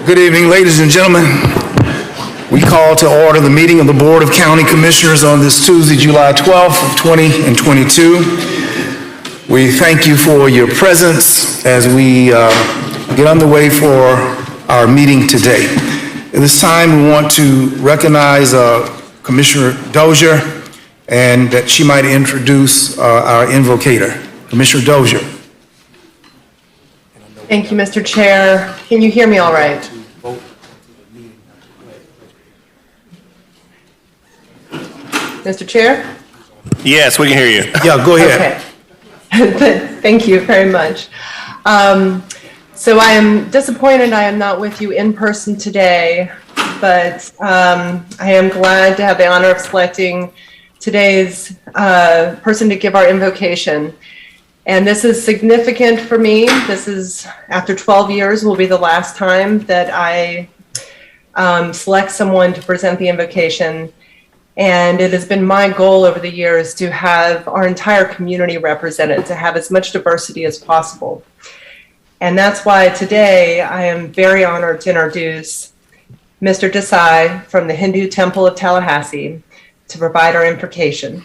Good evening, ladies and gentlemen. We call to order the meeting of the Board of County Commissioners on this Tuesday, July 12th of 2022. We thank you for your presence as we get underway for our meeting today. At this time, we want to recognize Commissioner Dozier and that she might introduce our invocator. Commissioner Dozier. Thank you, Mr. Chair. Can you hear me all right? Mr. Chair? Yes, we can hear you. Yeah, go ahead. Okay. Thank you very much. So I am disappointed I am not with you in person today, but I am glad to have the honor of selecting today's person to give our invocation. And this is significant for me. This is, after 12 years, will be the last time that I select someone to present the invocation. And it has been my goal over the years to have our entire community represented, to have as much diversity as possible. And that's why today I am very honored to introduce Mr. Desai from the Hindu Temple of Tallahassee to provide our invocation.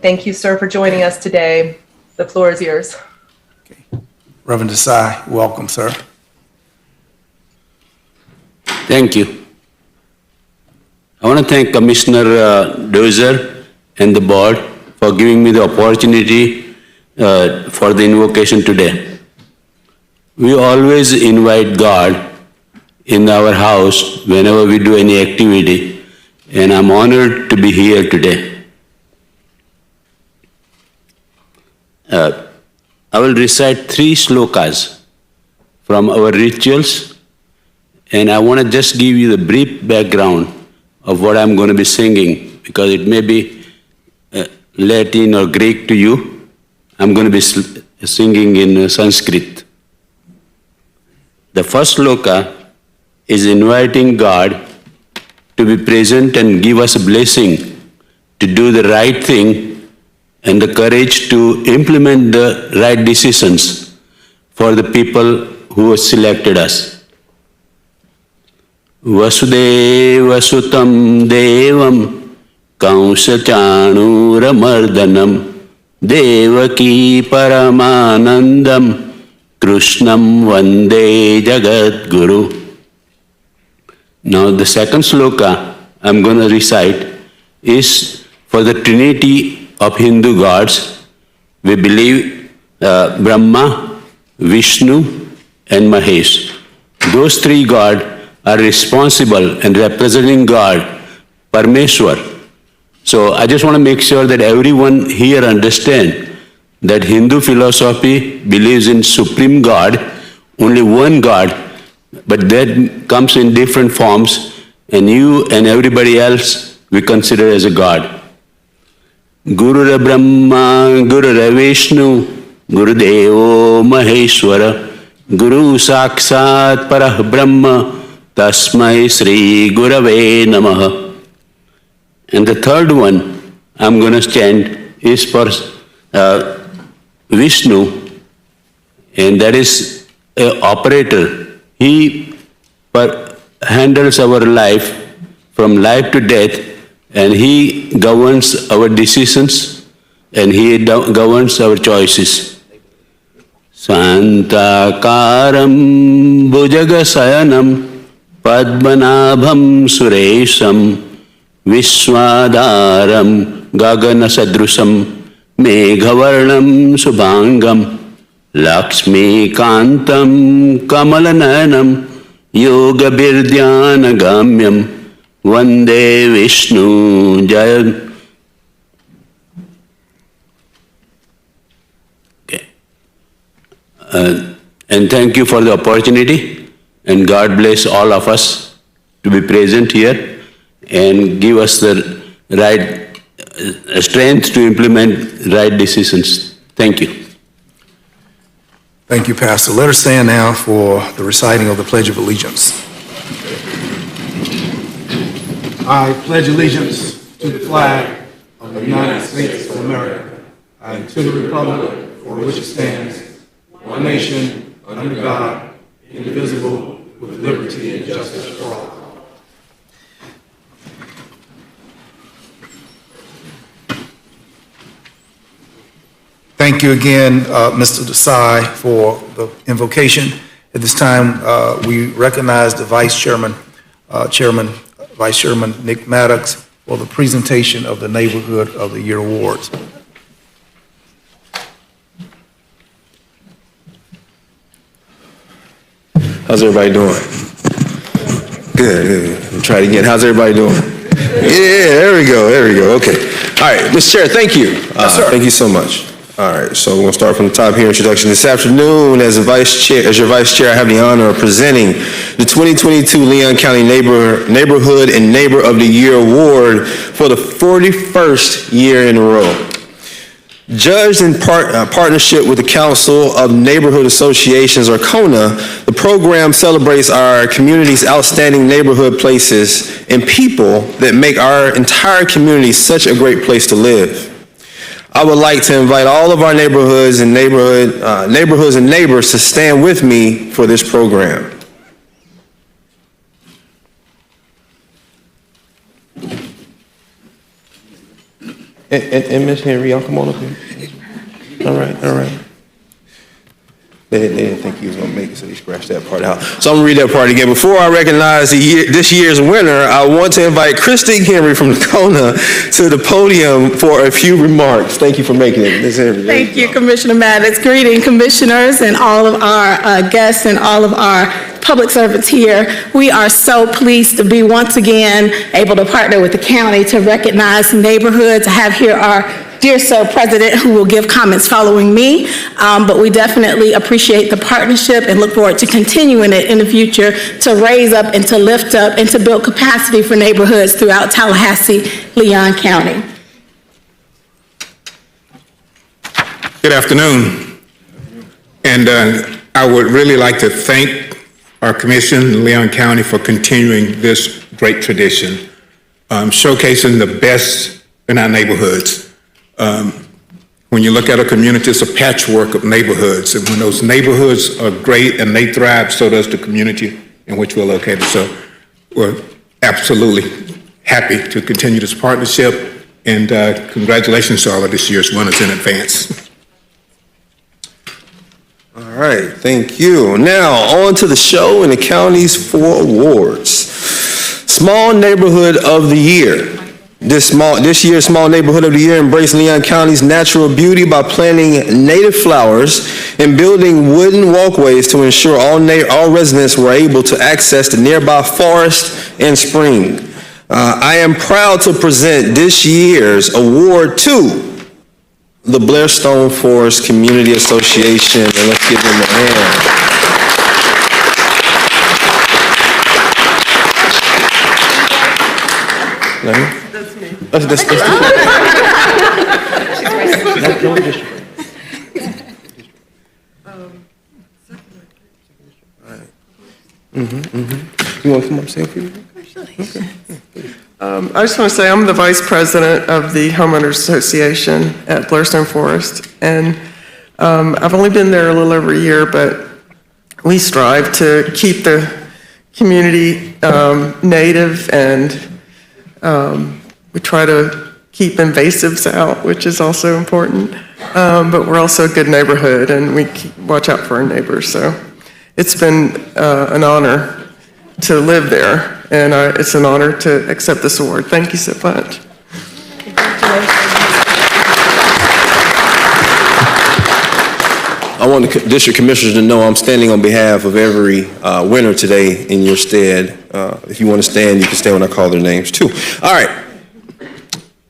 Thank you, sir, for joining us today. The floor is yours. Okay. Reverend Desai, welcome, sir. Thank you. I want to thank Commissioner Dozier and the board for giving me the opportunity for the invocation today. We always invite God in our house whenever we do any activity, and I'm honored to be here today. I will recite 3 slokas from our rituals, and I want to just give you the brief background of what I'm going to be singing, because it may be Latin or Greek to you. I'm going to be singing in Sanskrit. The first sloka is inviting God to be present and give us a blessing to do the right thing and the courage to implement the right decisions for the people who have selected us. Vasudeva sutam devam kausachanuramardanam devaki paramanandam krishnam vande jagat guru. Now the second sloka I'm going to recite is for the Trinity of Hindu gods. We believe Brahma, Vishnu and Mahesh. Those 3 gods are responsible and representing God, Parmeshwar. So I just want to make sure that everyone here understand that Hindu philosophy believes in Supreme God, only one God, but that comes in different forms, and you and everybody else we consider as a God. Guru Brahma, Guru Vishnu, Guru Devo Maheshwara, Guru Sakshat Parah Brahma, Tasmai Sri Gurave Namaha. And the third one I'm going to chant is for Vishnu, and that is an operator. He handles our life from life to death, and he governs our decisions, and he governs our choices. Santakaram Bhujagasayanam Padmanabham Suresham Vishwadaram Gagana Sadrusam Meghavarnam Subhangam Lakshmi Kantam Kamalananam Yoga Birdhyana Gamyam Vande Vishnu Jaya. Okay. And thank you for the opportunity, and God bless all of us to be present here and give us the right strength to implement right decisions. Thank you. Thank you, Pastor. Let us stand now for the reciting of the Pledge of Allegiance. I pledge allegiance to the flag of the United States of America and to the republic for which it stands, one nation, under God, indivisible, Thank you again, Mr. Desai, for the invocation. At this time, we recognize the Vice Chairman Nick Maddox for the presentation of the Neighborhood of the Year Awards. How's everybody doing? Good. Try it again. How's everybody doing? Yeah, there we go. Okay. All right, Mr. Chair, thank you. Yes, sir. Thank you so much. All right, so we're gonna start from the top here. Introduction. This afternoon, as your vice chair, I have the honor of presenting the 2022 Leon County Neighborhood and Neighbor of the Year Award for the 41st year in a row. Judged in partnership with the Council of Neighborhood Associations, or CONA, the program celebrates our community's outstanding neighborhood places and people that make our entire community such a great place to live. I would like to invite all of our neighborhoods and neighbors to stand with me for this program. And Ms. Henry, y'all come on up here. All right. They didn't think he was gonna make it, so they scratched that part out. So I'm gonna read that part again. Before I recognize this year's winner, I want to invite Christine Henry from the CONA to the podium for a few remarks. Thank you for making it, Ms. Henry. Thank you, Commissioner Maddox. Greeting, commissioners, and all of our guests and all of our public servants here. We are so pleased to be once again able to partner with the county to recognize neighborhoods. I have here our dear sir president who will give comments following me, but we definitely appreciate the partnership and look forward to continuing it in the future to raise up and to lift up and to build capacity for neighborhoods throughout Tallahassee, Leon County. Good afternoon. And I would really like to thank our commission, Leon County, for continuing this great tradition, showcasing the best in our neighborhoods. When you look at a community, it's a patchwork of neighborhoods. And when those neighborhoods are great and they thrive, so does the community in which we're located. So we're absolutely happy to continue this partnership. And congratulations to all of this year's winners in advance. All right, thank you. Now, on to the show and the county's 4 awards. Small Neighborhood of the Year. This year's Small Neighborhood of the Year embraced Leon County's natural beauty by planting native flowers and building wooden walkways to ensure all residents were able to access the nearby forest and spring. I am proud to present this year's award to the Blairstone Forest Community Association, and let's give them a hand. That's me. That's You want to come up and say a few? Okay. I just want to say I'm the vice president of the Homeowners Association at Blairstone Forest, and I've only been there a little over a year, but we strive to keep the community native, and we try to keep invasives out, which is also important, but we're also a good neighborhood, and we watch out for our neighbors, so it's been an honor to live there, and it's an honor to accept this award. Thank you so much. I want the district commissioners to know I'm standing on behalf of every winner today in your stead. If you want to stand, you can stand when I call their names too. All right.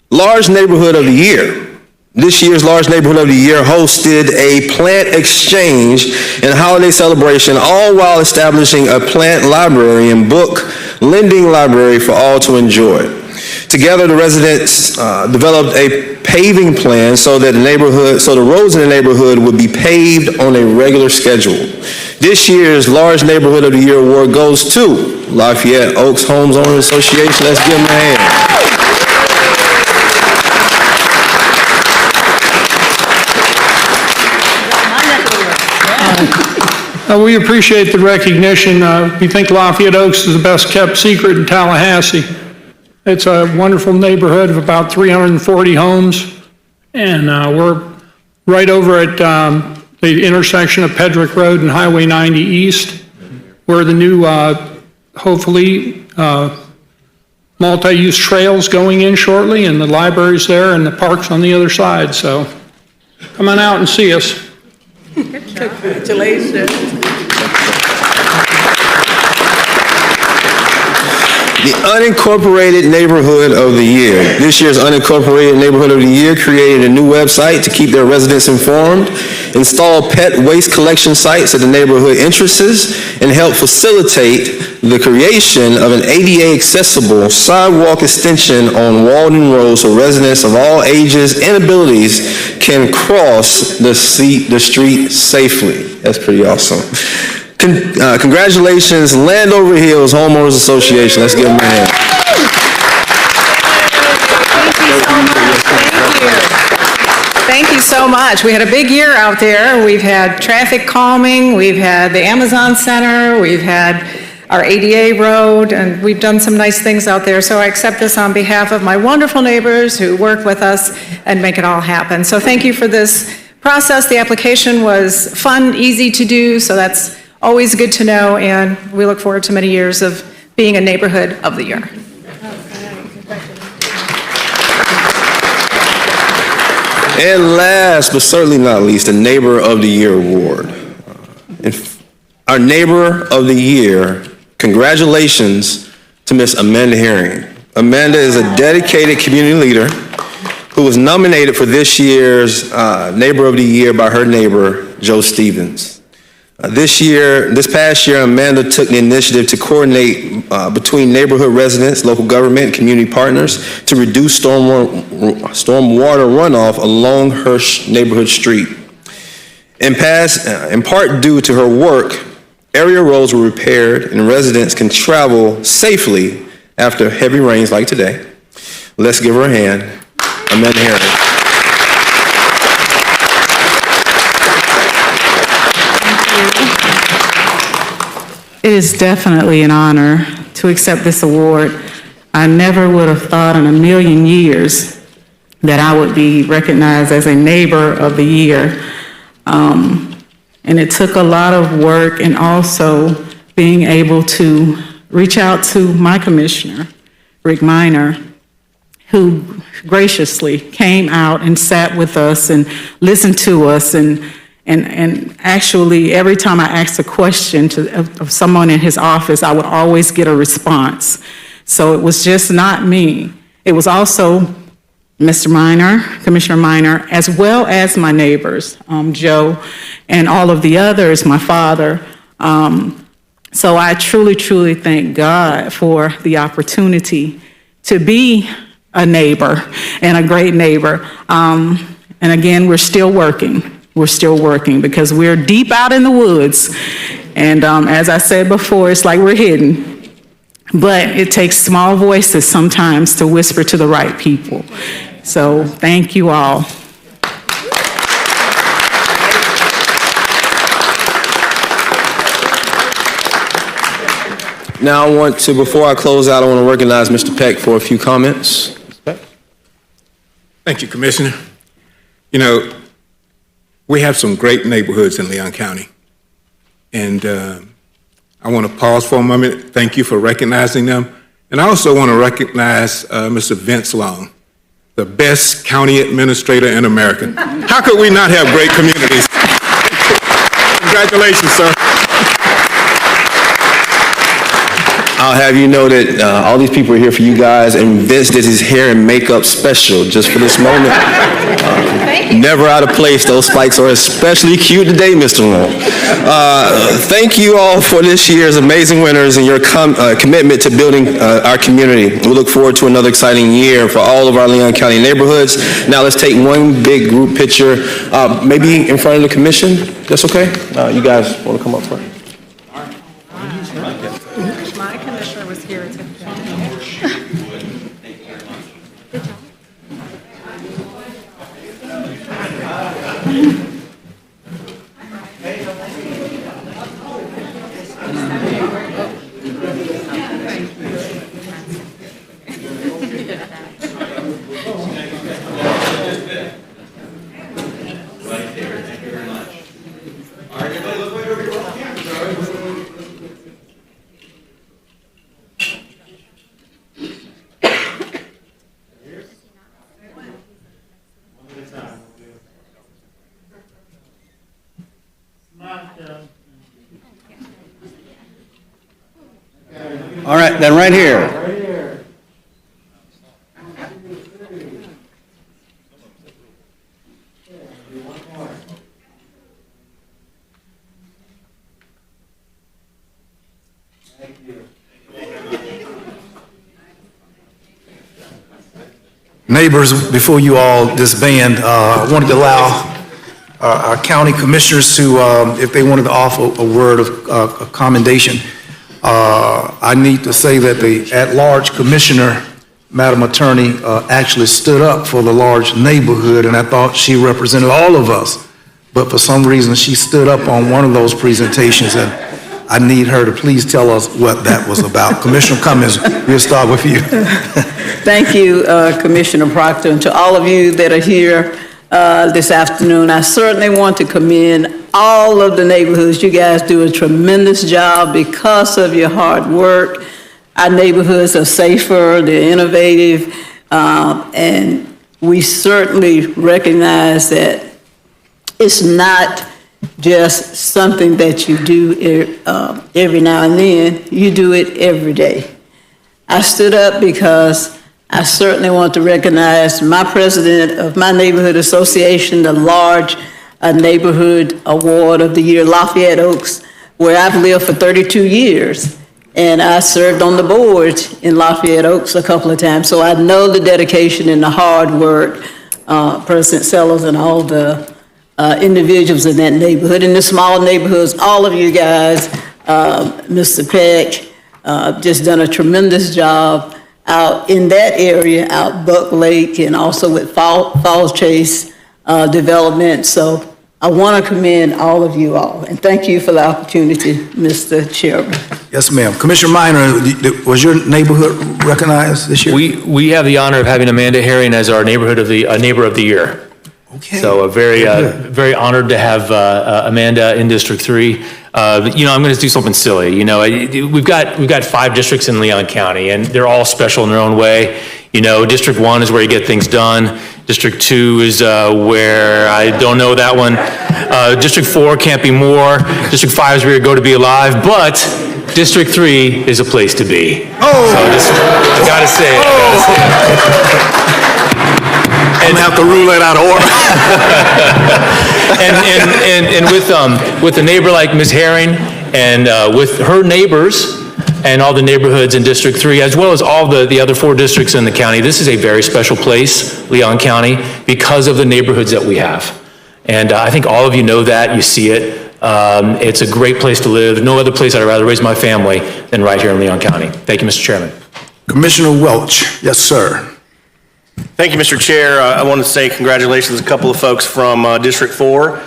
Large Neighborhood of the Year. This year's Large Neighborhood of the Year hosted a plant exchange and holiday celebration, all while establishing a plant library and book lending library for all to enjoy. Together, the residents developed a paving plan so that the roads in the neighborhood would be paved on a regular schedule. This year's Large Neighborhood of the Year award goes to Lafayette Oaks Homes Owners Association. Let's give them a hand. We appreciate the recognition. We think Lafayette Oaks is the best kept secret in Tallahassee. It's a wonderful neighborhood of about 340 homes, and we're right over at the intersection of Pedrick Road and Highway 90 East, where the new, hopefully, multi-use trails going in shortly, and the library's there, and the park's on the other side. So come on out and see us. Congratulations. The Unincorporated Neighborhood of the Year. This year's Unincorporated Neighborhood of the Year created a new website to keep their residents informed, install pet waste collection sites at the neighborhood entrances, and help facilitate the creation of an ADA-accessible sidewalk extension on Walden Road so residents of all ages and abilities can cross the street safely. That's pretty awesome. Congratulations, Landover Hills Homeowners Association. Let's give them a hand. Thank you so much. We had a big year out there. We've had traffic calming, we've had the Amazon Center, we've had our ADA road, and we've done some nice things out there. So I accept this on behalf of my wonderful neighbors who work with us and make it all happen. So thank you for this process. The application was fun, easy to do, so that's always good to know, and we look forward to many years of being a neighborhood of the year. And last but certainly not least, the Neighbor of the Year Award. Our Neighbor of the Year, congratulations to Miss Amanda Herring. Amanda is a dedicated community leader who was nominated for this year's Neighbor of the Year by her neighbor, Joe Stevens. This past year, Amanda took the initiative to coordinate between neighborhood residents, local government, and community partners to reduce stormwater runoff along her neighborhood street. In part due to her work, area roads were repaired and residents can travel safely after heavy rains like today. Let's give her a hand. Amanda Herring. It is definitely an honor to accept this award. I never would have thought in a million years that I would be recognized as a Neighbor of the Year. And it took a lot of work and also being able to reach out to my commissioner, Rick Minor, who graciously came out and sat with us and listened to us, and actually, every time I asked a question of someone in his office, I would always get a response. So it was just not me. It was also Mr. Minor, Commissioner Minor, as well as my neighbors, Joe, and all of the others, my father. So I truly, truly thank God for the opportunity to be a neighbor and a great neighbor. And again, we're still working. We're still working because we're deep out in the woods. And as I said before, it's like we're hidden. But it takes small voices sometimes to whisper to the right people. So thank you all. Now before I close out, I want to recognize Mr. Peck for a few comments. Thank you, Commissioner. You know, we have some great neighborhoods in Leon County. And I want to pause for a moment. Thank you for recognizing them. And I also want to recognize Mr. Vince Long, the best county administrator in America. How could we not have great communities? Congratulations, sir. I'll have you know that all these people are here for you guys, and Vince did his hair and makeup special just for this moment. Never out of place. Those spikes are especially cute today, Mr. Long. Thank you all for this year's amazing winners and your commitment to building our community. We look forward to another exciting year for all of our Leon County neighborhoods. Now let's take one big group picture, maybe in front of the commission. That's okay? You guys want to come up front? My commissioner was here today. All right, then right here. Neighbors, before you all disband, I wanted to allow our county commissioners to, if they wanted to offer a word of commendation. I need to say that the at-large commissioner, Madam Attorney, actually stood up for the large neighborhood, and I thought she represented all of us. But for some reason, she stood up on one of those presentations, and I need her to please tell us what that was about. Commissioner Cummings, we'll start with you. Thank you, Commissioner Proctor, and to all of you that are here this afternoon. I certainly want to commend all of the neighborhoods. You guys do a tremendous job because of your hard work. Our neighborhoods are safer, they're innovative, and we certainly recognize that it's not just something that you do every now and then. You do it every day. I stood up because I certainly want to recognize my president of my neighborhood association, the large neighborhood award of the year, Lafayette Oaks, where I've lived for 32 years. And I served on the board in Lafayette Oaks a couple of times. So I know the dedication and the hard work, President Sellers and all the individuals in that neighborhood, in the small neighborhoods, all of you guys, Mr. Peck, just done a tremendous job out in that area, out Buck Lake, and also with Falls Chase development. So I want to commend all of you all, and thank you for the opportunity, Mr. Chairman. Yes, ma'am. Commissioner Minor, was your neighborhood recognized this year? We have the honor of having Amanda Herring as our neighbor of the year. Okay. So very honored to have Amanda in District 3. I'm going to do something silly. We've got 5 districts in Leon County, and they're all special in their own way. District 1 is where you get things done. District 2 is where I don't know that one. District 4 can't be more. District 5 is where you go to be alive. But District 3 is a place to be. Oh! So I gotta say it. I'm gonna have to rule it out of order. and with a neighbor like Ms. Herring, and with her neighbors and all the neighborhoods in District 3, as well as all the other 4 districts in the county, this is a very special place, Leon County, because of the neighborhoods that we have. And I think all of you know that, you see it. It's a great place to live. No other place I'd rather raise my family than right here in Leon County. Thank you, Mr. Chairman. Commissioner Welch, yes, sir. Thank you, Mr. Chair. I want to say congratulations to a couple of folks from District 4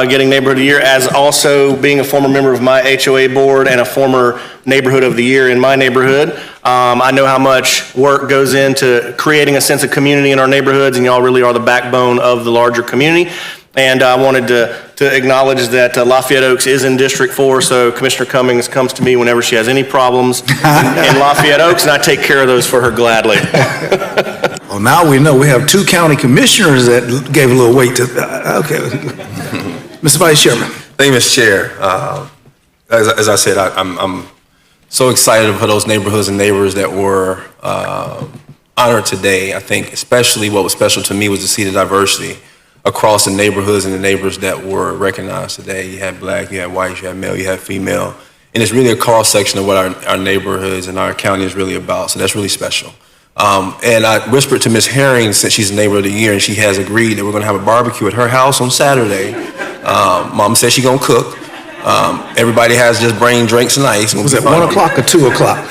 getting Neighborhood of the Year, as also being a former member of my HOA board and a former Neighborhood of the Year in my neighborhood. I know how much work goes into creating a sense of community in our neighborhoods, and y'all really are the backbone of the larger community. And I wanted to acknowledge that Lafayette Oaks is in District 4, so Commissioner Cummings comes to me whenever she has any problems in Lafayette Oaks, and I take care of those for her gladly. Well, now we know we have 2 county commissioners that gave a little weight to, okay. Mr. Vice Chairman. Thank you, Mr. Chair. As I said, I'm so excited for those neighborhoods and neighbors that were honored today. I think especially what was special to me was to see the diversity across the neighborhoods and the neighbors that were recognized today. You had black, you had white, you had male, you had female. And it's really a cross-section of what our neighborhoods and our county is really about. So that's really special. And I whispered to Ms. Herring, since she's the neighbor of the year, and she has agreed that we're gonna have a barbecue at her house on Saturday. Mom said she's gonna cook. Everybody has just bring drinks and ice. Was it 1 o'clock or 2 o'clock?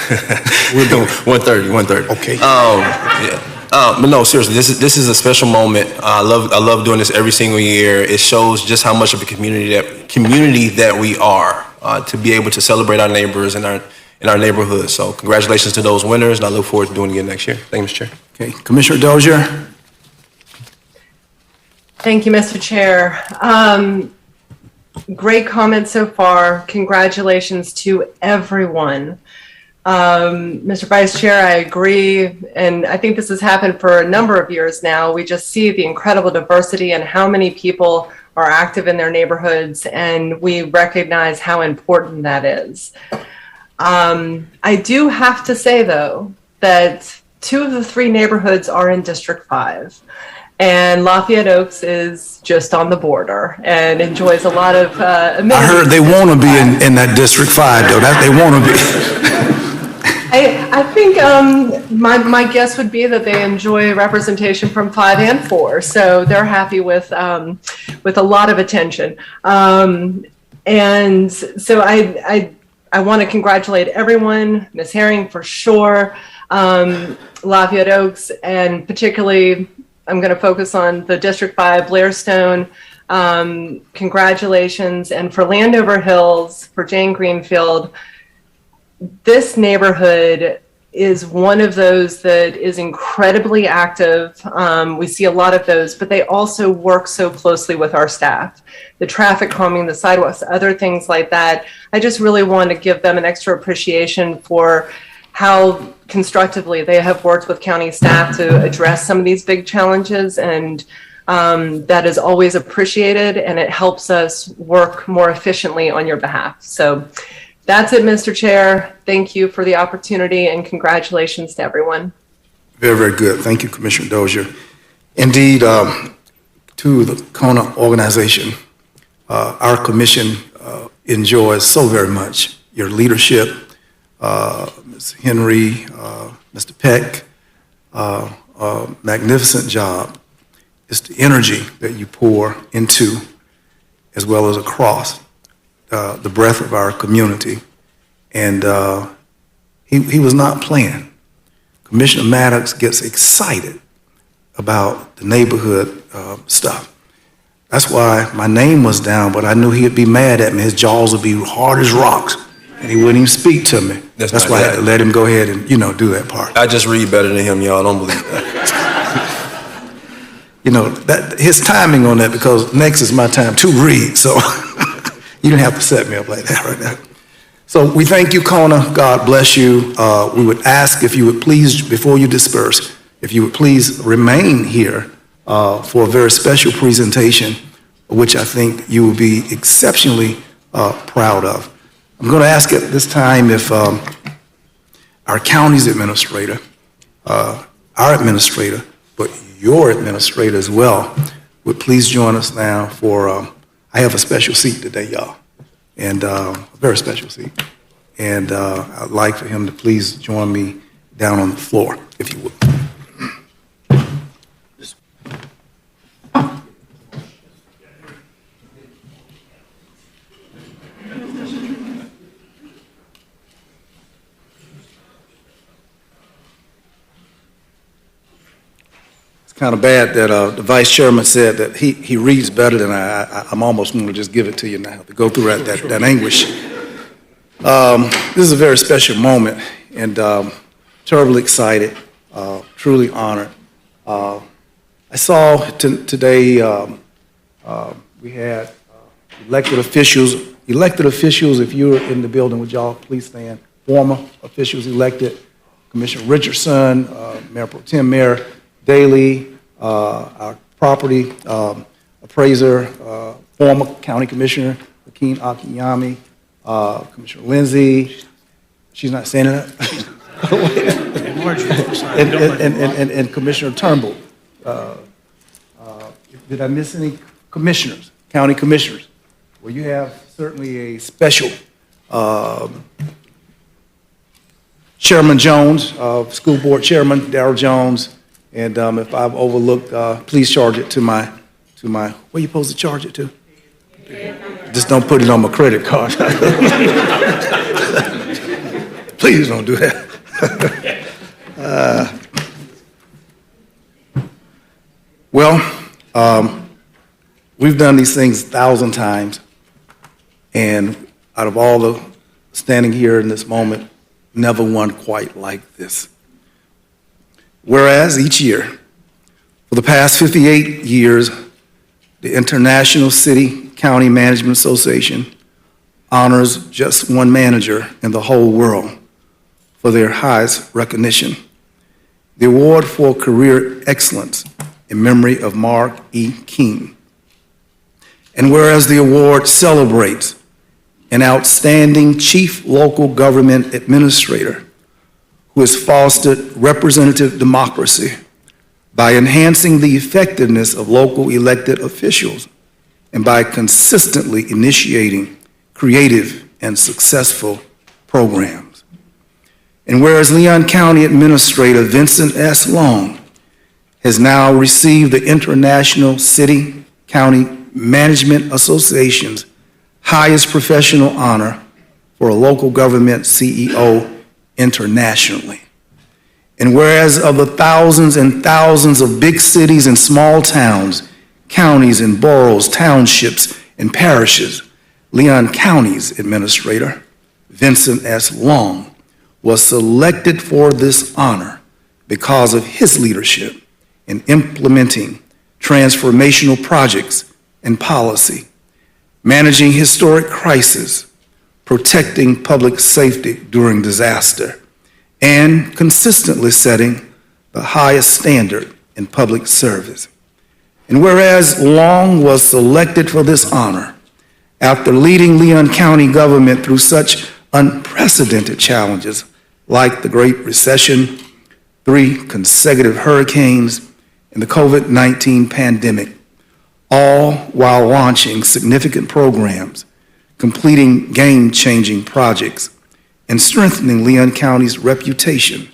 We're doing 1:30. Okay. Yeah. But no, seriously, this is a special moment. I love doing this every single year. It shows just how much of a community that we are, to be able to celebrate our neighbors in our neighborhood. So congratulations to those winners, and I look forward to doing it again next year. Thank you, Mr. Chair. Okay, Commissioner Dozier. Thank you, Mr. Chair. Great comments so far. Congratulations to everyone. Mr. Vice Chair, I agree, and I think this has happened for a number of years now. We just see the incredible diversity and how many people are active in their neighborhoods, and we recognize how important that is. I do have to say, though, that 2 of the 3 neighborhoods are in District 5. And Lafayette Oaks is just on the border and enjoys a lot of amenities. I heard they want to be in that District 5, though. That they want to be. I think my guess would be that they enjoy representation from 5 and 4, so they're happy with a lot of attention. And so I want to congratulate everyone, Ms. Herring for sure, Lafayette Oaks, and particularly I'm going to focus on the District 5, Blairstone. Congratulations, and for Landover Hills, for Jane Greenfield. This neighborhood is one of those that is incredibly active. We see a lot of those, but they also work so closely with our staff. The traffic calming, the sidewalks, other things like that. I just really want to give them an extra appreciation for how constructively they have worked with county staff to address some of these big challenges, and that is always appreciated, and it helps us work more efficiently on your behalf. So that's it, Mr. Chair. Thank you for the opportunity, and congratulations to everyone. Very, very good. Thank you, Commissioner Dozier. Indeed, to the Kona organization, our commission enjoys so very much your leadership, Ms. Henry, Mr. Peck, magnificent job. It's the energy that you pour into, as well as across the breadth of our community. And he was not playing. Commissioner Maddox gets excited about the neighborhood stuff. That's why my name was down, but I knew he'd be mad at me. His jaws would be hard as rocks, and he wouldn't even speak to me. That's why I had to let him go ahead and, do that part. I just read better than him, y'all. Don't believe that. That his timing on that, because next is my time to read, so you didn't have to set me up like that right now. So we thank you, Kona. God bless you. We would ask if you would please, before you disperse, if you would please remain here for a very special presentation, which I think you will be exceptionally proud of. I'm going to ask at this time if our county's administrator, our administrator, but your administrator as well, would please join us now for, I have a special seat today, y'all, and a very special seat. And I'd like for him to please join me down on the floor, if you would. Kind of bad that the vice chairman said that he reads better than I'm almost going to just give it to you now, to go through that anguish. This is a very special moment, and terribly excited, truly honored. I saw today we had elected officials, if you're in the building, would y'all please stand? Former officials elected, Commissioner Richardson, Mayor Pro Tem Mayor Daley, our property appraiser, former county commissioner, Hakeem Akiyami, Commissioner Lindsay, she's not saying that, and Commissioner Turnbull. Did I miss any commissioners, county commissioners? Well, you have certainly a special Chairman Jones, School Board Chairman Darrell Jones, and if I've overlooked, please charge it to my, where are you supposed to charge it to? Just don't put it on my credit card. Please don't do that. We've done these things 1,000 times, and out of all the standing here in this moment, never one quite like this. Whereas each year, for the past 58 years, the International City County Management Association honors just one manager in the whole world for their highest recognition, the Award for Career Excellence in memory of Mark E. King. And whereas the award celebrates an outstanding chief local government administrator who has fostered representative democracy by enhancing the effectiveness of local elected officials and by consistently initiating creative and successful programs. And whereas Leon County Administrator Vincent S. Long has now received the International City County Management Association's highest professional honor for a local government CEO internationally. And whereas of the thousands and thousands of big cities and small towns, counties and boroughs, townships and parishes, Leon County's administrator, Vincent S. Long, was selected for this honor because of his leadership in implementing transformational projects and policy, managing historic crises, protecting public safety during disaster, and consistently setting the highest standard in public service. And whereas Long was selected for this honor after leading Leon County government through such unprecedented challenges like the Great Recession, 3 consecutive hurricanes, and the COVID-19 pandemic, all while launching significant programs, completing game-changing projects, and strengthening Leon County's reputation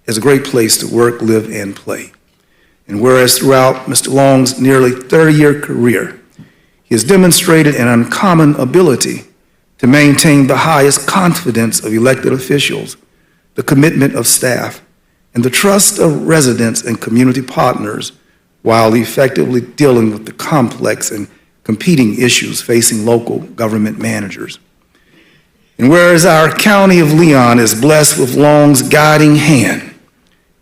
as a great place to work, live, and play. And whereas throughout Mr. Long's nearly 30-year career, he has demonstrated an uncommon ability to maintain the highest confidence of elected officials, the commitment of staff, and the trust of residents and community partners while effectively dealing with the complex and competing issues facing local government managers. And whereas our county of Leon is blessed with Long's guiding hand,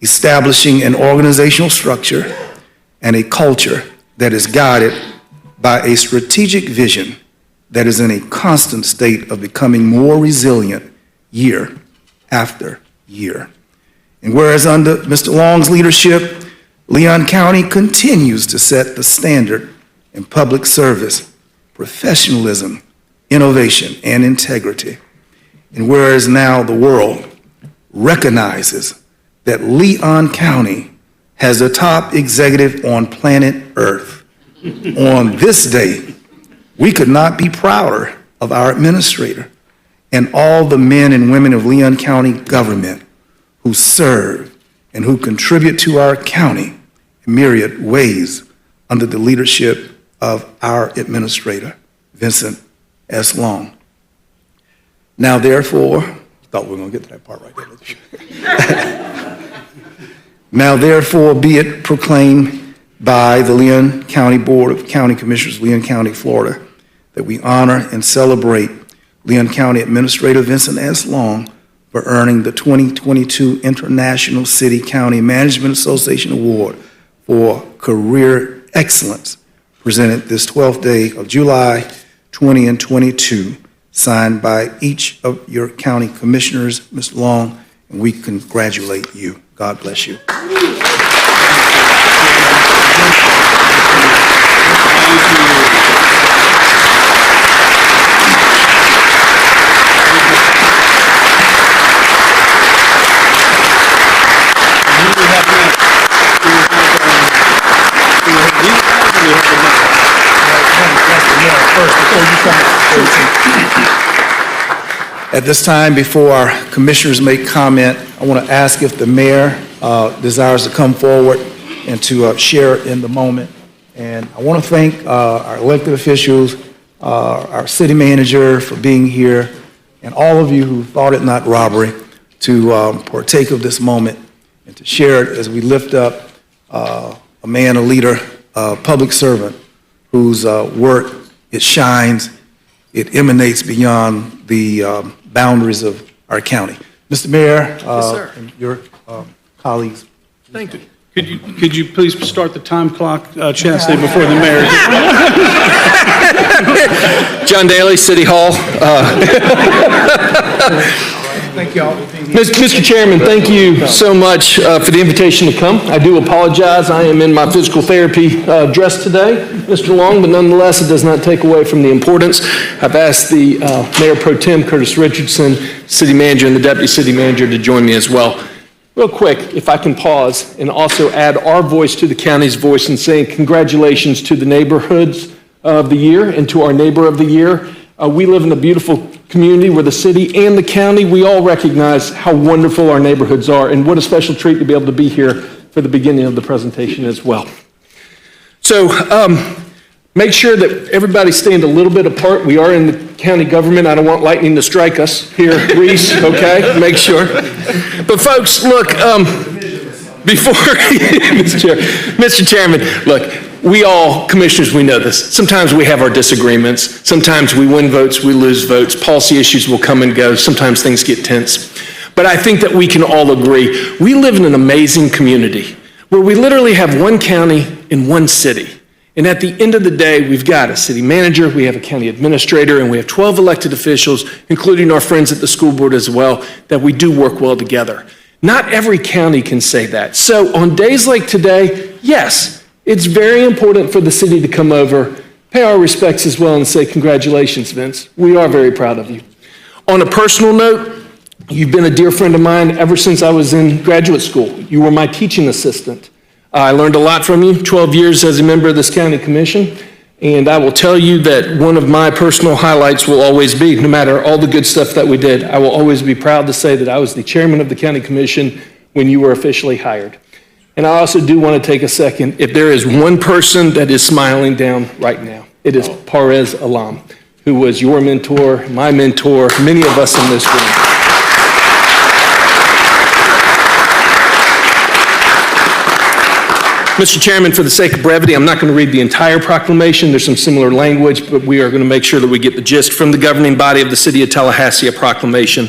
establishing an organizational structure and a culture that is guided by a strategic vision that is in a constant state of becoming more resilient year after year. And whereas under Mr. Long's leadership, Leon County continues to set the standard in public service, professionalism, innovation, and integrity. And whereas now the world recognizes that Leon County has the top executive on planet Earth, on this day, we could not be prouder of our administrator and all the men and women of Leon County government who serve and who contribute to our county in myriad ways under the leadership of our administrator, Vincent S. Long. Now, therefore, thought we were going to get to that part right there. Now, therefore, be it proclaimed by the Leon County Board of County Commissioners, Leon County, Florida, that we honor and celebrate Leon County Administrator Vincent S. Long for earning the 2022 International City County Management Association Award for Career Excellence, presented this 12th day of July 20 and 22, signed by each of your county commissioners, Mr. Long, and we congratulate you. God bless you. At this time, before our commissioners make comment, I want to ask if the mayor desires to come forward and to share in the moment. And I want to thank our elected officials, our city manager for being here, and all of you who thought it not robbery to partake of this moment and to share it as we lift up a man, a leader, a public servant whose work, it shines, it emanates beyond the boundaries of our county. Mr. Mayor, and your colleagues. Thank you. Could you please start the time clock, Chastity, before the mayor? John Daly, City Hall. Thank you all. Mr. Chairman, thank you so much for the invitation to come. I do apologize. I am in my physical therapy dress today, Mr. Long, but nonetheless, it does not take away from the importance. I've asked the Mayor Pro Tem Curtis Richardson, City Manager, and the Deputy City Manager to join me as well. Real quick, if I can pause and also add our voice to the county's voice in saying congratulations to the neighborhoods of the year and to our neighbor of the year. We live in a beautiful community where the city and the county, we all recognize how wonderful our neighborhoods are, and what a special treat to be able to be here for the beginning of the presentation as well. So make sure that everybody stand a little bit apart. We are in the county government. I don't want lightning to strike us here, Reese, okay? Make sure. But folks, look, before, Mr. Chairman, look, we all, commissioners, we know this. Sometimes we have our disagreements. Sometimes we win votes, we lose votes. Policy issues will come and go. Sometimes things get tense. But I think that we can all agree, we live in an amazing community where we literally have one county in one city. And at the end of the day, we've got a city manager, we have a county administrator, and we have 12 elected officials, including our friends at the school board as well, that we do work well together. Not every county can say that. So on days like today, yes, it's very important for the city to come over, pay our respects as well, and say congratulations, Vince. We are very proud of you. On a personal note, you've been a dear friend of mine ever since I was in graduate school. You were my teaching assistant. I learned a lot from you, 12 years as a member of this county commission, and I will tell you that one of my personal highlights will always be, no matter all the good stuff that we did, I will always be proud to say that I was the chairman of the county commission when you were officially hired. And I also do want to take a second, if there is one person that is smiling down right now, it is Parez Alam, who was your mentor, my mentor, many of us in this room. Mr. Chairman, for the sake of brevity, I'm not going to read the entire proclamation. There's some similar language, but we are going to make sure that we get the gist from the governing body of the City of Tallahassee, a proclamation.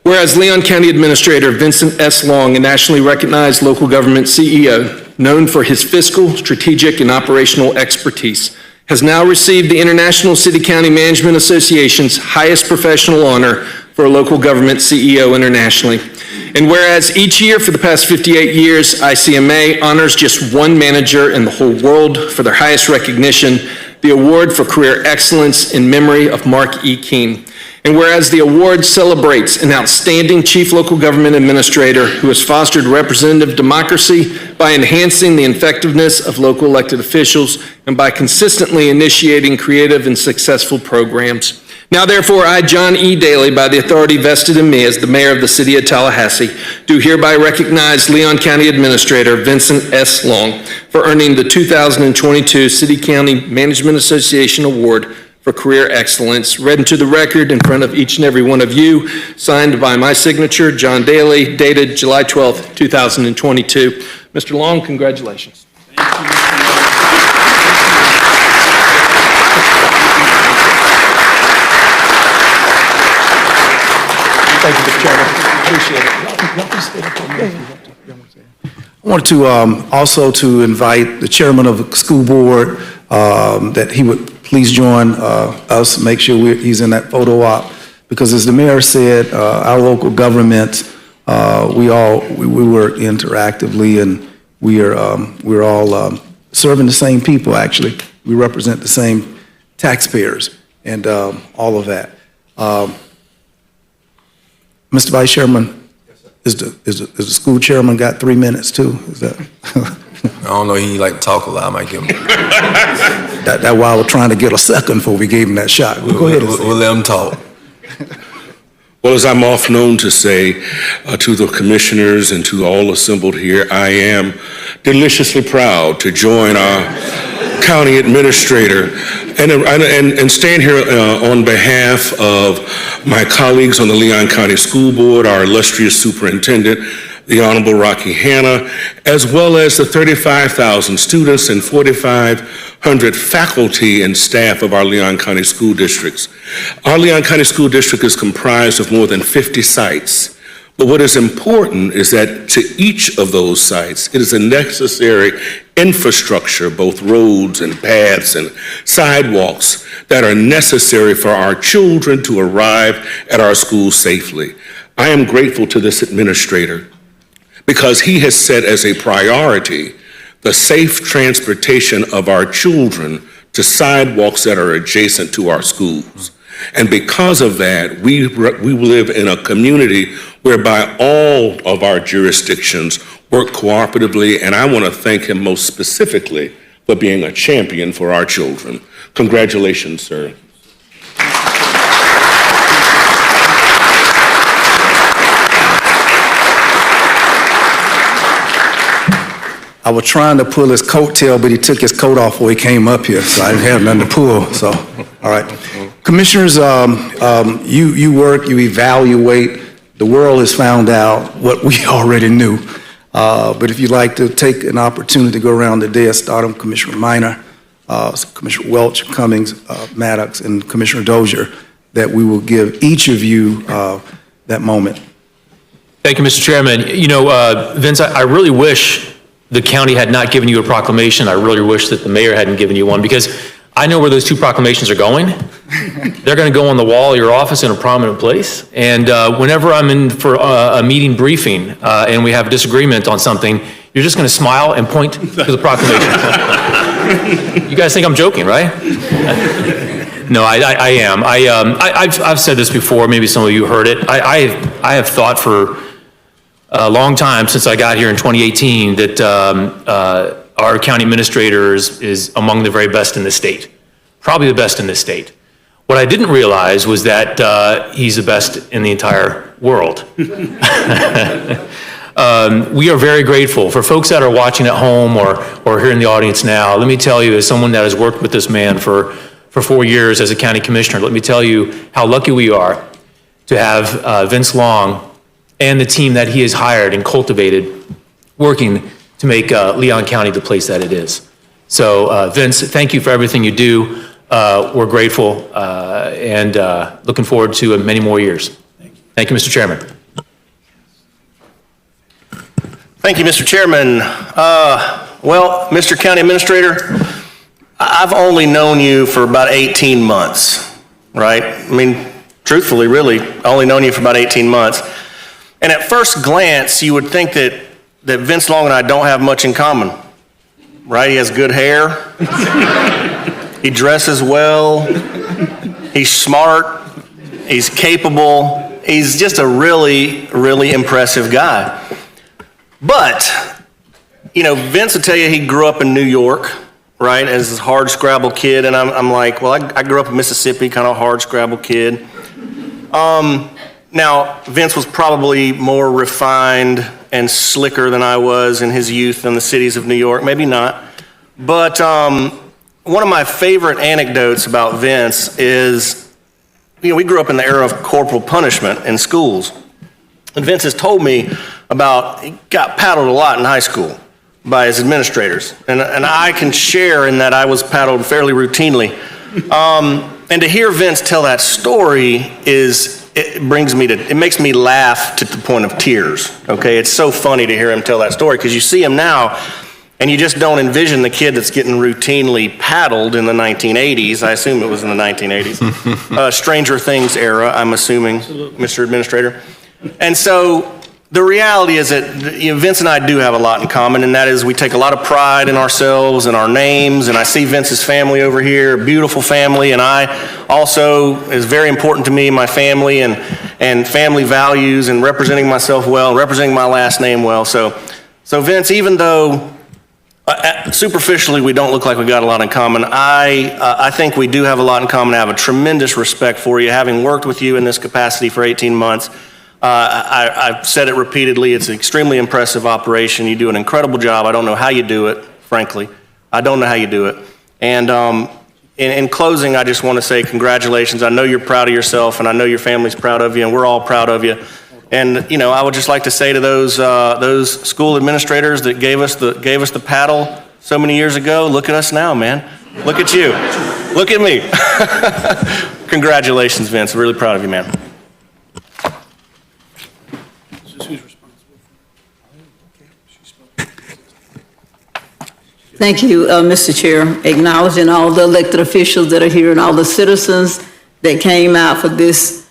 Whereas Leon County Administrator Vincent S. Long, a nationally recognized local government CEO, known for his fiscal, strategic, and operational expertise, has now received the International City-County Management Association's highest professional honor for a local government CEO internationally. And whereas each year for the past 58 years, ICMA honors just one manager in the whole world for their highest recognition, the Award for Career Excellence in memory of Mark E. Keene. And whereas the award celebrates an outstanding chief local government administrator who has fostered representative democracy by enhancing the effectiveness of local elected officials and by consistently initiating creative and successful programs. Now, therefore, I, John E. Daly, by the authority vested in me as the mayor of the City of Tallahassee, do hereby recognize Leon County Administrator Vincent S. Long for earning the 2022 City-County Management Association Award for Career Excellence, read into the record in front of each and every one of you, signed by my signature, John Daly, dated July 12th, 2022. Mr. Long, congratulations. Thank you, Mr. Chairman. Appreciate it. I wanted to also to invite the chairman of the school board that he would please join us, make sure he's in that photo op, because as the mayor said, our local government, we work interactively, and we're all serving the same people. Actually, we represent the same taxpayers and all of that. Mr. Vice Chairman, is the school chairman got 3 minutes too? Is that? I don't know, he like to talk a lot, I might give him. That's why I was trying to get a second before we gave him that shot. Go ahead. We'll let him talk. Well, as I'm often known to say to the commissioners and to all assembled here, I am deliciously proud to join our county administrator and stand here on behalf of my colleagues on the Leon County School Board, our illustrious superintendent, the Honorable Rocky Hanna, as well as the 35,000 students and 4,500 faculty and staff of our Leon County School Districts. Our Leon County School District is comprised of more than 50 sites. But what is important is that to each of those sites, it is a necessary infrastructure, both roads and paths and sidewalks, that are necessary for our children to arrive at our schools safely. I am grateful to this administrator because he has set as a priority the safe transportation of our children to sidewalks that are adjacent to our schools. And because of that, we live in a community whereby all of our jurisdictions work cooperatively, and I want to thank him most specifically for being a champion for our children. Congratulations, sir. I was trying to pull his coattail, but he took his coat off before he came up here, so I didn't have nothing to pull. So, all right. Commissioners, you work, you evaluate. The world has found out what we already knew. But if you'd like to take an opportunity to go around the dais, start on Commissioner Minor, Commissioner Welch, Cummings, Maddox, and Commissioner Dozier, that we will give each of you that moment. Thank you, Mr. Chairman. You know, Vince, I really wish the county had not given you a proclamation. I really wish that the mayor hadn't given you one, because I know where those two proclamations are going. They're going to go on the wall of your office in a prominent place. And whenever I'm in for a meeting briefing and we have a disagreement on something, you're just going to smile and point to the proclamation. You guys think I'm joking, right? No, I am. I've said this before. Maybe some of you heard it. I have thought for a long time, since I got here in 2018, that our county administrator is among the very best in the state, probably the best in this state. What I didn't realize was that he's the best in the entire world. We are very grateful. For folks that are watching at home or here in the audience now, let me tell you, as someone that has worked with this man for 4 years as a county commissioner, let me tell you how lucky we are to have Vince Long and the team that he has hired and cultivated working to make Leon County the place that it is. So Vince, thank you for everything you do. We're grateful and looking forward to many more years. Thank you, Mr. Chairman. Thank you, Mr. Chairman. Well, Mr. County Administrator, I've only known you for about 18 months, right? I mean, truthfully, really, I only known you for about 18 months. And at first glance, you would think that Vince Long and I don't have much in common, right? He has good hair. He dresses well. He's smart. He's capable. He's just a really, really impressive guy. But, you know, Vince will tell you he grew up in New York, right, as this hard scrabble kid. And I'm like, well, I grew up in Mississippi, kind of hard scrabble kid. Now, Vince was probably more refined and slicker than I was in his youth in the cities of New York. Maybe not. But one of my favorite anecdotes about Vince is, you know, we grew up in the era of corporal punishment in schools. And Vince has told me about, he got paddled a lot in high school by his administrators. And I can share in that I was paddled fairly routinely. And to hear Vince tell that story it makes me laugh to the point of tears, okay? It's so funny to hear him tell that story, because you see him now, and you just don't envision the kid that's getting routinely paddled in the 1980s. I assume it was in the 1980s. Stranger Things era, I'm assuming, Mr. Administrator. And so the reality is that Vince and I do have a lot in common, and that is we take a lot of pride in ourselves and our names, and I see Vince's family over here, a beautiful family, and I also, is very important to me, my family and family values and representing myself well, and representing my last name well. So Vince, even though superficially we don't look like we got a lot in common, I think we do have a lot in common. I have a tremendous respect for you, having worked with you in this capacity for 18 months. I've said it repeatedly, it's an extremely impressive operation. You do an incredible job. I don't know how you do it, frankly. I don't know how you do it. And in closing, I just want to say congratulations. I know you're proud of yourself, and I know your family's proud of you, and we're all proud of you. And, you know, I would just like to say to those school administrators that gave us the paddle so many years ago, look at us now, man. Look at you. Look at me. Congratulations, Vince. Really proud of you, man. Thank you, Mr. Chair. Acknowledging all the elected officials that are here and all the citizens that came out for this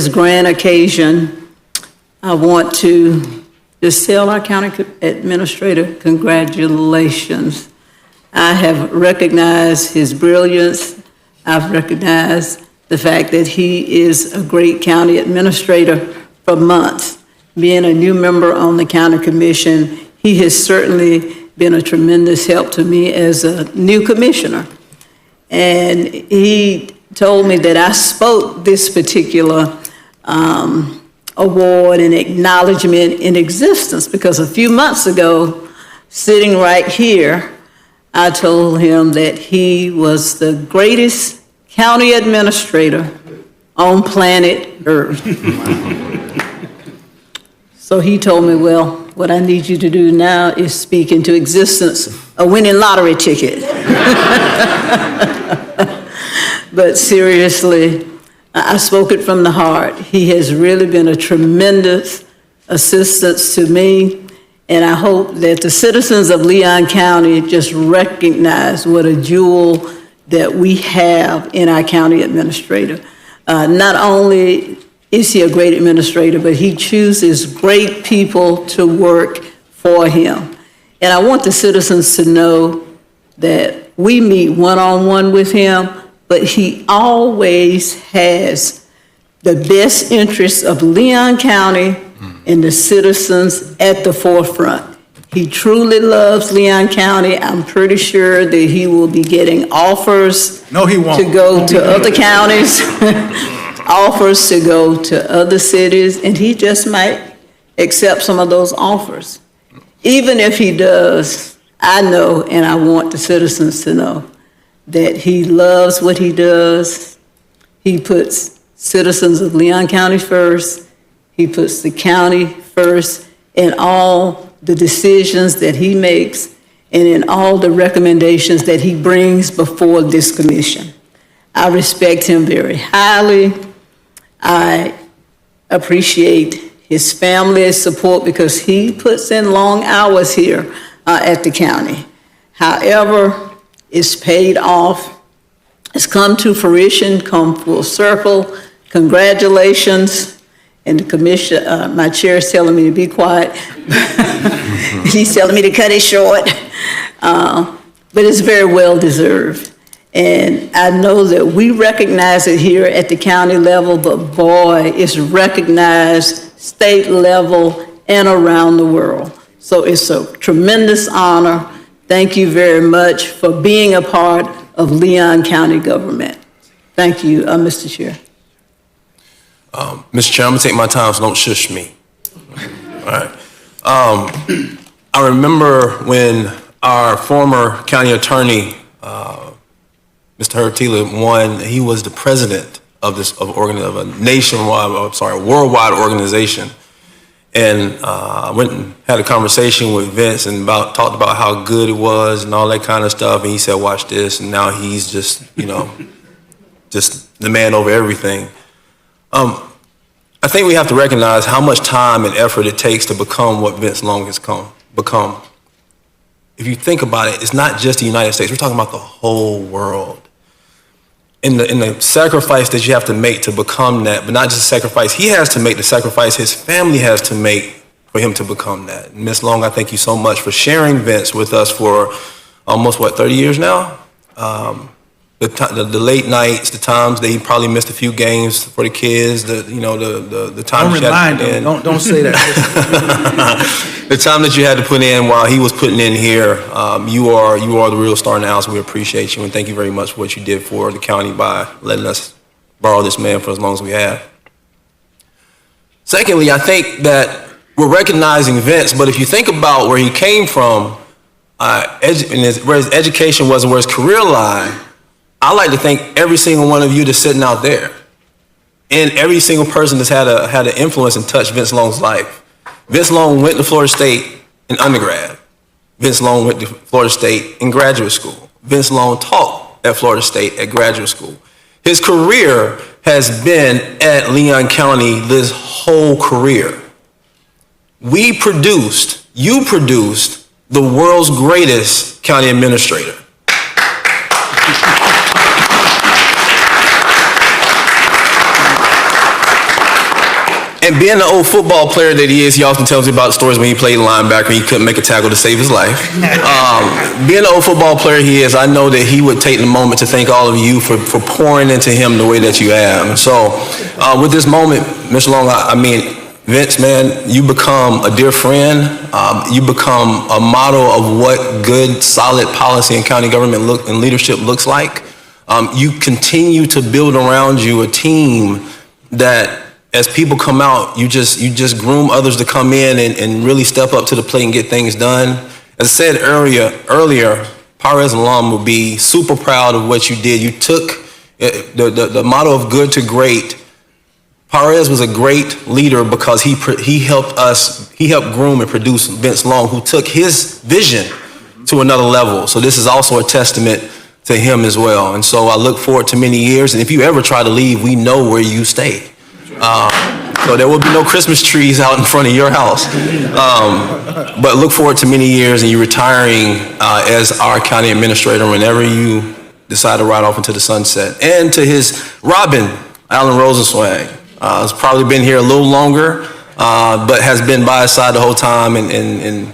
grand occasion. I want to just tell our county administrator, congratulations. I have recognized his brilliance. I've recognized the fact that he is a great county administrator for months. Being a new member on the county commission, he has certainly been a tremendous help to me as a new commissioner. And he told me that I spoke this particular award and acknowledgement in existence because a few months ago, sitting right here, I told him that he was the greatest county administrator on planet Earth. So he told me, well, what I need you to do now is speak into existence a winning lottery ticket. But seriously, I spoke it from the heart. He has really been a tremendous assistance to me, and I hope that the citizens of Leon County just recognize what a jewel that we have in our county administrator. Not only is he a great administrator, but he chooses great people to work for him. And I want the citizens to know that we meet one-on-one with him, but he always has the best interests of Leon County and the citizens at the forefront. He truly loves Leon County. I'm pretty sure that he will be getting offers No, he won't. to go to other counties, offers to go to other cities, and he just might accept some of those offers. Even if he does, I know, and I want the citizens to know, that he loves what he does. He puts citizens of Leon County first. He puts the county first in all the decisions that he makes and in all the recommendations that he brings before this commission. I respect him very highly. I appreciate his family's support because he puts in long hours here at the county. However, it's paid off. It's come to fruition, come full circle. Congratulations. And the commission, my chair is telling me to be quiet. He's telling me to cut it short. But it's very well deserved. And I know that we recognize it here at the county level, but boy, it's recognized state level and around the world. So it's a tremendous honor. Thank you very much for being a part of Leon County government. Thank you, Mr. Chair. Mr. Chair, I'm gonna take my time, so don't shush me. All right. I remember when our former county attorney, Mr. Herb Thiele, won. He was the president of a worldwide organization. And I went and had a conversation with Vince and talked about how good it was and all that kind of stuff. And he said, watch this. And now he's just, just the man over everything. I think we have to recognize how much time and effort it takes to become what Vince Long has become. If you think about it, it's not just the United States. We're talking about the whole world. In the sacrifice that you have to make to become that, but not just the sacrifice he has to make, the sacrifice his family has to make for him to become that. Ms. Long, I thank you so much for sharing Vince with us for almost, 30 years now? The late nights, the times that he probably missed a few games for the kids, the time Don't remind him. Don't say that. The time that you had to put in while he was putting in here, you are the real star now, so we appreciate you, and thank you very much for what you did for the county by letting us borrow this man for as long as we have. Secondly, I think that we're recognizing Vince, but if you think about where he came from, where his education was and where his career lied, I like to thank every single one of you that's sitting out there, and every single person that's had an influence and touched Vince Long's life. Vince Long went to Florida State in undergrad. Vince Long went to Florida State in graduate school. Vince Long taught at Florida State at graduate school. His career has been at Leon County this whole career. You produced the world's greatest county administrator. And being the old football player that he is, he often tells me about stories when he played linebacker and he couldn't make a tackle to save his life. Being the old football player he is, I know that he would take the moment to thank all of you for pouring into him the way that you have. So with this moment, Mr. Long, I mean, Vince, man, you become a dear friend. You become a model of what good, solid policy and county government and leadership looks like. You continue to build around you a team that, as people come out, you just groom others to come in and really step up to the plate and get things done. As I said earlier, Parez alum will be super proud of what you did. You took the motto of good to great. Parez was a great leader because he helped groom and produce Vince Long, who took his vision to another level. So this is also a testament to him as well. And so I look forward to many years. And if you ever try to leave, we know where you stay. So there will be no Christmas trees out in front of your house. But look forward to many years and you retiring as our county administrator whenever you decide to ride off into the sunset. And to his Robin, Alan Rosenzweig. Has probably been here a little longer, but has been by his side the whole time and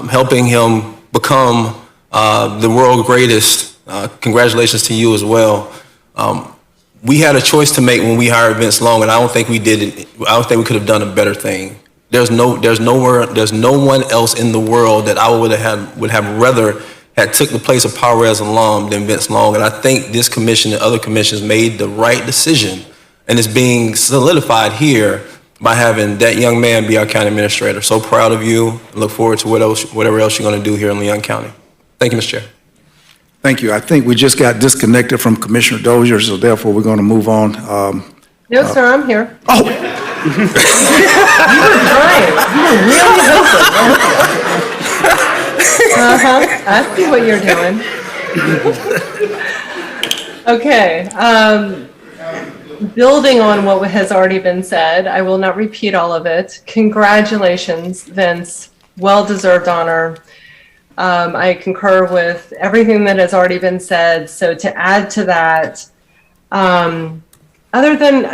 helping him become the world's greatest. Congratulations to you as well. We had a choice to make when we hired Vince Long, and I don't think we did it. I don't think we could have done a better thing. There's no one else in the world that I would have rather had took the place of Parez alum than Vince Long. And I think this commission and other commissions made the right decision. And it's being solidified here by having that young man be our county administrator. So proud of you. Look forward to whatever else you're going to do here in Leon County. Thank you, Mr. Chair. Thank you. I think we just got disconnected from Commissioner Dozier, so therefore we're going to move on. No, sir, I'm here. Oh. You were trying. You were really hoping. I see what you're doing. Okay. Building on what has already been said, I will not repeat all of it. Congratulations, Vince. Well-deserved honor. I concur with everything that has already been said. So to add to that, other than,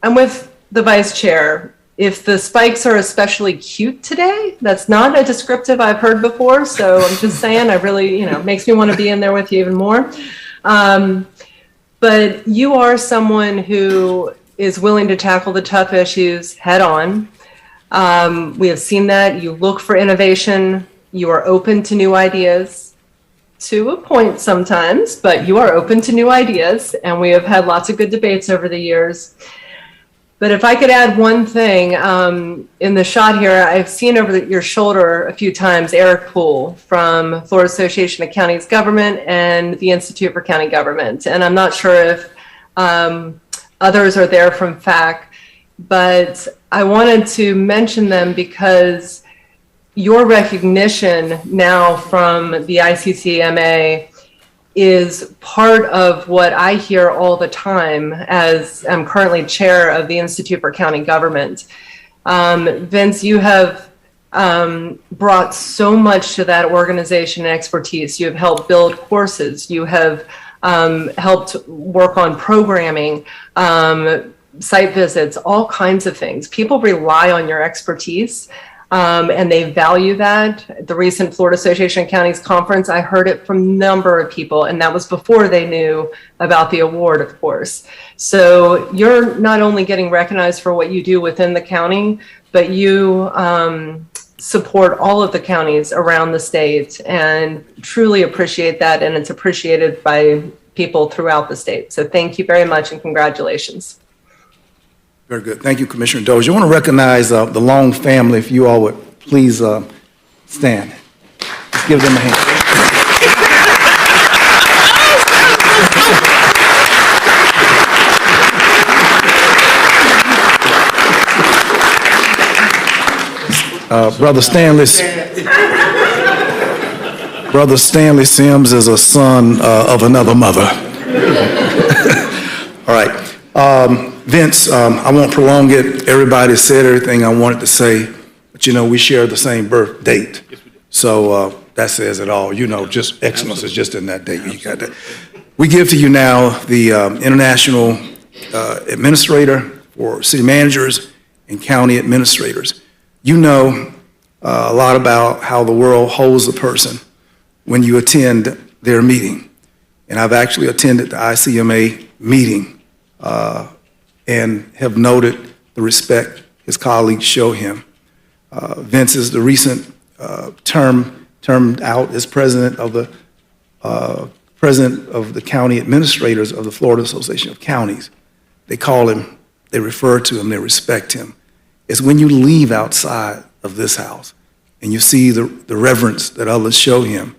I'm with the vice chair. If the spikes are especially cute today, that's not a descriptive I've heard before. So I'm just saying, I really, makes me want to be in there with you even more. But you are someone who is willing to tackle the tough issues head on. We have seen that. You look for innovation. You are open to new ideas, to a point sometimes, but you are open to new ideas. And we have had lots of good debates over the years. But if I could add one thing, in the shot here, I've seen over your shoulder a few times Eric Poole from Florida Association of Counties Government and the Institute for County Government. And I'm not sure if others are there from FAC, but I wanted to mention them because your recognition now from the ICCMA is part of what I hear all the time as I'm currently chair of the Institute for County Government. Vince, you have brought so much to that organization and expertise. You have helped build courses. You have helped work on programming, site visits, all kinds of things. People rely on your expertise. And they value that. The recent Florida Association of Counties conference, I heard it from a number of people, and that was before they knew about the award, of course. So you're not only getting recognized for what you do within the county, but you support all of the counties around the state, and truly appreciate that, and it's appreciated by people throughout the state. So thank you very much, and congratulations. Very good. Thank you, Commissioner Dozier. I want to recognize the Long family, if you all would please stand. Let's give them a hand. Brother Stanley Sims is a son of another mother. All right. Vince, I won't prolong it. Everybody said everything I wanted to say, but we share the same birth date. So that says it all. Just excellence is just in that date. You got that. We give to you now the International Administrator for city managers and county administrators. You know a lot about how the world holds a person when you attend their meeting. And I've actually attended the ICMA meeting and have noted the respect his colleagues show him. Vince is the recent termed out as president of the county administrators of the Florida Association of Counties. They call him, they refer to him, they respect him. It's when you leave outside of this house and you see the reverence that others show him,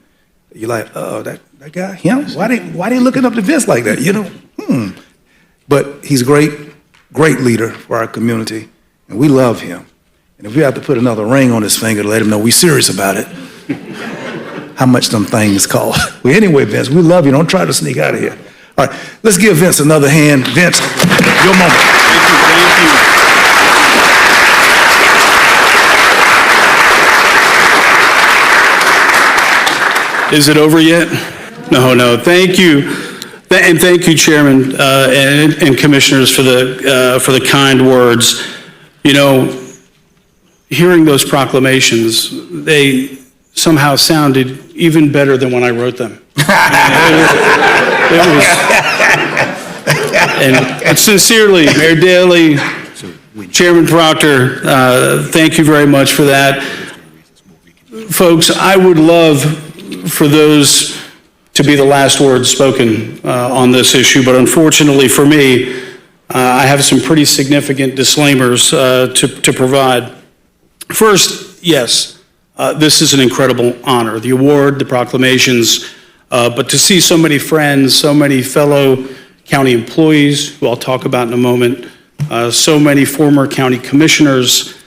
you're like, oh, that guy, him? Why they looking up to Vince like that? You know, But he's a great leader for our community, and we love him. And if we have to put another ring on his finger to let him know we're serious about it, how much them things cost. Well, anyway, Vince, we love you. Don't try to sneak out of here. All right, let's give Vince another hand. Vince, your moment. Thank you. Is it over yet? No. Thank you. And thank you, Chairman and Commissioners, for the kind words. You know, hearing those proclamations, they somehow sounded even better than when I wrote them. And sincerely, Mayor Daley, Chairman Proctor, thank you very much for that. Folks, I would love for those to be the last words spoken on this issue, but unfortunately for me, I have some pretty significant disclaimers to provide. First, yes, this is an incredible honor, the award, the proclamations, but to see so many friends, so many fellow county employees, who I'll talk about in a moment, so many former county commissioners,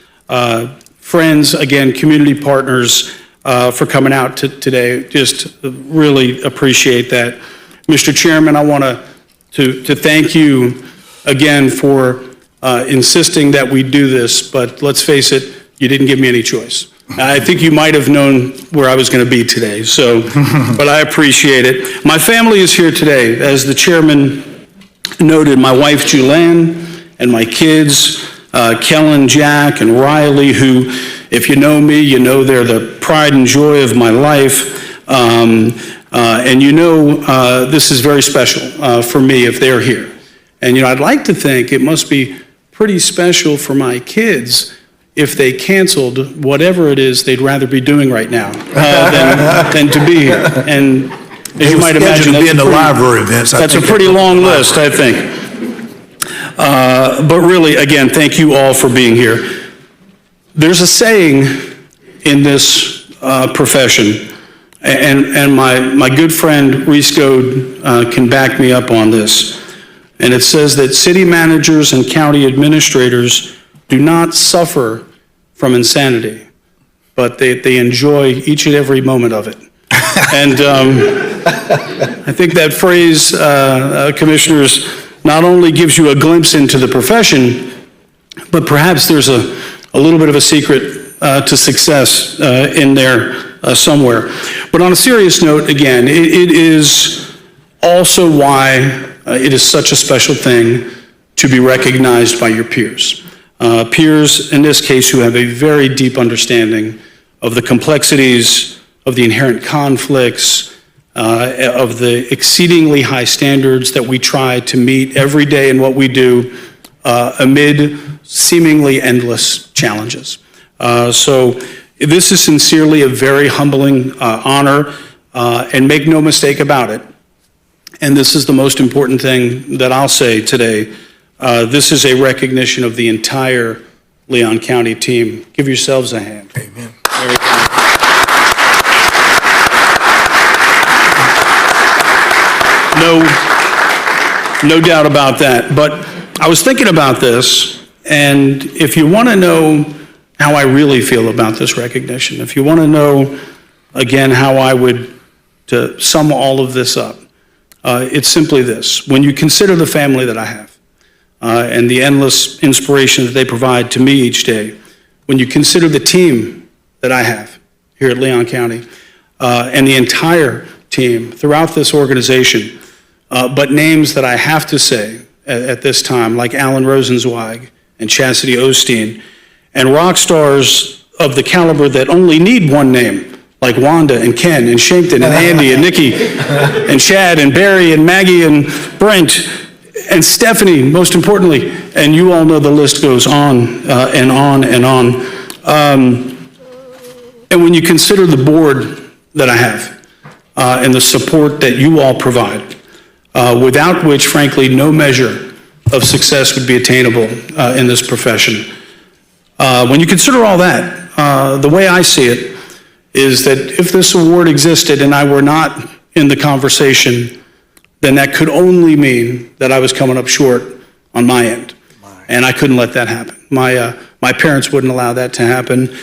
friends, again, community partners, for coming out today. Just really appreciate that. Mr. Chairman, I want to thank you again for insisting that we do this, but let's face it, you didn't give me any choice. I think you might have known where I was going to be today, so, but I appreciate it. My family is here today. As the chairman noted, my wife, Julianne, and my kids, Kellen, Jack, and Riley, who, if you know me, you know they're the pride and joy of my life. And you know this is very special for me if they're here. And you know, I'd like to think it must be pretty special for my kids if they canceled whatever it is they'd rather be doing right now than to be here. And as you might imagine, be in the library, Vince. That's a pretty long list, I think. But really, again, thank you all for being here. There's a saying in this profession, and my good friend Reese Goad can back me up on this, and it says that city managers and county administrators do not suffer from insanity, but they enjoy each and every moment of it. And I think that phrase, Commissioners, not only gives you a glimpse into the profession, but perhaps there's a little bit of a secret to success in there somewhere. But on a serious note, again, it is also why it is such a special thing to be recognized by your peers. Peers, in this case, who have a very deep understanding of the complexities, of the inherent conflicts, of the exceedingly high standards that we try to meet every day in what we do amid seemingly endless challenges. So this is sincerely a very humbling honor, and make no mistake about it, and this is the most important thing that I'll say today, this is a recognition of the entire Leon County team. Give yourselves a hand. Amen. Very kind. No doubt about that. But I was thinking about this, and if you want to know how I really feel about this recognition, if you want to know, again, how I would to sum all of this up, it's simply this. When you consider the family that I have, and the endless inspiration that they provide to me each day, when you consider the team that I have here at Leon County, and the entire team throughout this organization, but names that I have to say, at this time, like Alan Rosenzweig and Chastity Osteen, and rock stars of the caliber that only need one name, like Wanda and Ken and Shankton and Andy and Nikki and Chad and Barry and Maggie and Brent and Stephanie, most importantly, and you all know the list goes on and on and on. And when you consider the board that I have and the support that you all provide, without which, frankly, no measure of success would be attainable in this profession. When you consider all that, the way I see it is that if this award existed and I were not in the conversation, then that could only mean that I was coming up short on my end. And I couldn't let that happen. My parents wouldn't allow that to happen.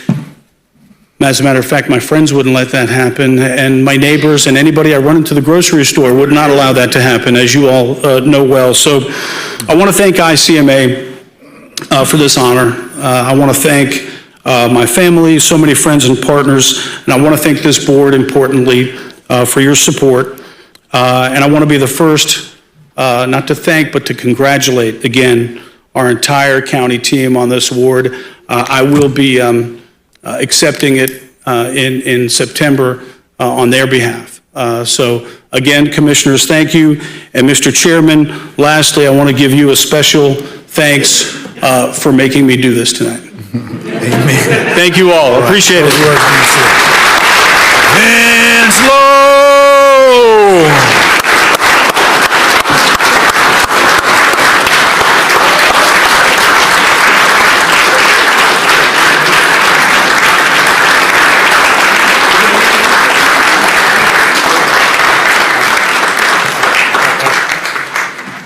As a matter of fact, my friends wouldn't let that happen, and my neighbors and anybody I run into the grocery store would not allow that to happen, as you all know well. So I want to thank ICMA for this honor. I want to thank my family, so many friends and partners, and I want to thank this board, importantly, for your support. And I want to be the first, not to thank, but to congratulate, again, our entire county team on this award. I will be accepting it in September on their behalf. So again, commissioners, thank you. And Mr. Chairman, lastly, I want to give you a special thanks for making me do this tonight. Amen. Thank you all. Appreciate it. Vince Lowe!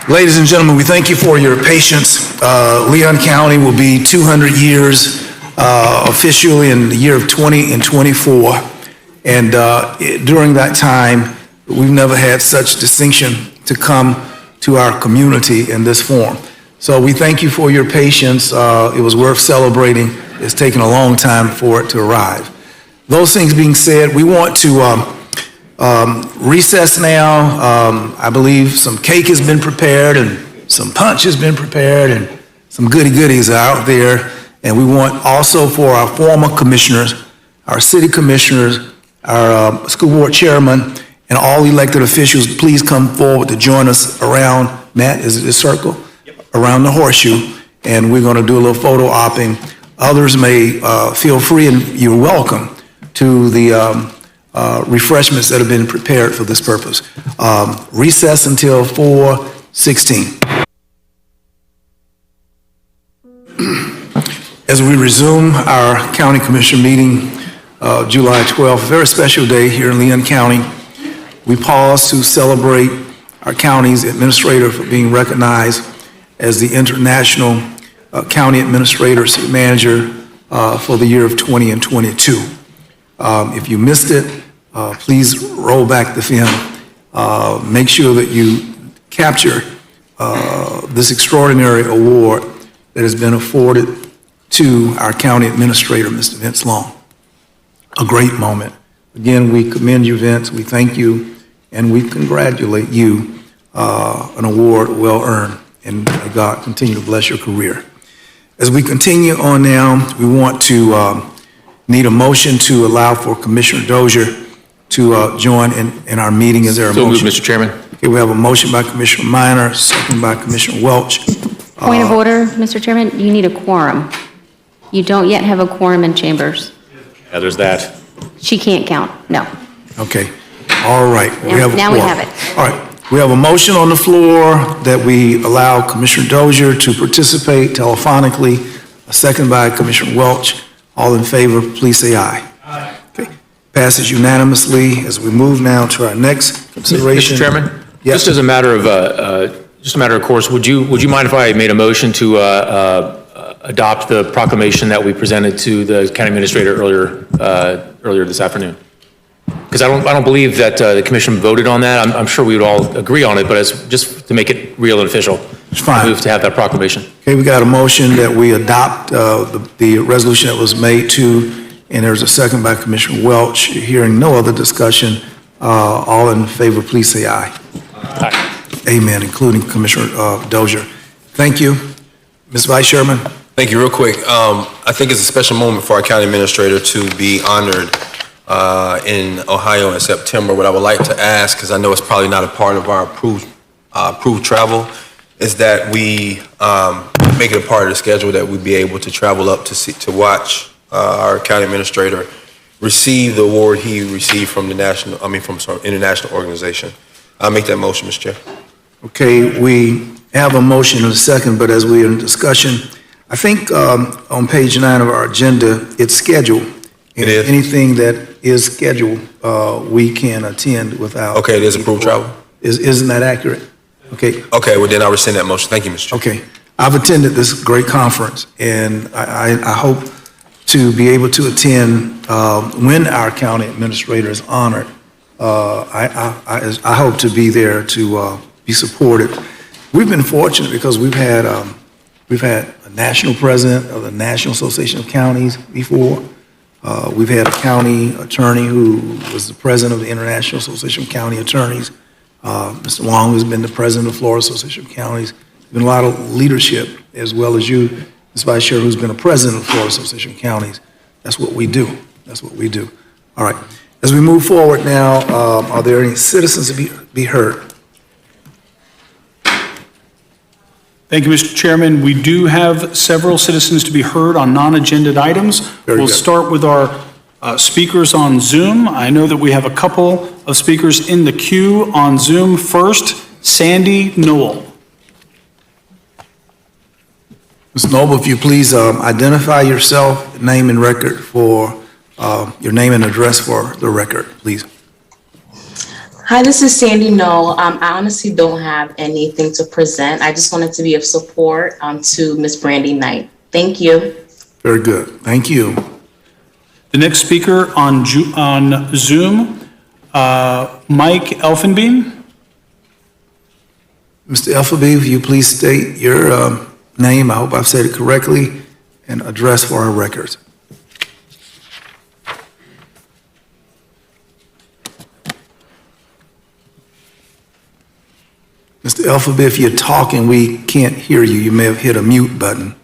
Ladies and gentlemen, we thank you for your patience. Leon County will be 200 years officially in the year of 2024. And during that time, we've never had such distinction to come to our community in this form. So we thank you for your patience. It was worth celebrating. It's taken a long time for it to arrive. Those things being said, we want to recess now. I believe some cake has been prepared and some punch has been prepared and some goodies are out there. And we want also for our former commissioners, our city commissioners, our school board chairman, and all elected officials, please come forward to join us around, Matt, is it the circle? Yep. Around the horseshoe. And we're going to do a little photo opping. Others may feel free and you're welcome to the refreshments that have been prepared for this purpose. Recess until 4:16. As we resume our county commission meeting, July 12th, a very special day here in Leon County, we pause to celebrate our county's administrator for being recognized as the International County Administrator Manager for the year of 20 and 22. If you missed it, please roll back the film. Make sure that you capture this extraordinary award that has been afforded to our county administrator, Mr. Vince Long. A great moment. Again, we commend you, Vince. We thank you, and we congratulate you. An award well earned, and may God continue to bless your career. As we continue on now, we want to need a motion to allow for Commissioner Dozier to join in our meeting. Is there a motion? So moved, Mr. Chairman. Okay, we have a motion by Commissioner Minor, second by Commissioner Welch. Point of order, Mr. Chairman, you need a quorum. You don't yet have a quorum in chambers. Yeah, there's that. She can't count, no. Okay, all right. Now we have it. All right, we have a motion on the floor that we allow Commissioner Dozier to participate telephonically, a second by Commissioner Welch. All in favor, please say aye. Aye. Okay, passes unanimously. As we move now to our next consideration. Mr. Chairman? Yes. Just as a matter of course, would you mind if I made a motion to adopt the proclamation that we presented to the county administrator earlier this afternoon? Because I don't believe that the commission voted on that. I'm sure we would all agree on it, but as just to make it real and official. It's fine. I move to have that proclamation. Okay, we got a motion that we adopt the resolution that was made to, and there's a second by Commissioner Welch. Hearing no other discussion, all in favor, please say aye. Aye. Amen, including Commissioner Dozier. Thank you. Ms. Vice Chairman? Thank you. Real quick, I think it's a special moment for our county administrator to be honored in Ohio in September. What I would like to ask, because I know it's probably not a part of our approved travel, is that we make it a part of the schedule that we be able to travel up to watch our county administrator receive the award he received from the international organization. I'll make that motion, Mr. Chair. Okay, we have a motion and a second, but as we're in discussion, I think on page 9 of our agenda, it's scheduled. It is? Anything that is scheduled, we can attend without. Okay, it is approved travel? Isn't that accurate? Okay. Okay, well then I'll rescind that motion. Thank you, Mr. Chair. Okay. I've attended this great conference, and I hope to be able to attend when our county administrator is honored. I hope to be there to be supported. We've been fortunate because we've had a national president of the National Association of Counties before. We've had a county attorney who was the president of the International Association of County Attorneys. Mr. Long has been the president of the Florida Association of Counties. There's been a lot of leadership, as well as you, Ms. Vice Chair, who's been a president of the Florida Association of Counties. That's what we do. That's what we do. All right. As we move forward now, are there any citizens to be heard? Thank you, Mr. Chairman. We do have several citizens to be heard on non-agenda items. Very We'll good. start with our speakers on Zoom. I know that we have a couple of speakers in the queue on Zoom. First, Sandy Knoll. Ms. Noble, if you please identify yourself, name and record for your name and address for the record, please. Hi, this is Sandy Knoll. I honestly don't have anything to present. I just wanted to be of support to Ms. Brandy Knight. Thank you. Very good. Thank you. The next speaker on Zoom, Mike Elfenbein. Mr. Elfenbein, if you please state your name, I hope I've said it correctly, and address for our records. Mr. Elfenbein, if you're talking, we can't hear you. You may have hit a mute button.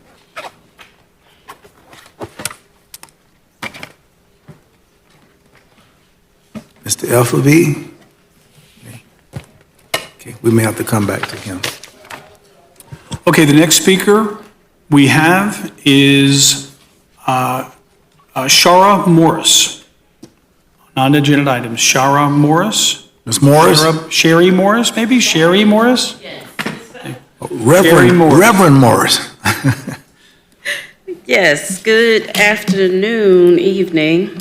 Mr. Elfenbein? Okay, we may have to come back to him. Okay, the next speaker we have is Shara Morris. Non-agenda items, Shara Morris. Ms. Morris? Sherry Morris, maybe? Sherry Morris? Reverend Morris. Yes, good afternoon, evening.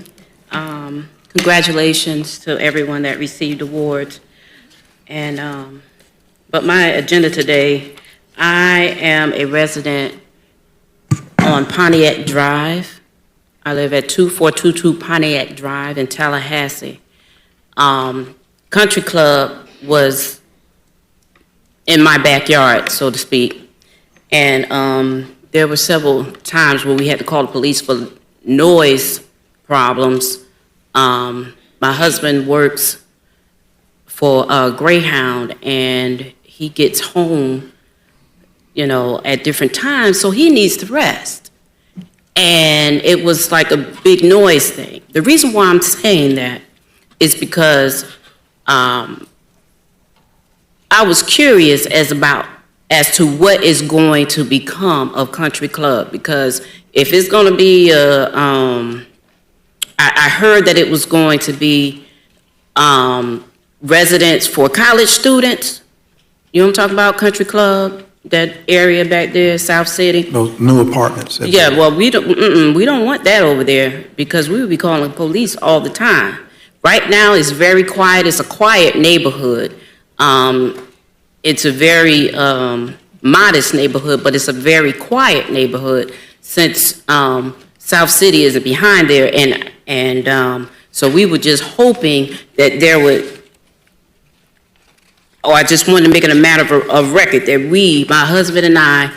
Congratulations to everyone that received awards. And, but my agenda today, I am a resident on Pontiac Drive. I live at 2422 Pontiac Drive in Tallahassee. Country Club was in my backyard, so to speak. And there were several times where we had to call the police for noise problems. My husband works for Greyhound, and he gets home, you know, at different times, so he needs to rest. And it was like a big noise thing. The reason why I'm saying that is because I was curious as to what is going to become of Country Club, because if it's going to be I heard that it was going to be residence for college students. You know what I'm talking about, Country Club, that area back there, South City? Those new apartments. Yeah, well, we don't want that over there, because we would be calling police all the time. Right now, it's very quiet. It's a quiet neighborhood. It's a very modest neighborhood, but it's a very quiet neighborhood since South City isn't behind there. And so we were just hoping that there would, I just wanted to make it a matter of record that we, my husband and I,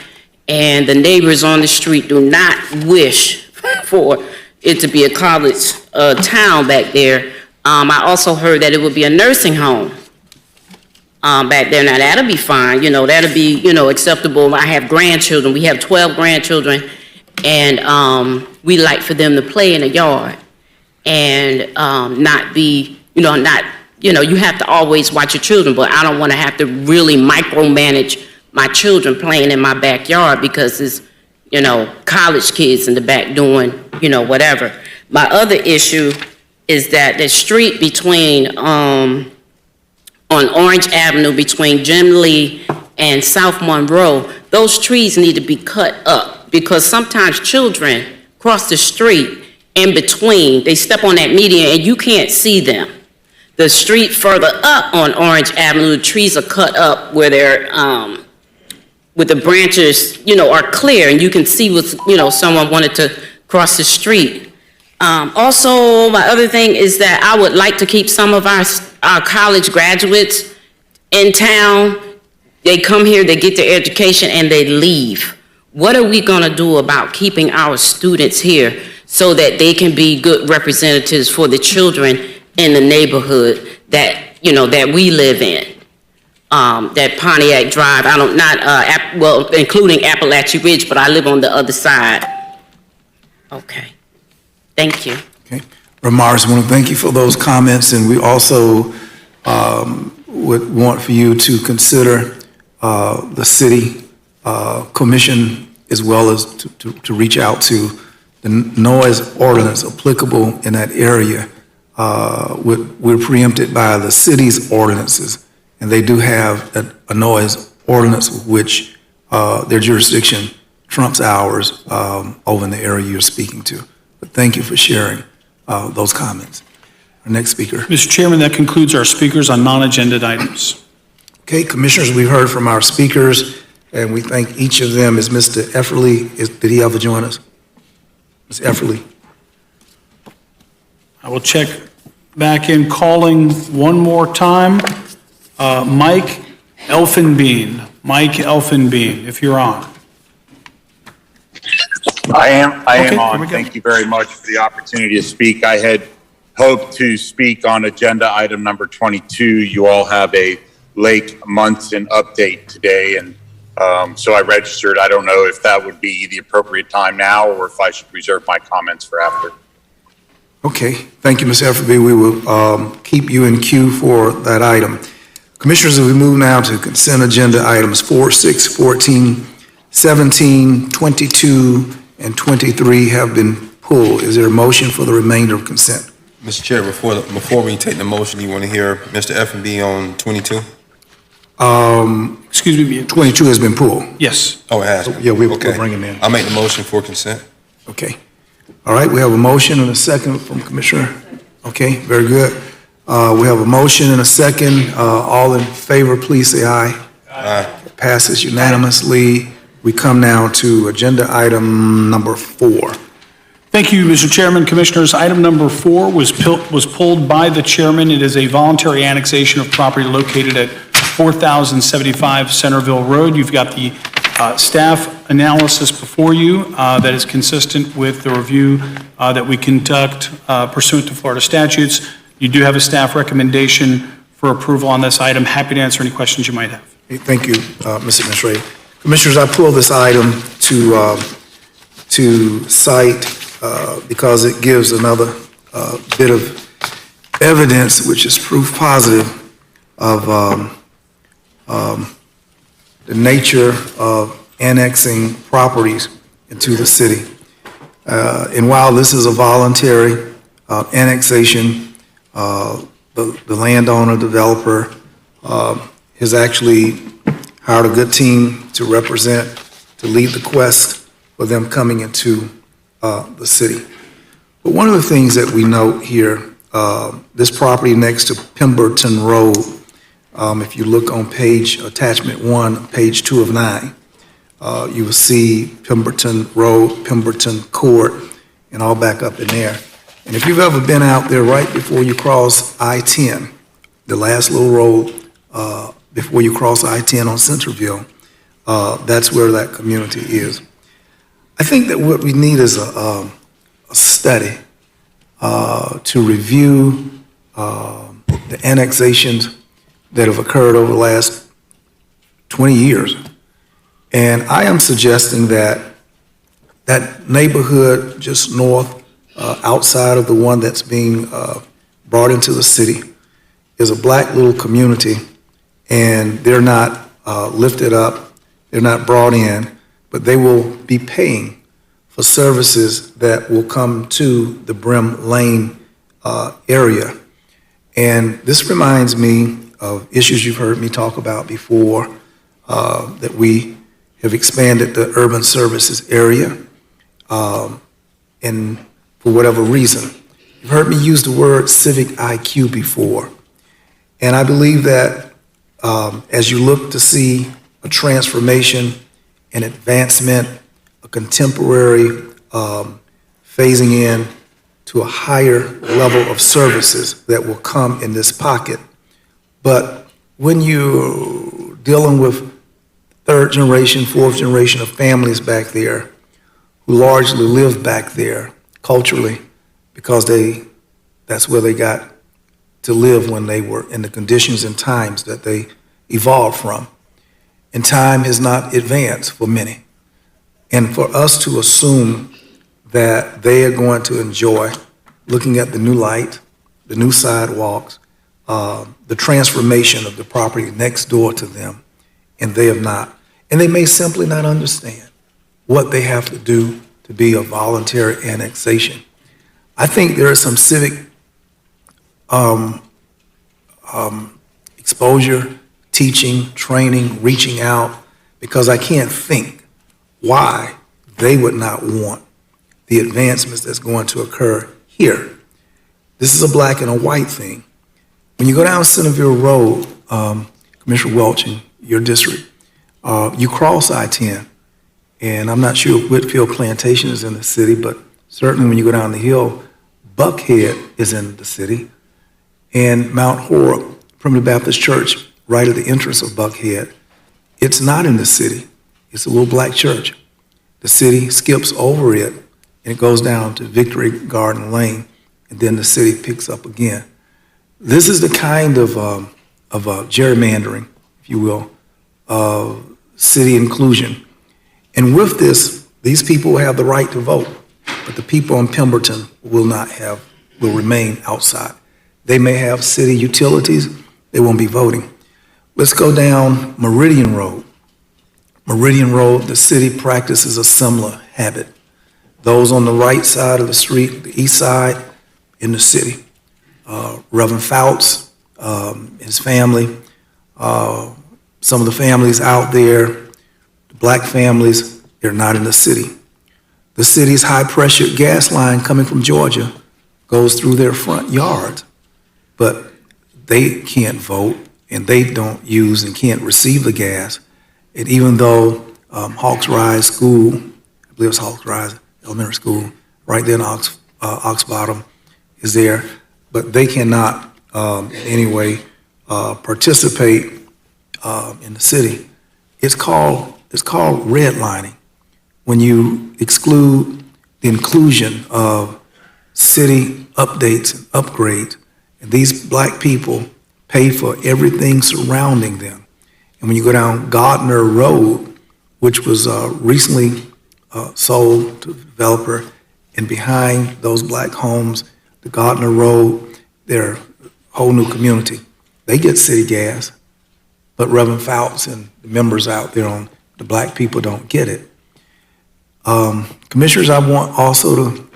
and the neighbors on the street do not wish for it to be a college town back there. I also heard that it would be a nursing home. back there. Now, that'll be fine, that'll be, acceptable. I have grandchildren. We have 12 grandchildren, and we like for them to play in the yard and not be, you have to always watch your children, but I don't want to have to really micromanage my children playing in my backyard because it's, college kids in the back doing, whatever. My other issue is that the street between, on Orange Avenue between Jim Lee and South Monroe, those trees need to be cut up because sometimes children cross the street in between. They step on that median and you can't see them. The street further up on Orange Avenue, the trees are cut up where they're, with the branches, are clear and you can see what's, someone wanted to cross the street. Also, my other thing is that I would like to keep some of our college graduates in town. They come here, they get their education, and they leave. What are we going to do about keeping our students here so that they can be good representatives for the children in the neighborhood that, that we live in? That Pontiac Drive, including Appalachia Ridge, but I live on the other side. Okay. Thank you. Okay. Ramars, I want to thank you for those comments, and we also would want for you to consider the city commission as well as to reach out to the noise ordinance applicable in that area. We're preempted by the city's ordinances, and they do have a noise ordinance which their jurisdiction trumps ours over in the area you're speaking to. But thank you for sharing those comments. Our next speaker. Mr. Chairman, that concludes our speakers on non-agenda items. Okay, Commissioners, we've heard from our speakers, and we thank each of them. Is Mr. Efferly, did he ever join us? Ms. Efferly? I will check back in, calling one more time. Mike Elfenbein. Mike Elfenbein, if you're on. I am Okay, on. Thank you very much for the opportunity to speak. I had hoped to speak on agenda item number 22. You all have a Lake Munson update today, and so I registered. I don't know if that would be the appropriate time now or if I should reserve my comments for after. Okay, thank you, Ms. Efferly. We will keep you in queue for that item. Commissioners, as we move now to consent agenda items 4, 6, 14, 17, 22, and 23 have been pulled. Is there a motion for the remainder of consent? Mr. Chair, before we take the motion, you want to hear Mr. F&B on 22? Excuse me. 22 has been pulled. Yes. Oh, it has? Yeah, we'll bring him in. I'll make the motion for consent. Okay. All right, we have a motion and a second from Commissioner. Okay, very good. We have a motion and a second. All in favor, please say aye. Aye. Passes unanimously. We come now to agenda item number 4. Thank you, Mr. Chairman, Commissioners. Item number 4 was pulled by the chairman. It is a voluntary annexation of property located at 4075 Centerville Road. You've got the staff analysis before you that is consistent with the review that we conduct pursuant to Florida statutes. You do have a staff recommendation for approval on this item. Happy to answer any questions you might have. Thank you, Mr. Administrator. Commissioners, I pull this item to cite because it gives another bit of evidence, which is proof positive of the nature of annexing properties into the city. And while this is a voluntary annexation, the landowner, developer, has actually hired a good team to lead the quest for them coming into the city. But one of the things that we note here, this property next to Pemberton Road, if you look on attachment 1, page 2 of 9, you will see Pemberton Road, Pemberton Court, and all back up in there. And if you've ever been out there right before you cross I-10, the last little road before you cross I-10 on Centerville, that's where that community is. I think that what we need is a study to review the annexations that have occurred over the last 20 years. And I am suggesting that that neighborhood just north, outside of the one that's being brought into the city, is a black little community, and they're not lifted up, they're not brought in, but they will be paying for services that will come to the Brim Lane area. And this reminds me of issues you've heard me talk about before, that we have expanded the urban services area, and for whatever reason. You've heard me use the word civic IQ before. And I believe that as you look to see a transformation, an advancement, a contemporary phasing in to a higher level of services that will come in this pocket. But when you're dealing with third generation, fourth generation of families back there who largely live back there culturally because that's where they got to live when they were in the conditions and times that they evolved from. And time has not advanced for many. And for us to assume that they are going to enjoy looking at the new light, the new sidewalks, the transformation of the property next door to them, and they have not. And they may simply not understand what they have to do to be a voluntary annexation. I think there is some civic exposure, teaching, training, reaching out, because I can't think why they would not want the advancements that's going to occur here. This is a black and a white thing. When you go down Centerville Road, Commissioner Welch, in your district, you cross I-10, and I'm not sure if Whitfield Plantation is in the city, but certainly when you go down the hill, Buckhead is in the city, and Mount Horeb, Primitive Baptist Church, right at the entrance of Buckhead, it's not in the city. It's a little black church. The city skips over it, and it goes down to Victory Garden Lane, and then the city picks up again. This is the kind of gerrymandering, if you will, of city inclusion. And with this, these people have the right to vote, but the people in Pemberton will remain outside. They may have city utilities, they won't be voting. Let's go down Meridian Road. Meridian Road, the city practices a similar habit. Those on the right side of the street, the east side, in the city. Reverend Fouts, his family, some of the families out there, the black families, they're not in the city. The city's high-pressure gas line coming from Georgia goes through their front yards, but they can't vote, and they don't use and can't receive the gas. And even though Hawks Rise School, I believe it's Hawks Rise Elementary School, right there in Ox Bottom, is there, but they cannot in any way participate in the city. It's called redlining. When you exclude the inclusion of city updates and upgrades, and these black people pay for everything surrounding them. And when you go down Gardner Road, which was recently sold to a developer, and behind those black homes, the Gardner Road, they're a whole new community. They get city gas, but Reverend Fouts and the members out there on the black people don't get it. Commissioners, I want also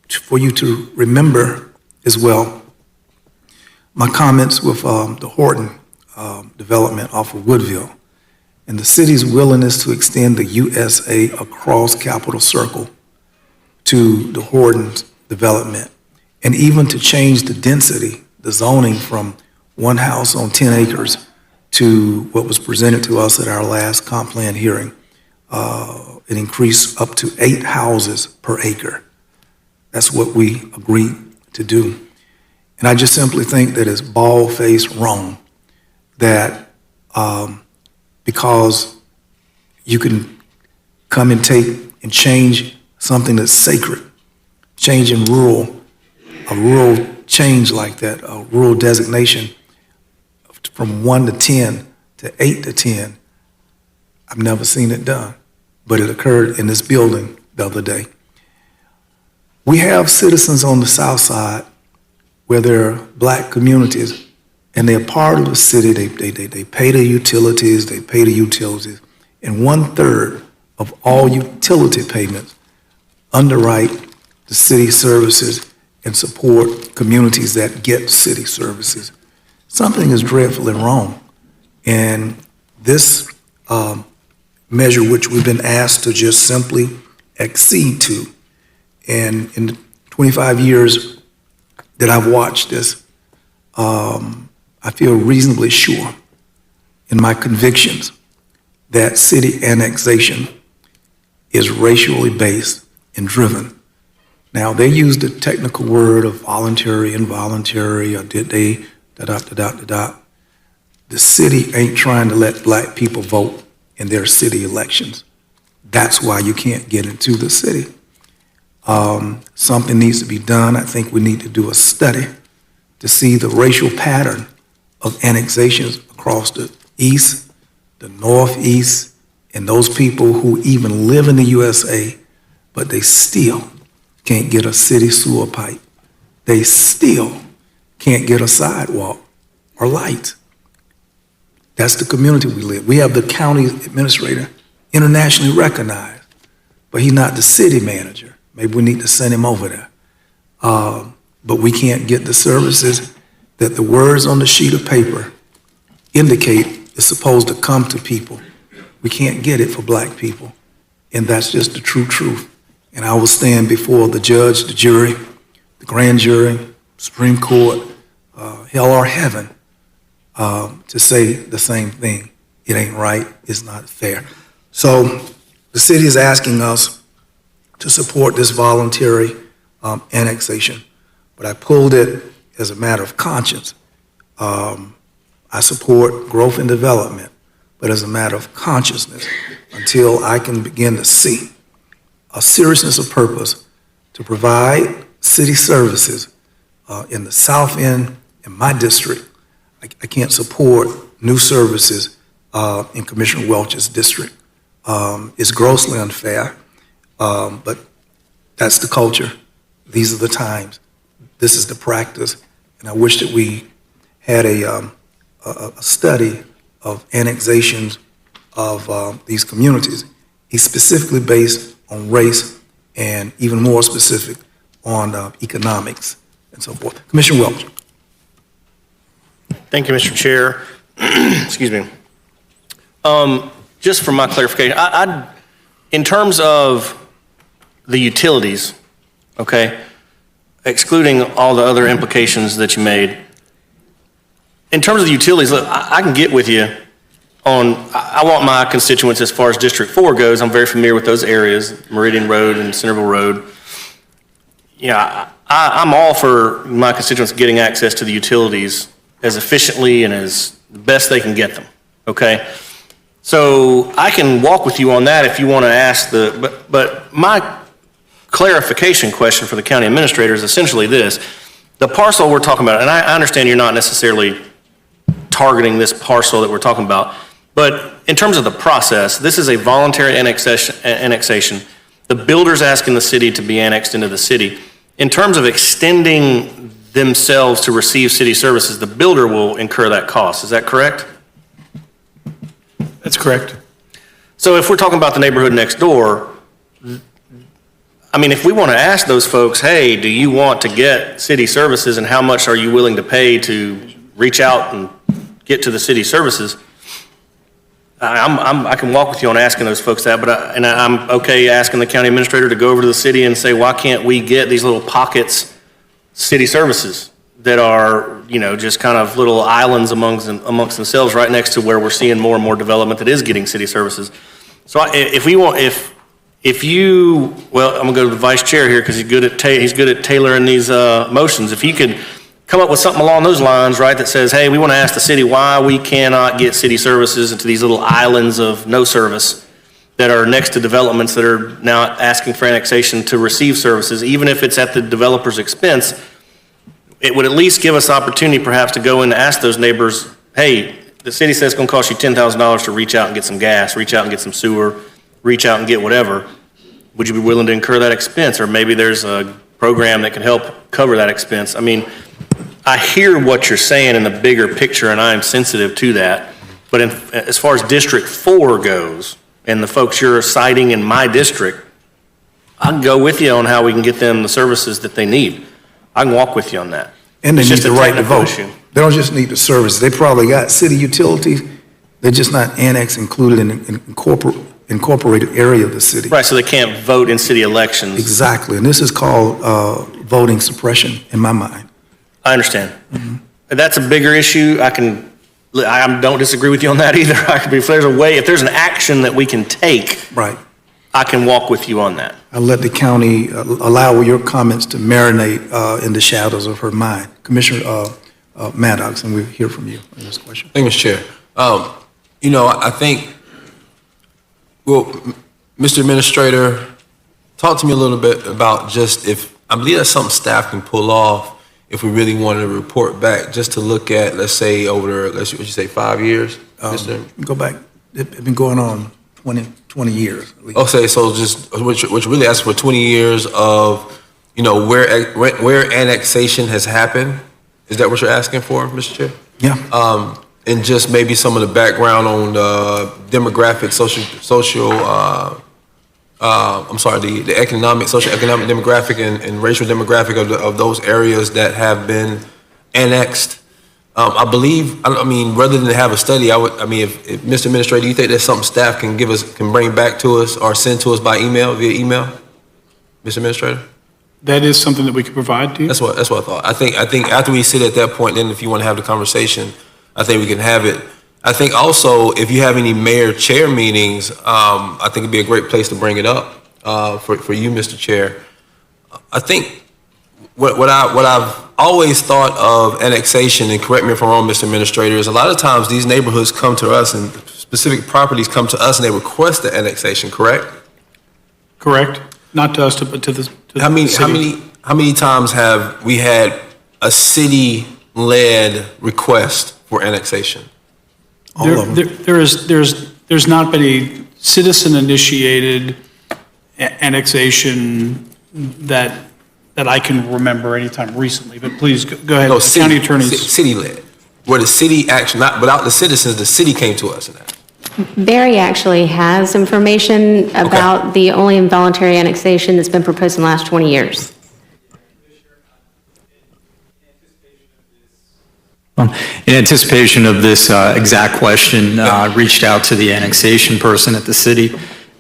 for you to remember as well my comments with the Horton development off of Woodville and the city's willingness to extend the USA across Capitol Circle to the Horton development, and even to change the density, the zoning from one house on 10 acres to what was presented to us at our last comp plan hearing, an increase up to 8 houses per acre. That's what we agreed to do. And I just simply think that it's bald-faced wrong that because you can come and take and change something that's sacred, changing a rural change like that, a rural designation from 1 to 10 to 8 to 10. I've never seen it done, but it occurred in this building the other day. We have citizens on the south side where there are black communities, and they're part of the city. They pay their utilities, and 1/3 of all utility payments underwrite the city services and support communities that get city services. Something is dreadfully wrong. And this measure, which we've been asked to just simply accede to, and in the 25 years that I've watched this, I feel reasonably sure in my convictions that city annexation is racially based and driven. Now, they use the technical word of voluntary, involuntary, or did they, da-da-da-da-da-da. The city ain't trying to let black people vote in their city elections. That's why you can't get into the city. Something needs to be done. I think we need to do a study to see the racial pattern of annexations across the east, the northeast, and those people who even live in the USA, but they still can't get a city sewer pipe. They still can't get a sidewalk or light. That's the community we live. We have the county administrator internationally recognized, but he's not the city manager. Maybe we need to send him over there. But we can't get the services that the words on the sheet of paper indicate is supposed to come to people. We can't get it for black people. And that's just the true truth. And I will stand before the judge, the jury, the grand jury, Supreme Court, hell or heaven, to say the same thing. It ain't right, it's not fair. So the city is asking us to support this voluntary annexation, but I pulled it as a matter of conscience. I support growth and development, but as a matter of consciousness, until I can begin to see a seriousness of purpose to provide city services in the south end, in my district. I can't support new services in Commissioner Welch's district. It's grossly unfair, but that's the culture. These are the times. This is the practice, and I wish that we had a study of annexations of these communities. He's specifically based on race and even more specific on economics and so forth. Commissioner Welch. Thank you, Mr. Chair. Excuse me. Just for my clarification, in terms of the utilities, okay, excluding all the other implications that you made, in terms of the utilities, look, I can get with you on, I want my constituents as far as District 4 goes, I'm very familiar with those areas, Meridian Road and Centerville Road. Yeah, I'm all for my constituents getting access to the utilities as efficiently and as best they can get them, okay? So I can walk with you on that if you want to ask but my clarification question for the county administrator is essentially this. The parcel we're talking about, and I understand you're not necessarily targeting this parcel that we're talking about, but in terms of the process, this is a voluntary annexation. The builder's asking the city to be annexed into the city. In terms of extending themselves to receive city services, the builder will incur that cost. Is that correct? That's correct. So if we're talking about the neighborhood next door, I mean, if we want to ask those folks, hey, do you want to get city services and how much are you willing to pay to reach out and get to the city services? I can walk with you on asking those folks that, but I'm okay asking the county administrator to go over to the city and say, why can't we get these little pockets city services that are, you know, just kind of little islands amongst themselves right next to where we're seeing more and more development that is getting city services. So if you, well, I'm gonna go to the vice chair here because he's good at tailoring these motions. If you could come up with something along those lines, right, that says, hey, we want to ask the city why we cannot get city services into these little islands of no service that are next to developments that are now asking for annexation to receive services, even if it's at the developer's expense. It would at least give us opportunity perhaps to go in and ask those neighbors, hey, the city says it's going to cost you $10,000 to reach out and get some gas, reach out and get some sewer, reach out and get whatever. Would you be willing to incur that expense? Or maybe there's a program that can help cover that expense. I mean, I hear what you're saying in the bigger picture, and I am sensitive to that. But as far as District 4 goes, and the folks you're citing in my district, I can go with you on how we can get them the services that they need. I can walk with you on that. And they It's need just a the right to technical vote. issue. They don't just need the service. They probably got city utilities. They're just not annexed, included in incorporated area of the city. Right, so they can't vote in city elections. Exactly. And this is called voting suppression in my mind. I understand. That's a bigger issue. I don't disagree with you on that either. If there's a way, if there's an action that we can take, Right. I can walk with you on that. I'll let the county allow your comments to marinate in the shadows of her mind. Commissioner Maddox, and we'll hear from you on this question. Thank you, Mr. Chair. I think, well, Mr. Administrator, talk to me a little bit about just I believe that's something staff can pull off if we really wanted to report back, just to look at, let's say, over, what you say, 5 years? Go back. It's been going on 20 years. At least. Okay, so just, which really asks for 20 years of, where annexation has happened? Is that what you're asking for, Mr. Chair? Yeah. And just maybe some of the background on demographic, the economic, socioeconomic demographic and racial demographic of those areas that have been annexed. I mean, rather than have a study, if Mr. Administrator, do you think that's something staff can bring back to us or send to us via email, Mr. Administrator? That is something that we could provide to you. That's what I thought. I think after we sit at that point, then if you want to have the conversation, I think we can have it. I think also if you have any mayor chair meetings, I think it'd be a great place to bring it up for you, Mr. Chair. I think what I've always thought of annexation, and correct me if I'm wrong, Mr. Administrator, is a lot of times these neighborhoods come to us and specific properties come to us and they request the annexation, correct? Correct. Not to us, but to the How city. many times have we had a city-led request for annexation? There's not been a citizen-initiated annexation that I can remember anytime recently, but please go ahead. No, The county attorneys. City-led, where the city actually, not without the citizens, the city came to us in that. Barry actually has information about the only involuntary annexation that's been proposed in the last 20 years. In anticipation of this exact question, reached out to the annexation person at the city.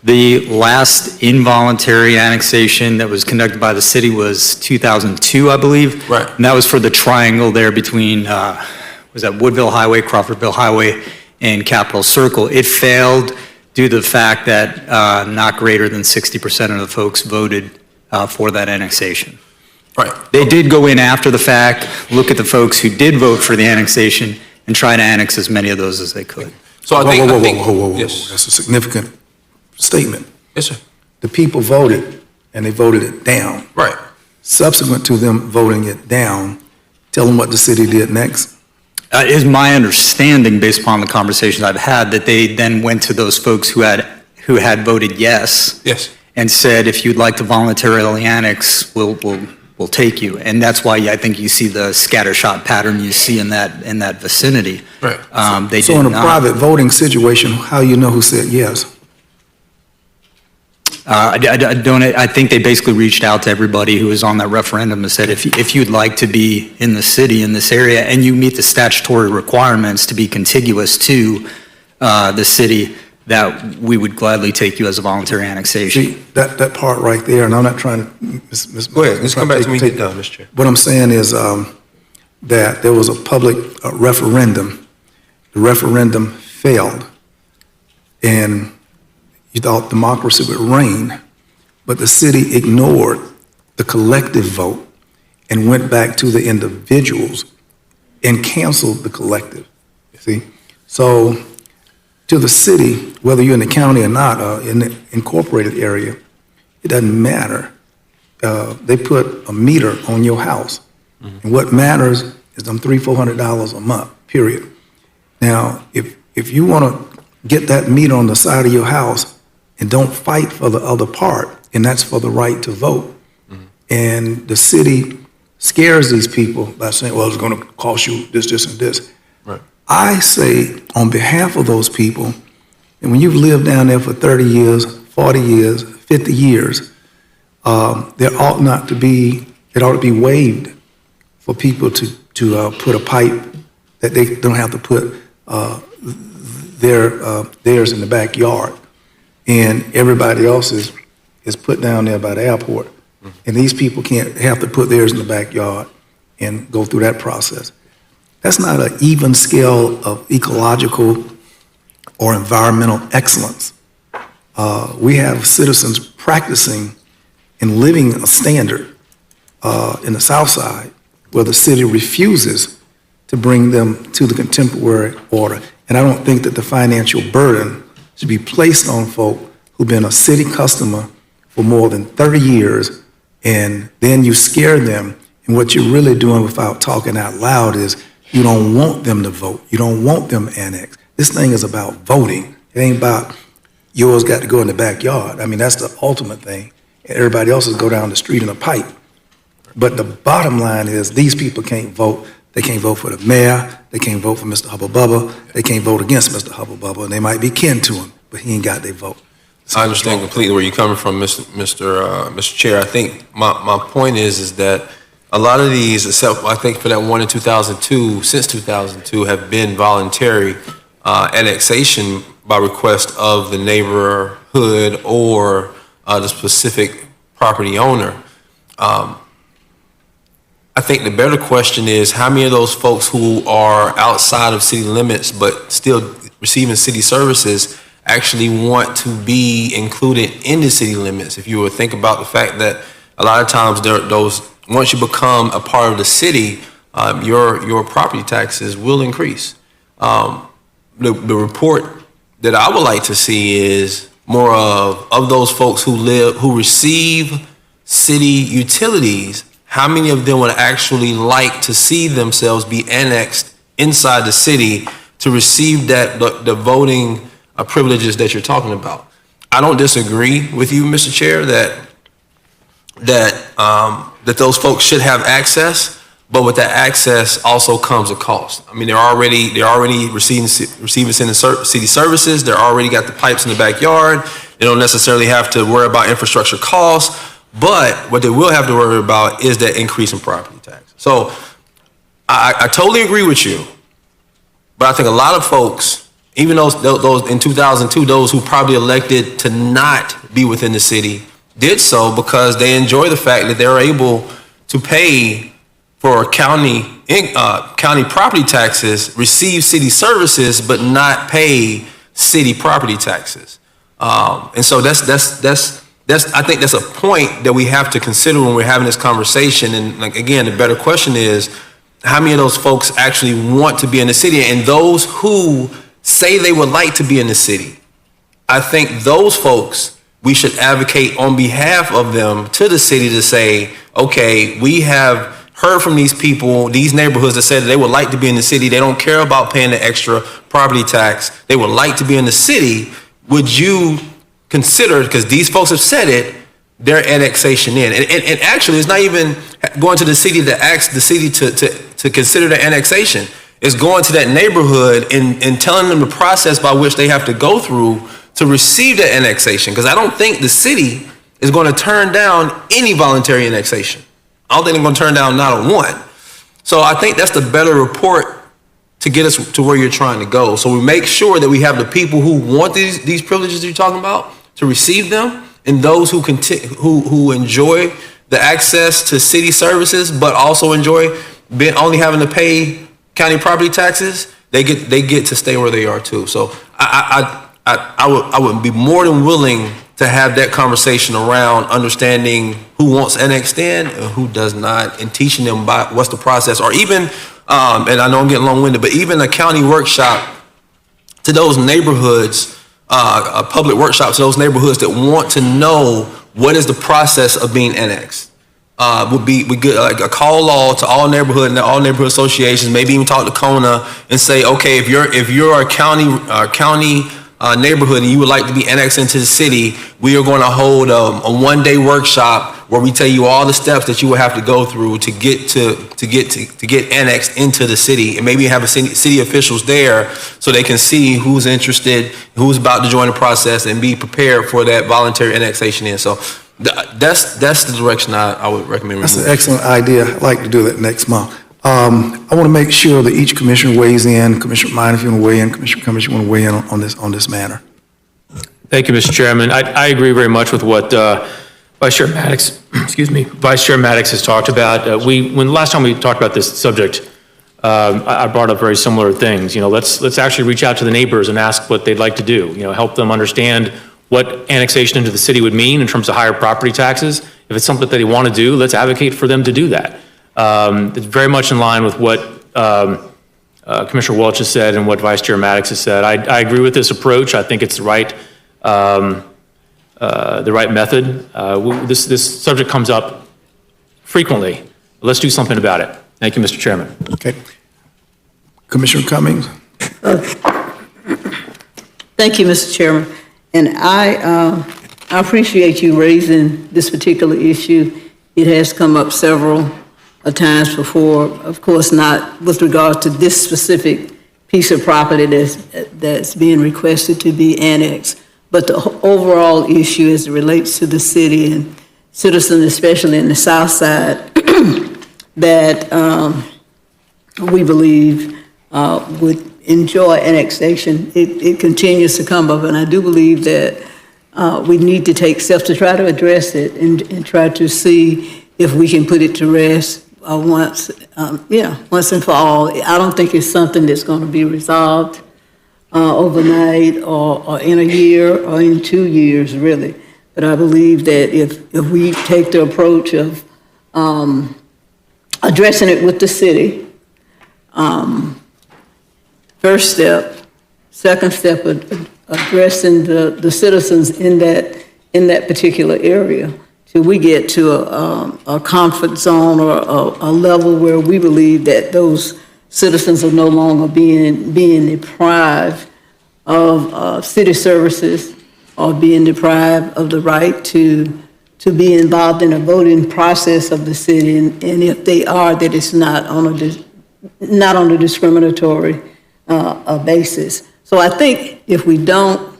The last involuntary annexation that was conducted by the city was 2002, I believe. Right. And that was for the triangle there between, was that Woodville Highway, Crawfordville Highway, and Capitol Circle. It failed due to the fact that not greater than 60% of the folks voted for that annexation. Right. They did go in after the fact, look at the folks who did vote for the annexation, and try to annex as many of those as they could. So I think, Whoa. yes. That's a significant statement. Yes, sir. The people voted, and they voted it down. Right. Subsequent to them voting it down, tell them what the city did next. It is my understanding, based upon the conversations I've had, that they then went to those folks who had voted yes. Yes. And said, if you'd like to voluntarily annex, we'll take you. And that's why I think you see the scattershot pattern you see in that vicinity. Right. So in a private voting situation, how you know who said yes? I think they basically reached out to everybody who was on that referendum and said, if you'd like to be in the city, in this area, and you meet the statutory requirements to be contiguous to the city, that we would gladly take you as a voluntary annexation. See, that part right there, and I'm not trying to... Go ahead, let's come back to me and get done, Mr. Chair. What I'm saying is that there was a public referendum. The referendum failed, and you thought democracy would reign, but the city ignored the collective vote and went back to the individuals and canceled the collective, see? So to the city, whether you're in the county or not, in the incorporated area, it doesn't matter. They put a meter on your house. And what matters is them $300-400 a month, period. Now, if you want to get that meter on the side of your house and don't fight for the other part, and that's for the right to vote, and the city scares these people by saying, well, it's going to cost you this, this, and this. Right. I say on behalf of those people, and when you've lived down there for 30 years, 40 years, 50 years, it ought to be waived for people to put a pipe that they don't have to put theirs in the backyard. And everybody else is put down there by the airport. And these people can't have to put theirs in the backyard and go through that process. That's not an even scale of ecological or environmental excellence. We have citizens practicing and living a standard in the South Side where the city refuses to bring them to the contemporary order. And I don't think that the financial burden should be placed on folk who've been a city customer for more than 30 years, and then you scare them. And what you're really doing without talking out loud is you don't want them to vote. You don't want them annexed. This thing is about voting. It ain't about yours got to go in the backyard. I mean, that's the ultimate thing. Everybody else's go down the street in a pipe. But the bottom line is these people can't vote. They can't vote for the mayor. They can't vote for Mr. Hubba Bubba. They can't vote against Mr. Hubba Bubba. And they might be kin to him, but he ain't got their vote. I understand completely where you're coming from, Mr. Chair. I think my point is that a lot of these, except I think for that one in 2002, since 2002, have been voluntary annexation by request of the neighborhood or the specific property owner. I think the better question is how many of those folks who are outside of city limits but still receiving city services actually want to be included in the city limits. If you would think about the fact that a lot of times once you become a part of the city, your property taxes will increase. The report that I would like to see is more of those folks who receive city utilities. How many of them would actually like to see themselves be annexed inside the city to receive the voting privileges that you're talking about? I don't disagree with you, Mr. Chair, that those folks should have access, but with that access also comes a cost. I mean, they're already receiving city services. They're already got the pipes in the backyard. They don't necessarily have to worry about infrastructure costs. But what they will have to worry about is that increase in property tax. So I totally agree with you. But I think a lot of folks, even those in 2002, those who probably elected to not be within the city, did so because they enjoy the fact that they're able to pay for county property taxes, receive city services, but not pay city property taxes. And so I think that's a point that we have to consider when we're having this conversation. And like, again, the better question is how many of those folks actually want to be in the city? And those who say they would like to be in the city, I think those folks, we should advocate on behalf of them to the city to say, okay, we have heard from these people, these neighborhoods that said that they would like to be in the city. They don't care about paying the extra property tax. They would like to be in the city. Would you consider, because these folks have said it, their annexation in? And actually, it's not even going to the city to ask the city to consider the annexation. It's going to that neighborhood and telling them the process by which they have to go through to receive the annexation. Because I don't think the city is going to turn down any voluntary annexation. I don't think they're going to turn down not a one. So I think that's the better report to get us to where you're trying to go. So we make sure that we have the people who want these privileges you're talking about to receive them, and those who enjoy the access to city services, but also enjoy only having to pay county property taxes, they get to stay where they are too. So I would be more than willing to have that conversation around understanding who wants annexed in and who does not, and teaching them about what's the process, or even, and I know I'm getting long-winded, but even a county workshop to those neighborhoods, a public workshop to those neighborhoods that want to know what is the process of being annexed. would be good, like a call law to all neighborhood and all neighborhood associations, maybe even talk to Kona and say, okay, if you're a county neighborhood and you would like to be annexed into the city, we are going to hold a one-day workshop where we tell you all the steps that you will have to go through to get annexed into the city, and maybe have city officials there so they can see who's interested, who's about to join the process, and be prepared for that voluntary annexation in. So that's the direction I would recommend. That's an excellent idea. I'd like to do that next month. I want to make sure that each commissioner weighs in. Commissioner Mine, if you want to weigh in, Commissioner Cummings, you want to weigh in on this matter. Thank you, Mr. Chairman. I agree very much with what Vice Chair Maddox, Vice Chair Maddox has talked about. When last time we talked about this subject, I brought up very similar things. Let's actually reach out to the neighbors and ask what they'd like to do. Help them understand what annexation into the city would mean in terms of higher property taxes. If it's something that they want to do, let's advocate for them to do that. It's very much in line with what Commissioner Welch has said and what Vice Chair Maddox has said. I agree with this approach. I think it's the right method. This subject comes up frequently. Let's do something about it. Thank you, Mr. Chairman. Okay. Commissioner Cummings. Thank you, Mr. Chairman. And I appreciate you raising this particular issue. It has come up several times before, of course, not with regard to this specific piece of property that's being requested to be annexed, but the overall issue as it relates to the city and citizens, especially in the south side, that we believe would enjoy annexation. It continues to come up, and I do believe that we need to take steps to try to address it and try to see if we can put it to rest once and for all. I don't think it's something that's going to be resolved overnight or in a year or in 2 years, really. But I believe that if we take the approach of addressing it with the city, first step, second step, addressing the citizens in that particular area, till we get to a comfort zone or a level where we believe that those citizens are no longer being deprived of city services or being deprived of the right to be involved in the voting process of the city, and if they are, that it's not on a discriminatory basis. So I think if we don't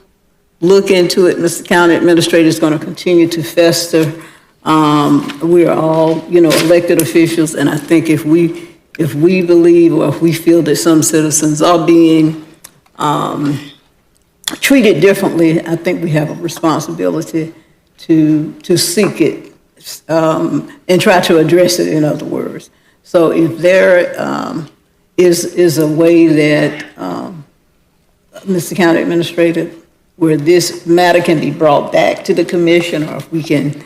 look into it, Mr. County Administrator, is going to continue to fester. We are all, elected officials, and I think if we believe or if we feel that some citizens are being treated differently, I think we have a responsibility to seek it and try to address it, in other words. So if there is a way that, Mr. County Administrator, where this matter can be brought back to the commission, or if we can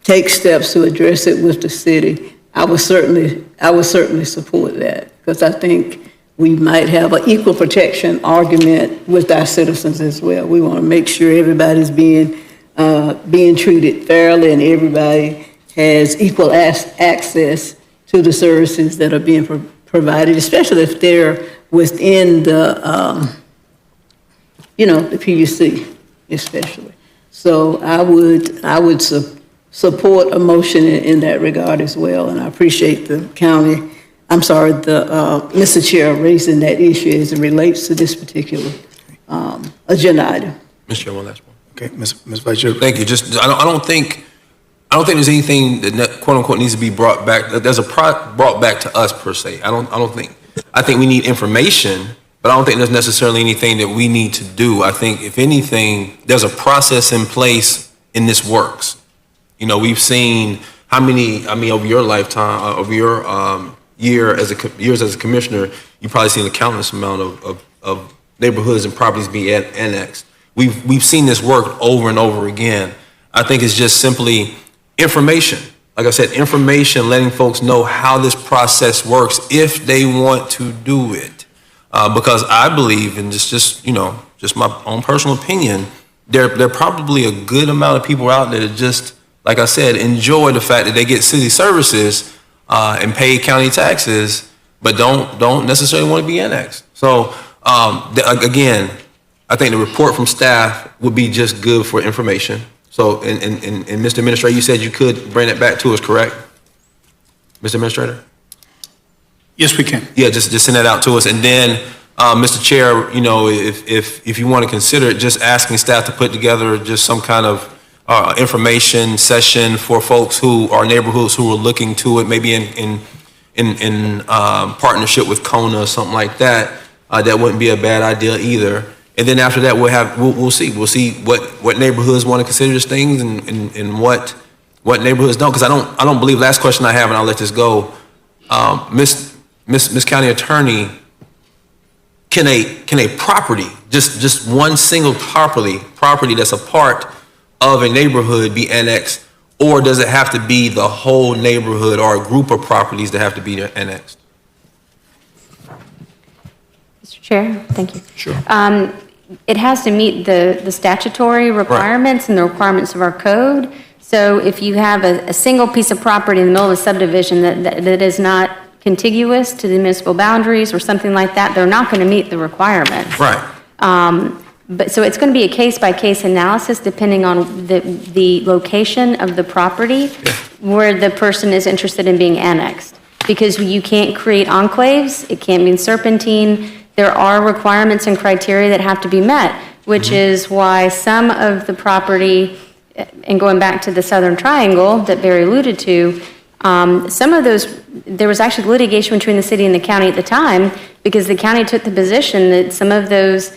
take steps to address it with the city, I would certainly support that, because I think we might have an equal protection argument with our citizens as well. We want to make sure everybody's being treated fairly and everybody has equal access to the services that are being provided, especially if they're within the PUC, especially. So I would support a motion in that regard as well, and I appreciate the Mr. Chair raising that issue as it relates to this particular agenda item. Mr. Chair, one last one. Okay, Ms. Vice Chair. Thank you. I don't think there's anything that quote unquote needs to be brought back. There's brought back to us per se. I think we need information, but I don't think there's necessarily anything that we need to do. I think if anything, there's a process in place and this works. We've seen over your lifetime, over your years as a commissioner, you've probably seen a countless amount of neighborhoods and properties be annexed. We've seen this work over and over again. I think it's just simply information. Like I said, information, letting folks know how this process works if they want to do it. Because I believe, and just my own personal opinion, there are probably a good amount of people out there that just like I said, enjoy the fact that they get city services and pay county taxes, but don't necessarily want to be annexed. So again, I think the report from staff would be just good for information. So, and Mr. Administrator, you said you could bring it back to us, correct? Mr. Administrator? Yes, we can. Yeah, just send that out to us. And then, Mr. Chair, you know, if you want to consider it, just asking staff to put together just some kind of information session for folks who are neighborhoods who are looking to it, maybe in partnership with Kona or something like that, that wouldn't be a bad idea either. And then after that, we'll see what neighborhoods want to consider these things and what neighborhoods don't. Because I don't believe, last question I have, and I'll let this go. Miss County Attorney, can a property, just one single property that's a part of a neighborhood be annexed, or does it have to be the whole neighborhood or a group of properties that have to be annexed? Mr. Chair, thank you. Sure. It has to meet the statutory requirements and the requirements of our code. So if you have a single piece of property in the middle of a subdivision that is not contiguous to the municipal boundaries or something like that, they're not going to meet the requirements. Right. But so it's going to be a case-by-case analysis depending on the location of the property where the person is interested in being annexed. Because you can't create enclaves, it can't mean serpentine. There are requirements and criteria that have to be met, which is why some of the property, and going back to the Southern Triangle that Barry alluded to, some of those, there was actually litigation between the city and the county at the time because the county took the position that some of those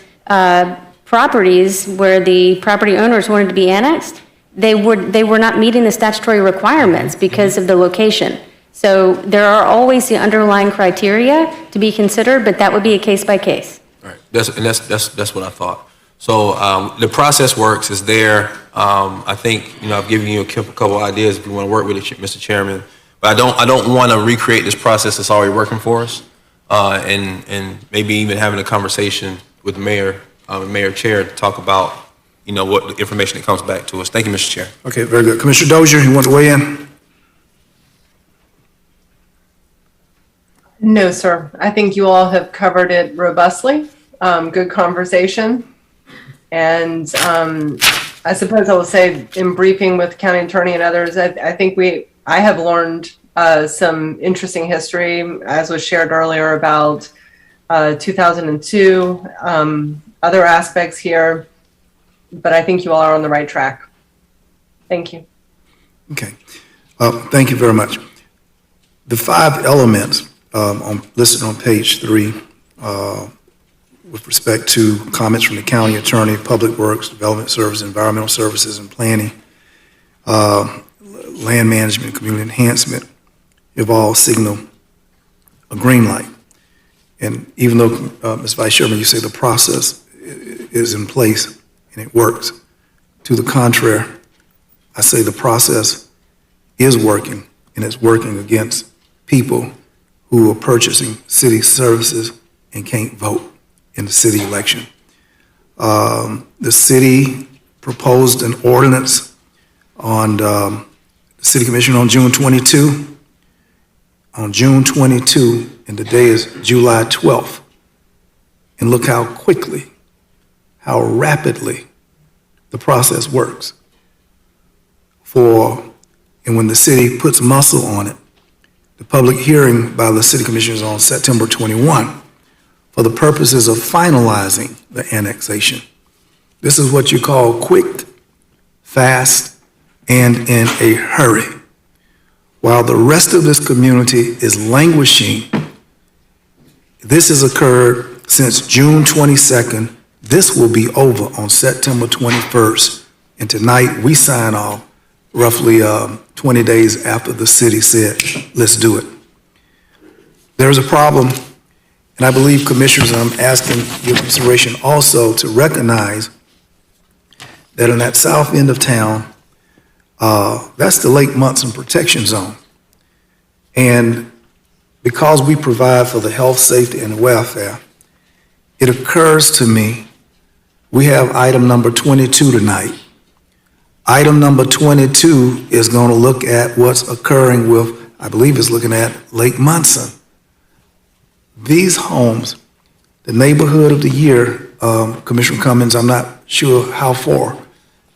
properties where the property owners wanted to be annexed, they were not meeting the statutory requirements because of the location. So there are always the underlying criteria to be considered, but that would be a case by case. Right. That's what I thought. So the process works. Is there? I think I've given you a couple ideas if you want to work with it, Mr. Chairman. But I don't want to recreate this process that's already working for us, and maybe even having a conversation with the mayor, Mayor Chair, to talk about what the information that comes back to us. Thank you, Mr. Chair. Okay, very good. Commissioner Dozier, you want to weigh in? No, sir. I think you all have covered it robustly. Good conversation. And I suppose I will say in briefing with county attorney and others, I think I have learned some interesting history, as was shared earlier, about 2002, other aspects here, but I think you all are on the right track. Thank you. Okay. Thank you very much. The 5 elements listed on page 3 with respect to comments from the county attorney, public works, development services, environmental services, and planning, land management, community enhancement, have all signaled a green light. And even though, Ms. Vice Chairman, you say the process is in place and it works, to the contrary, I say the process is working, and it's working against people who are purchasing city services and can't vote in the city election. The city proposed an ordinance on the city commission on June 22. On June 22, and the day is July 12th. And look how quickly, how rapidly the process works. And when the city puts muscle on it, the public hearing by the city commissioners on September 21 for the purposes of finalizing the annexation. This is what you call quick, fast, and in a hurry. While the rest of this community is languishing, this has occurred since June 22nd. This will be over on September 21st. And tonight we sign off roughly 20 days after the city said, let's do it. There's a problem, and I believe, commissioners, I'm asking your consideration also to recognize that in that south end of town, that's the Lake Munson Protection Zone. And because we provide for the health, safety, and welfare, it occurs to me, we have item number 22 tonight. Item number 22 is going to look at what's occurring with, I believe it's looking at Lake Munson. These homes, the neighborhood of the year, Commissioner Cummings, I'm not sure how far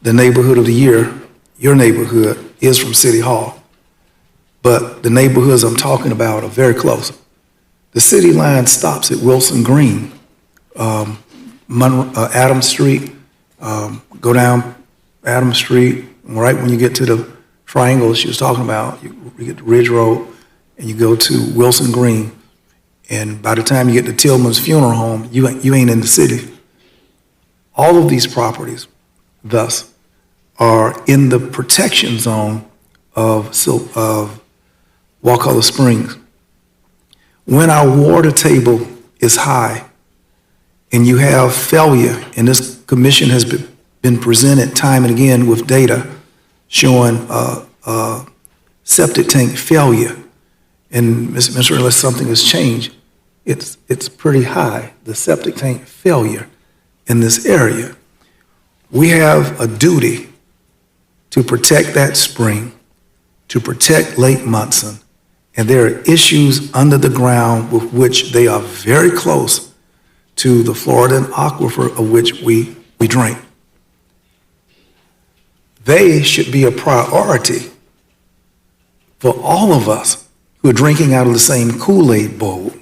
the neighborhood of the year, your neighborhood, is from City Hall. But the neighborhoods I'm talking about are very close. The city line stops at Wilson Green, Adams Street, go down Adams Street, right when you get to the triangle she was talking about, you get to Ridge Road, and you go to Wilson Green, and by the time you get to Tillman's Funeral Home, you ain't in the city. All of these properties, thus, are in the protection zone of Wakulla Springs. When our water table is high and you have failure, and this commission has been presented time and again with data showing septic tank failure, and unless something has changed, it's pretty high, the septic tank failure in this area. We have a duty to protect that spring, to protect Lake Munson, and there are issues under the ground with which they are very close to the Florida aquifer of which we drink. They should be a priority for all of us who are drinking out of the same Kool-Aid bowl.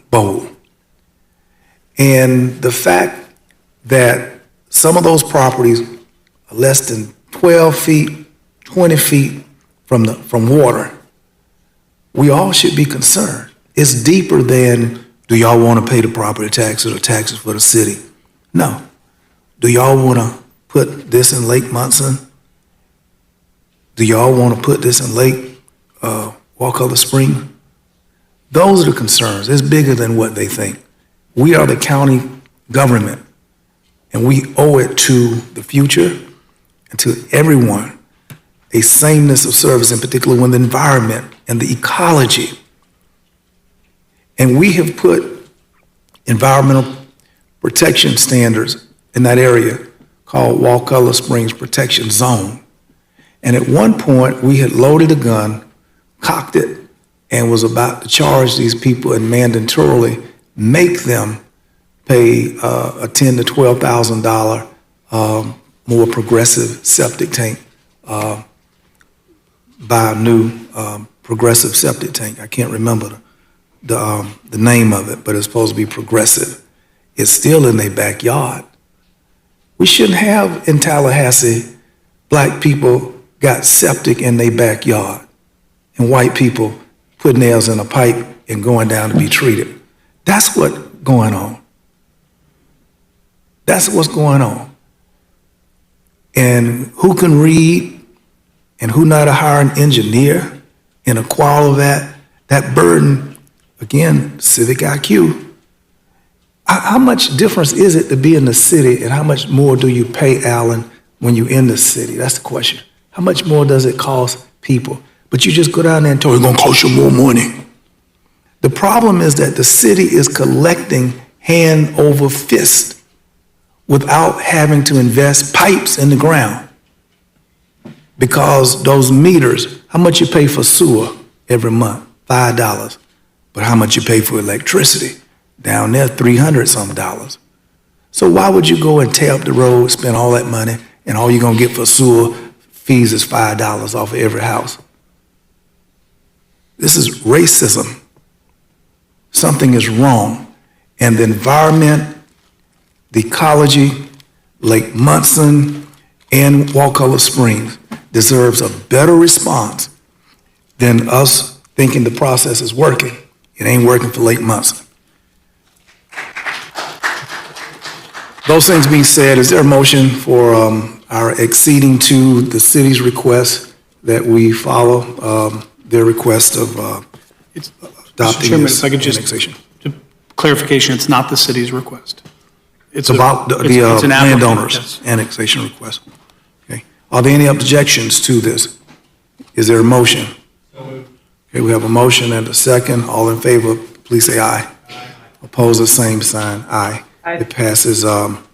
And the fact that some of those properties are less than 12 feet, 20 feet from water, we all should be concerned. It's deeper than, do y'all want to pay the property taxes or taxes for the city? No. Do y'all want to put this in Lake Munson? Do y'all want to put this in Lake Wakulla Spring? Those are the concerns. It's bigger than what they think. We are the county government, and we owe it to the future and to everyone a sameness of service, in particular when the environment and the ecology. And we have put environmental protection standards in that area called Wakulla Springs Protection Zone. And at one point, we had loaded a gun, cocked it, and was about to charge these people and mandatorily make them pay a $10,000 to $12,000 more progressive septic tank, buy a new progressive septic tank. I can't remember the name of it, but it's supposed to be progressive. It's still in their backyard. We shouldn't have in Tallahassee, black people got septic in their backyard and white people putting nails in a pipe and going down to be treated. That's what's going on. That's what's going on. And who can read and who know how to hire an engineer and acquire that burden, again, civic IQ. How much difference is it to be in the city, and how much more do you pay, Alan, when you're in the city? That's the question. How much more does it cost people? But you just go down there and tell them, it's going to cost you more money. The problem is that the city is collecting hand over fist without having to invest pipes in the ground. Because those meters, how much you pay for sewer every month? $5. But how much you pay for electricity? Down there, $300-some. So why would you go and tear up the road, spend all that money, and all you're gonna get for sewer fees is $5 off of every house? This is racism. Something is wrong. And the environment, the ecology, Lake Munson, and Wakulla Springs deserves a better response than us thinking the process is working. It ain't working for Lake Munson. Those things being said, is there a motion for our acceding to the city's request that we follow their request of adopting Chairman, this if I could just, annexation? clarification, it's not the city's request. It's about the it's an applicant, landowners' yes. annexation request. Okay. Are there any objections to this? Is there a motion? Okay, we have a motion and a second. All in favor, please say aye. Oppose the same sign, aye. It passes 5-1.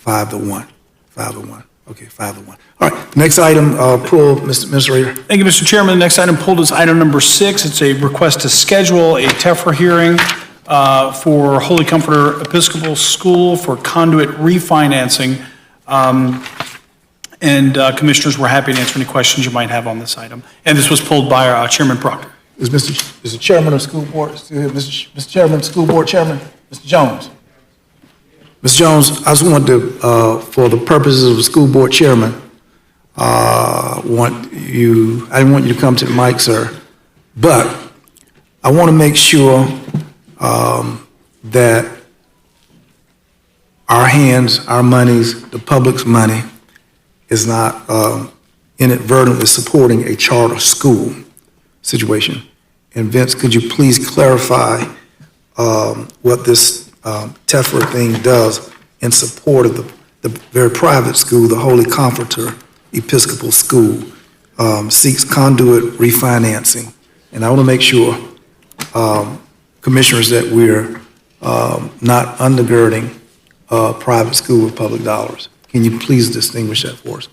5-1. Okay, 5-1. All right, next item, pull, Mr. Administrator. Thank you, Mr. Chairman. The next item pulled is item number 6. It's a request to schedule a TEFRA hearing for Holy Comforter Episcopal School for conduit refinancing. And commissioners, we're happy to answer any questions you might have on this item. And this was pulled by our Chairman Proctor. Is the Chairman of School Board still here? Mr. Chairman, School Board Chairman, Mr. Jones. Mr. Jones, I just wanted to, for the purposes of the School Board Chairman, I didn't want you to come to the mic, sir, but I want to make sure that our hands, our monies, the public's money is not inadvertently supporting a charter school situation. And Vince, could you please clarify what this TEFRA thing does in support of the very private school, the Holy Comforter Episcopal School, seeks conduit refinancing. And I want to make sure, commissioners, that we're not undergirding private school with public dollars. Can you please distinguish that for us?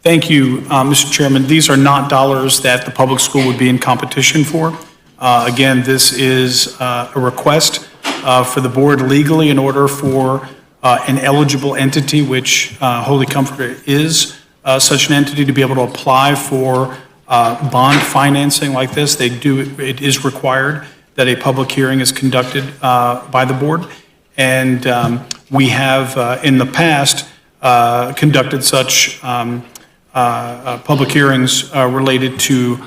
Thank you, Mr. Chairman. These are not dollars that the public school would be in competition for. Again, this is a request for the board legally in order for an eligible entity, which Holy Comforter is such an entity, to be able to apply for bond financing like this. It is required that a public hearing is conducted by the board. And we have in the past conducted such public hearings related to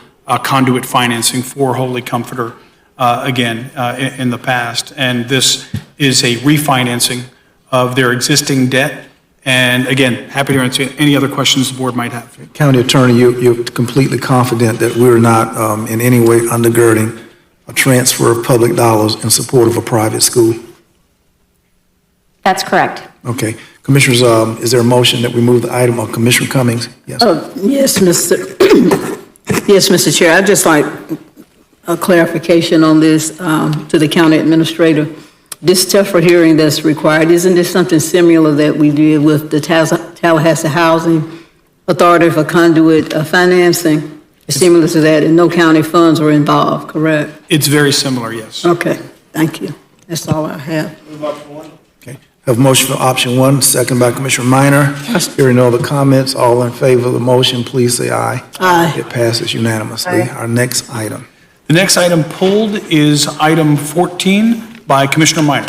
conduit financing for Holy Comforter in the past. And this is a refinancing of their existing debt. And again, happy to answer any other questions the board might have. County Attorney, you're completely confident that we're not in any way undergirding a transfer of public dollars in support of a private school? That's correct. Okay. Commissioners, is there a motion that we move the item on Commissioner Cummings? Yes. Yes, Mr. Chair. I'd just like a clarification on this to the county administrator. This TEFRA hearing that's required, isn't this something similar that we did with the Tallahassee Housing Authority for conduit financing? Similar to that, and no county funds were involved, correct? It's very similar, yes. Okay, thank you. That's all I have. Okay. Have a motion for option 1, second by Commissioner Minor. Hearing no other comments, all in favor of the motion, please say aye. Aye. It passes unanimously. Aye. Our next item. The next item pulled is item 14 by Commissioner Minor.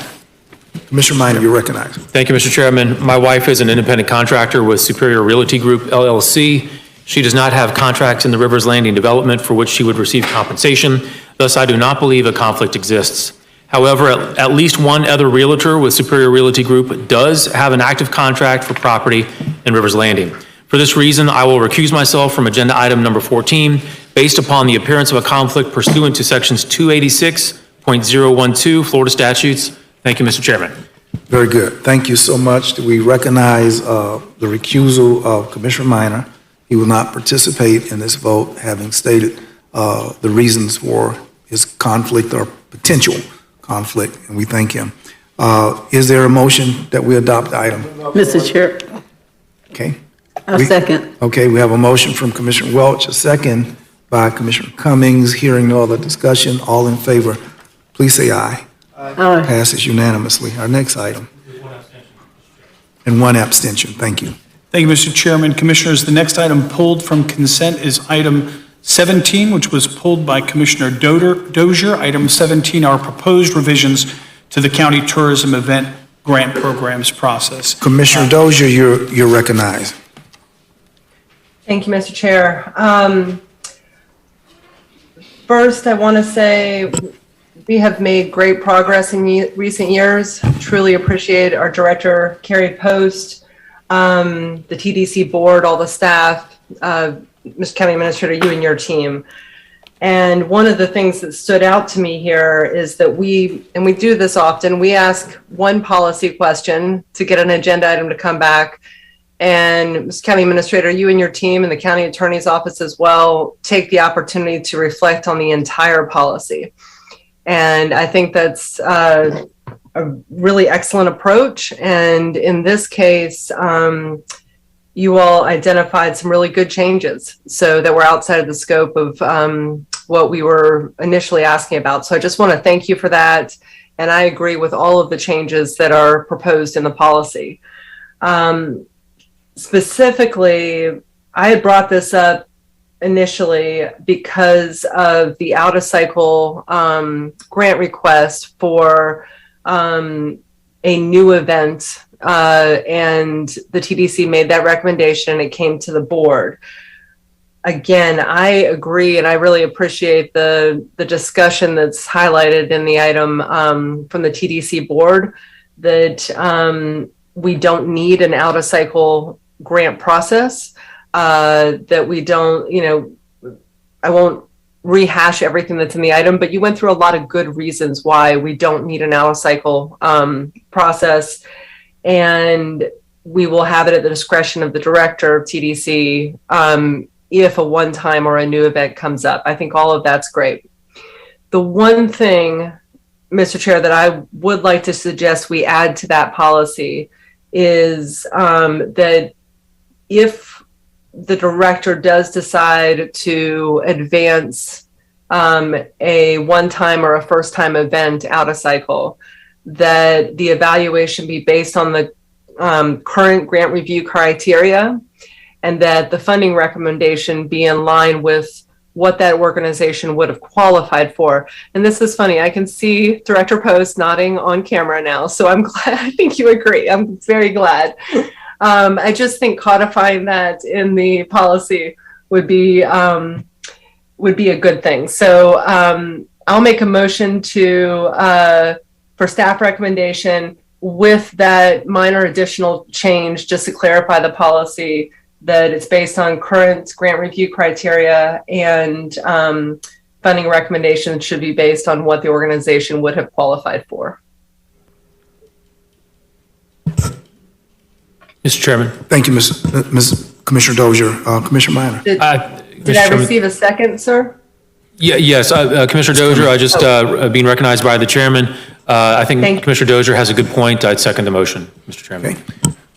Commissioner Minor, you're recognized. Thank you, Mr. Chairman. My wife is an independent contractor with Superior Realty Group, LLC. She does not have contracts in the Rivers Landing development for which she would receive compensation. Thus, I do not believe a conflict exists. However, at least one other realtor with Superior Realty Group does have an active contract for property in Rivers Landing. For this reason, I will recuse myself from agenda item number 14 based upon the appearance of a conflict pursuant to sections 286.012 Florida statutes. Thank you, Mr. Chairman. Very good. Thank you so much. We recognize the recusal of Commissioner Minor. He will not participate in this vote, having stated the reasons for his conflict or potential conflict, and we thank him. Is there a motion that we adopt the item? Mr. Chair. Okay. A second. Okay, we have a motion from Commissioner Welch, a second by Commissioner Cummings. Hearing no other discussion, all in favor, please say aye. Aye. Passes unanimously. Our next item. And one abstention. Thank you. Thank you, Mr. Chairman. Commissioners, the next item pulled from consent is item 17, which was pulled by Commissioner Dozier. Item 17 are proposed revisions to the county tourism event grant programs process. Commissioner Dozier, you're recognized. Thank you, Mr. Chair. First, I want to say we have made great progress in recent years. Truly appreciate our director, Carrie Post, the TDC board, all the staff, Mr. County Administrator, you and your team. And one of the things that stood out to me here is that we do this often, we ask one policy question to get an agenda item to come back. And Mr. County Administrator, you and your team and the County Attorney's Office as well take the opportunity to reflect on the entire policy. And I think that's a really excellent approach. And in this case, you all identified some really good changes so that were outside of the scope of what we were initially asking about. So I just want to thank you for that. And I agree with all of the changes that are proposed in the policy. Specifically, I had brought this up initially because of the out-of-cycle grant request for a new event, and the TDC made that recommendation and it came to the board. Again, I agree and I really appreciate the discussion that's highlighted in the item from the TDC board that we don't need an out-of-cycle grant process, that we don't, I won't rehash everything that's in the item, but you went through a lot of good reasons why we don't need an out-of-cycle process, and we will have it at the discretion of the director of TDC if a one-time or a new event comes up. I think all of that's great. The one thing, Mr. Chair, that I would like to suggest we add to that policy is that if the director does decide to advance a one-time or a first-time event out of cycle, that the evaluation be based on the current grant review criteria, and that the funding recommendation be in line with what that organization would have qualified for. And this is funny, I can see Director Post nodding on camera now, so I'm glad, I think you agree, I'm very glad. I just think codifying that in the policy would be a good thing. So I'll make a motion for staff recommendation with that minor additional change, just to clarify the policy, that it's based on current grant review criteria, and funding recommendations should be based on what the organization would have qualified for. Mr. Chairman. Thank you, Ms. Commissioner Dozier. Commissioner Minor. Did I receive a second, sir? Yes, Commissioner Dozier, I just being recognized by the chairman. I think Commissioner Dozier has a good point. I'd second the motion, Mr. Chairman. Okay.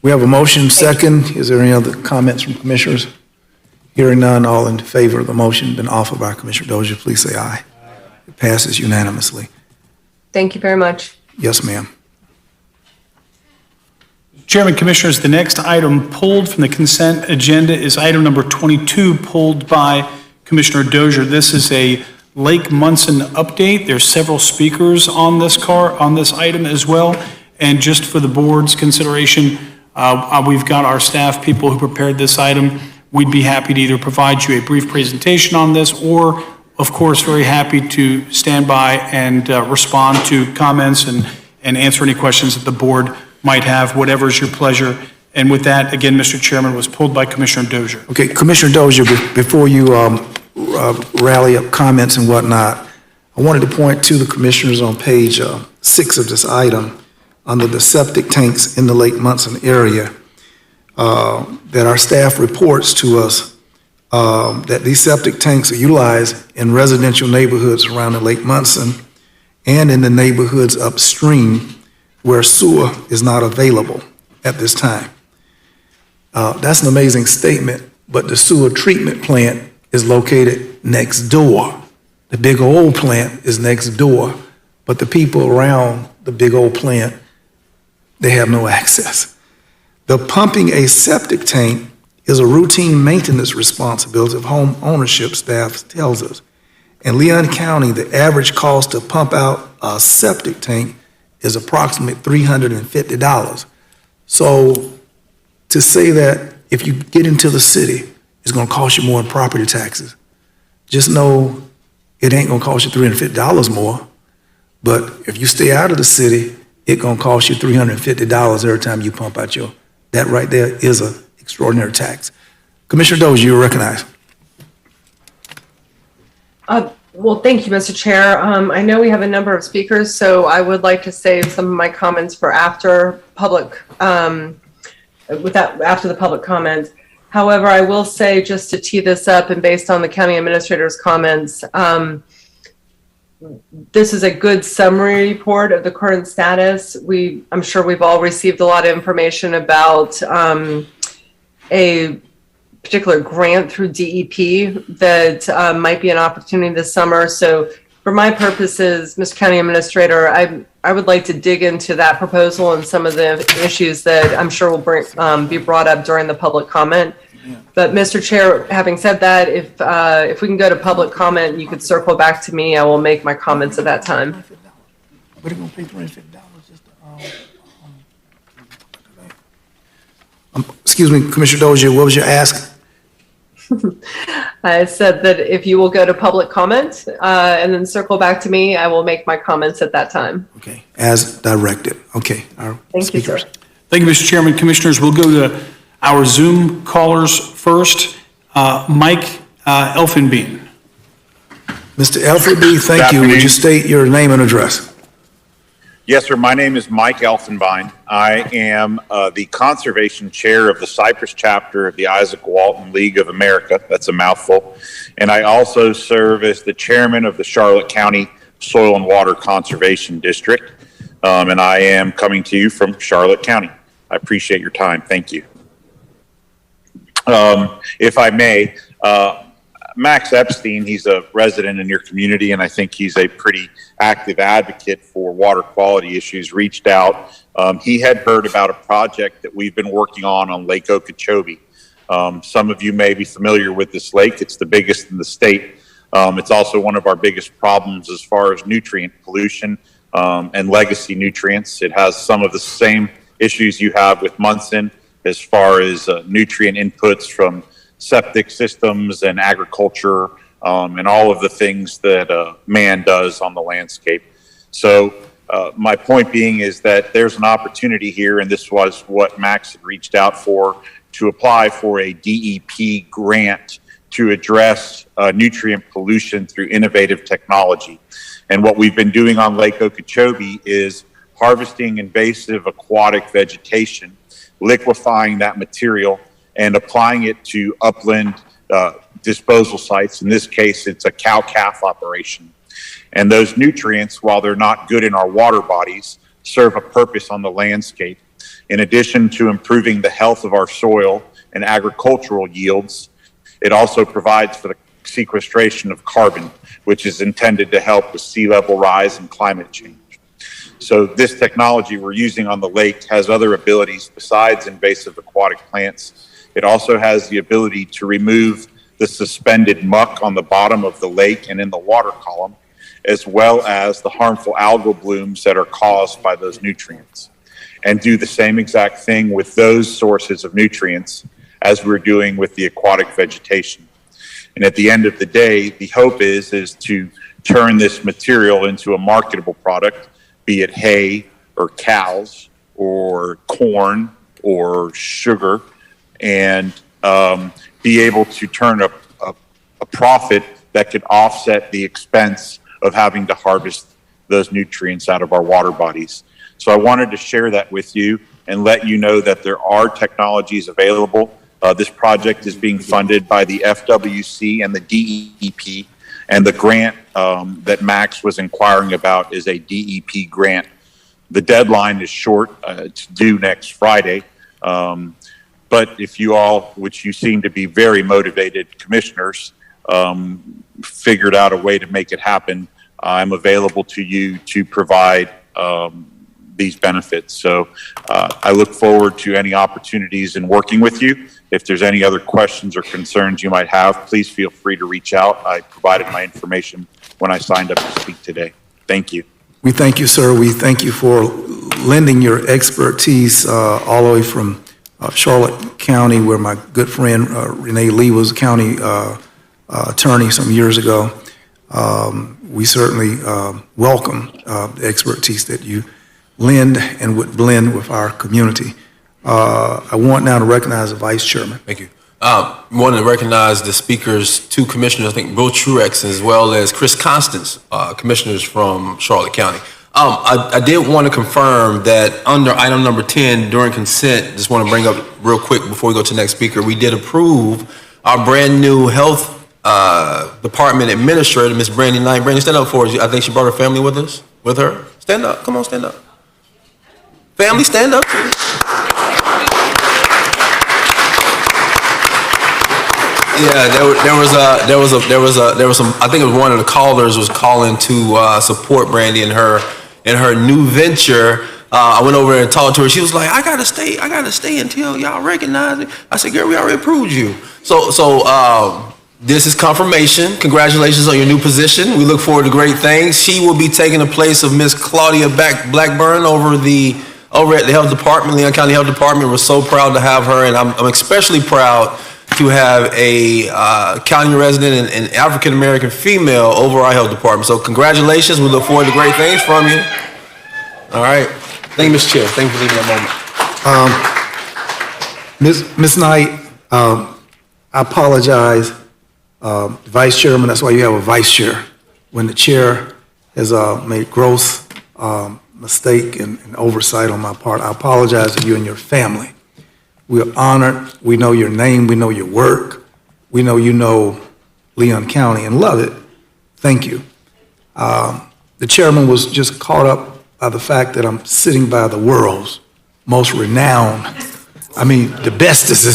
We have a motion second. Is there any other comments from commissioners? Hearing none, all in favor of the motion been offered by Commissioner Dozier, please say aye. It passes unanimously. Thank you very much. Yes, ma'am. Chairman, Commissioners, the next item pulled from the consent agenda is item number 22, pulled by Commissioner Dozier. This is a Lake Munson update. There's several speakers on this item as well. And just for the board's consideration, we've got our staff people who prepared this item. We'd be happy to either provide you a brief presentation on this, or, of course, very happy to stand by and respond to comments and answer any questions that the board might have, whatever is your pleasure. And with that, again, Mr. Chairman, was pulled by Commissioner Dozier. Okay, Commissioner Dozier, before you rally up comments and whatnot, I wanted to point to the commissioners on page 6 of this item, under the septic tanks in the Lake Munson area, that our staff reports to us that these septic tanks are utilized in residential neighborhoods around the Lake Munson and in the neighborhoods upstream where sewer is not available at this time. That's an amazing statement, but the sewer treatment plant is located next door. The big old plant is next door, but the people around the big old plant, they have no access. The pumping a septic tank is a routine maintenance responsibility of home ownership, staff tells us. In Leon County, the average cost to pump out a septic tank is approximately $350. So to say that if you get into the city, it's gonna cost you more in property taxes, just know it ain't gonna cost you $350 more, but if you stay out of the city, it's gonna cost you $350 every time you pump out that right there is an extraordinary tax. Commissioner Dozier, you're recognized. Well, thank you, Mr. Chair. I know we have a number of speakers, so I would like to save some of my comments for after the public comment. However, I will say, just to tee this up and based on the county administrator's comments, this is a good summary report of the current status. I'm sure we've all received a lot of information about a particular grant through DEP that might be an opportunity this summer. So for my purposes, Mr. County Administrator, I would like to dig into that proposal and some of the issues that I'm sure will be brought up during the public comment. But Mr. Chair, having said that, if we can go to public comment, you could circle back to me. I will make my comments at that time. What are you gonna pay $350 just excuse me, Commissioner Dozier, what was your ask? I said that if you will go to public comment and then circle back to me, I will make my comments at that time. Okay, as directed. Okay. Our Thank you, sir. speakers. Thank you, Mr. Chairman. Commissioners, we'll go to our Zoom callers first. Mike Elfenbein. Mr. Elfenbein, thank you. Would you state your name and address? Yes, sir. My name is Mike Elfenbein. I am the conservation chair of the Cypress chapter of the Isaac Walton League of America. That's a mouthful. And I also serve as the chairman of the Charlotte County Soil and Water Conservation District. And I am coming to you from Charlotte County. I appreciate your time. Thank you. If I may, Max Epstein, he's a resident in your community, and I think he's a pretty active advocate for water quality issues, reached out. He had heard about a project that we've been working on Lake Okeechobee. Some of you may be familiar with this lake. It's the biggest in the state. It's also one of our biggest problems as far as nutrient pollution and legacy nutrients. It has some of the same issues you have with Munson as far as nutrient inputs from septic systems and agriculture and all of the things that man does on the landscape. So my point being is that there's an opportunity here, and this was what Max had reached out for, to apply for a DEP grant to address nutrient pollution through innovative technology. And what we've been doing on Lake Okeechobee is harvesting invasive aquatic vegetation, liquefying that material, and applying it to upland disposal sites. In this case, it's a cow-calf operation. And those nutrients, while they're not good in our water bodies, serve a purpose on the landscape. In addition to improving the health of our soil and agricultural yields, it also provides for the sequestration of carbon, which is intended to help with sea level rise and climate change. So this technology we're using on the lake has other abilities besides invasive aquatic plants. It also has the ability to remove the suspended muck on the bottom of the lake and in the water column, as well as the harmful algal blooms that are caused by those nutrients, and do the same exact thing with those sources of nutrients as we're doing with the aquatic vegetation. And at the end of the day, the hope is to turn this material into a marketable product, be it hay or cows or corn or sugar, and be able to turn a profit that could offset the expense of having to harvest those nutrients out of our water bodies. So I wanted to share that with you and let you know that there are technologies available. This project is being funded by the FWC and the DEP, and the grant that Max was inquiring about is a DEP grant. The deadline is short, it's due next Friday. But if you all, which you seem to be very motivated commissioners, figured out a way to make it happen, I'm available to you to provide these benefits. So I look forward to any opportunities in working with you. If there's any other questions or concerns you might have, please feel free to reach out. I provided my information when I signed up to speak today. Thank you. We thank you, sir. We thank you for lending your expertise all the way from Charlotte County, where my good friend Renee Lee was a county attorney some years ago. We certainly welcome the expertise that you lend and would blend with our community. I want now to recognize the Vice Chairman. Thank you. I want to recognize the speakers, two commissioners, I think Bill Truex as well as Chris Constance, commissioners from Charlotte County. I did want to confirm that under item number 10 during consent, just want to bring up real quick before we go to the next speaker, we did approve our brand new health department administrator, Ms. Brandy Knight. Brandy, stand up for us. I think she brought her family with her. Stand up. Come on, stand up. Family, stand up. Yeah, there was some, I think it was one of the callers was calling to support Brandy in her new venture. I went over and talked to her. She was like, I gotta stay until y'all recognize it. I said, girl, we already approved you. So this is confirmation. Congratulations on your new position. We look forward to great things. She will be taking the place of Miss Claudia Blackburn over at the Health Department, Leon County Health Department. We're so proud to have her, and I'm especially proud to have a county resident and African-American female over our health department. So congratulations. We look forward to great things from you. All right. Thank you, Mr. Chair. Thank you for leaving that Ms. Knight, I apologize. Vice Chairman, that's why you have a vice chair. When the chair has made gross mistake and oversight on my part, I apologize to you and your family. We are honored. We know your name. We know your work. We know you know Leon County and love it. Thank you. The chairman was just caught up by the fact that I'm sitting by the world's most renowned, the bestest,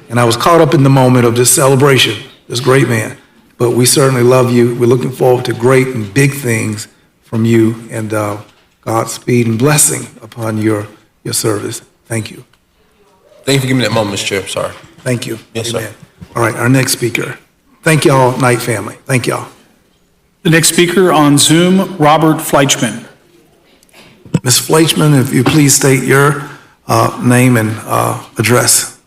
and I was caught up in the moment of this celebration, this great man. But we certainly love you. We're looking forward to great and big things from you, and Godspeed and blessing upon your service. Thank you. Thank you for giving me that moment, Mr. Chair. Sorry. Thank you. Yes, Amen. sir. All right, our next speaker. Thank y'all, Knight family. Thank y'all. The next speaker on Zoom, Robert Fleischman. Ms. Fleischman, if you please state your name and address.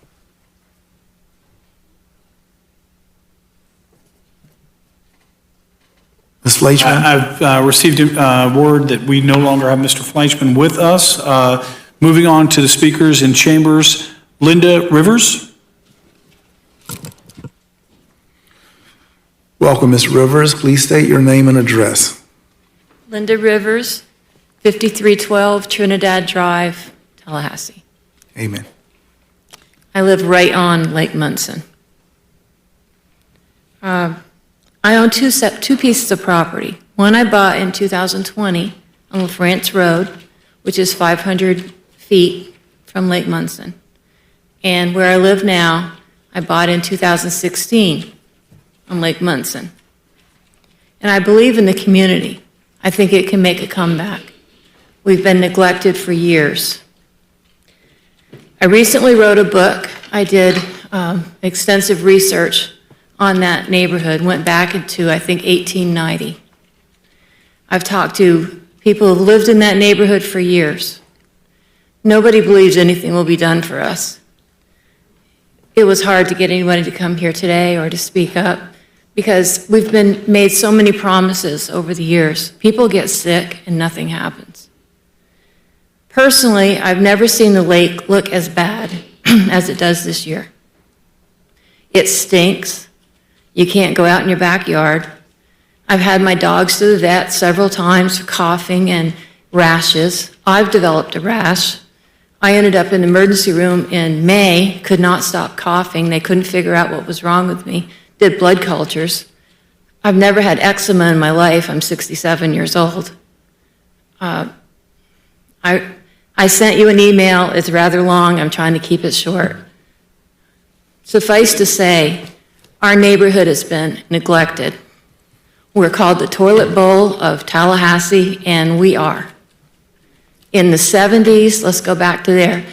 Ms. Fleischman? I've received word that we no longer have Mr. Fleischman with us. Moving on to the speakers in chambers, Linda Rivers. Welcome, Ms. Rivers. Please state your name and address. Linda Rivers, 5312 Trinidad Drive, Tallahassee. Amen. I live right on Lake Munson. I own two pieces of property. One I bought in 2020 on LaFrance Road, which is 500 feet from Lake Munson. And where I live now, I bought in 2016 on Lake Munson. And I believe in the community. I think it can make a comeback. We've been neglected for years. I recently wrote a book. I did extensive research on that neighborhood, went back into, I think, 1890. I've talked to people who've lived in that neighborhood for years. Nobody believes anything will be done for us. It was hard to get anybody to come here today or to speak up because we've been made so many promises over the years. People get sick and nothing happens. Personally, I've never seen the lake look as bad as it does this year. It stinks. You can't go out in your backyard. I've had my dogs to the vet several times for coughing and rashes. I've developed a rash. I ended up in the emergency room in May, could not stop coughing. They couldn't figure out what was wrong with me. Did blood cultures. I've never had eczema in my life. I'm 67 years old. I sent you an email. It's rather long. I'm trying to keep it short. Suffice to say, our neighborhood has been neglected. We're called the toilet bowl of Tallahassee, and we are. In the 70s, let's go back to there,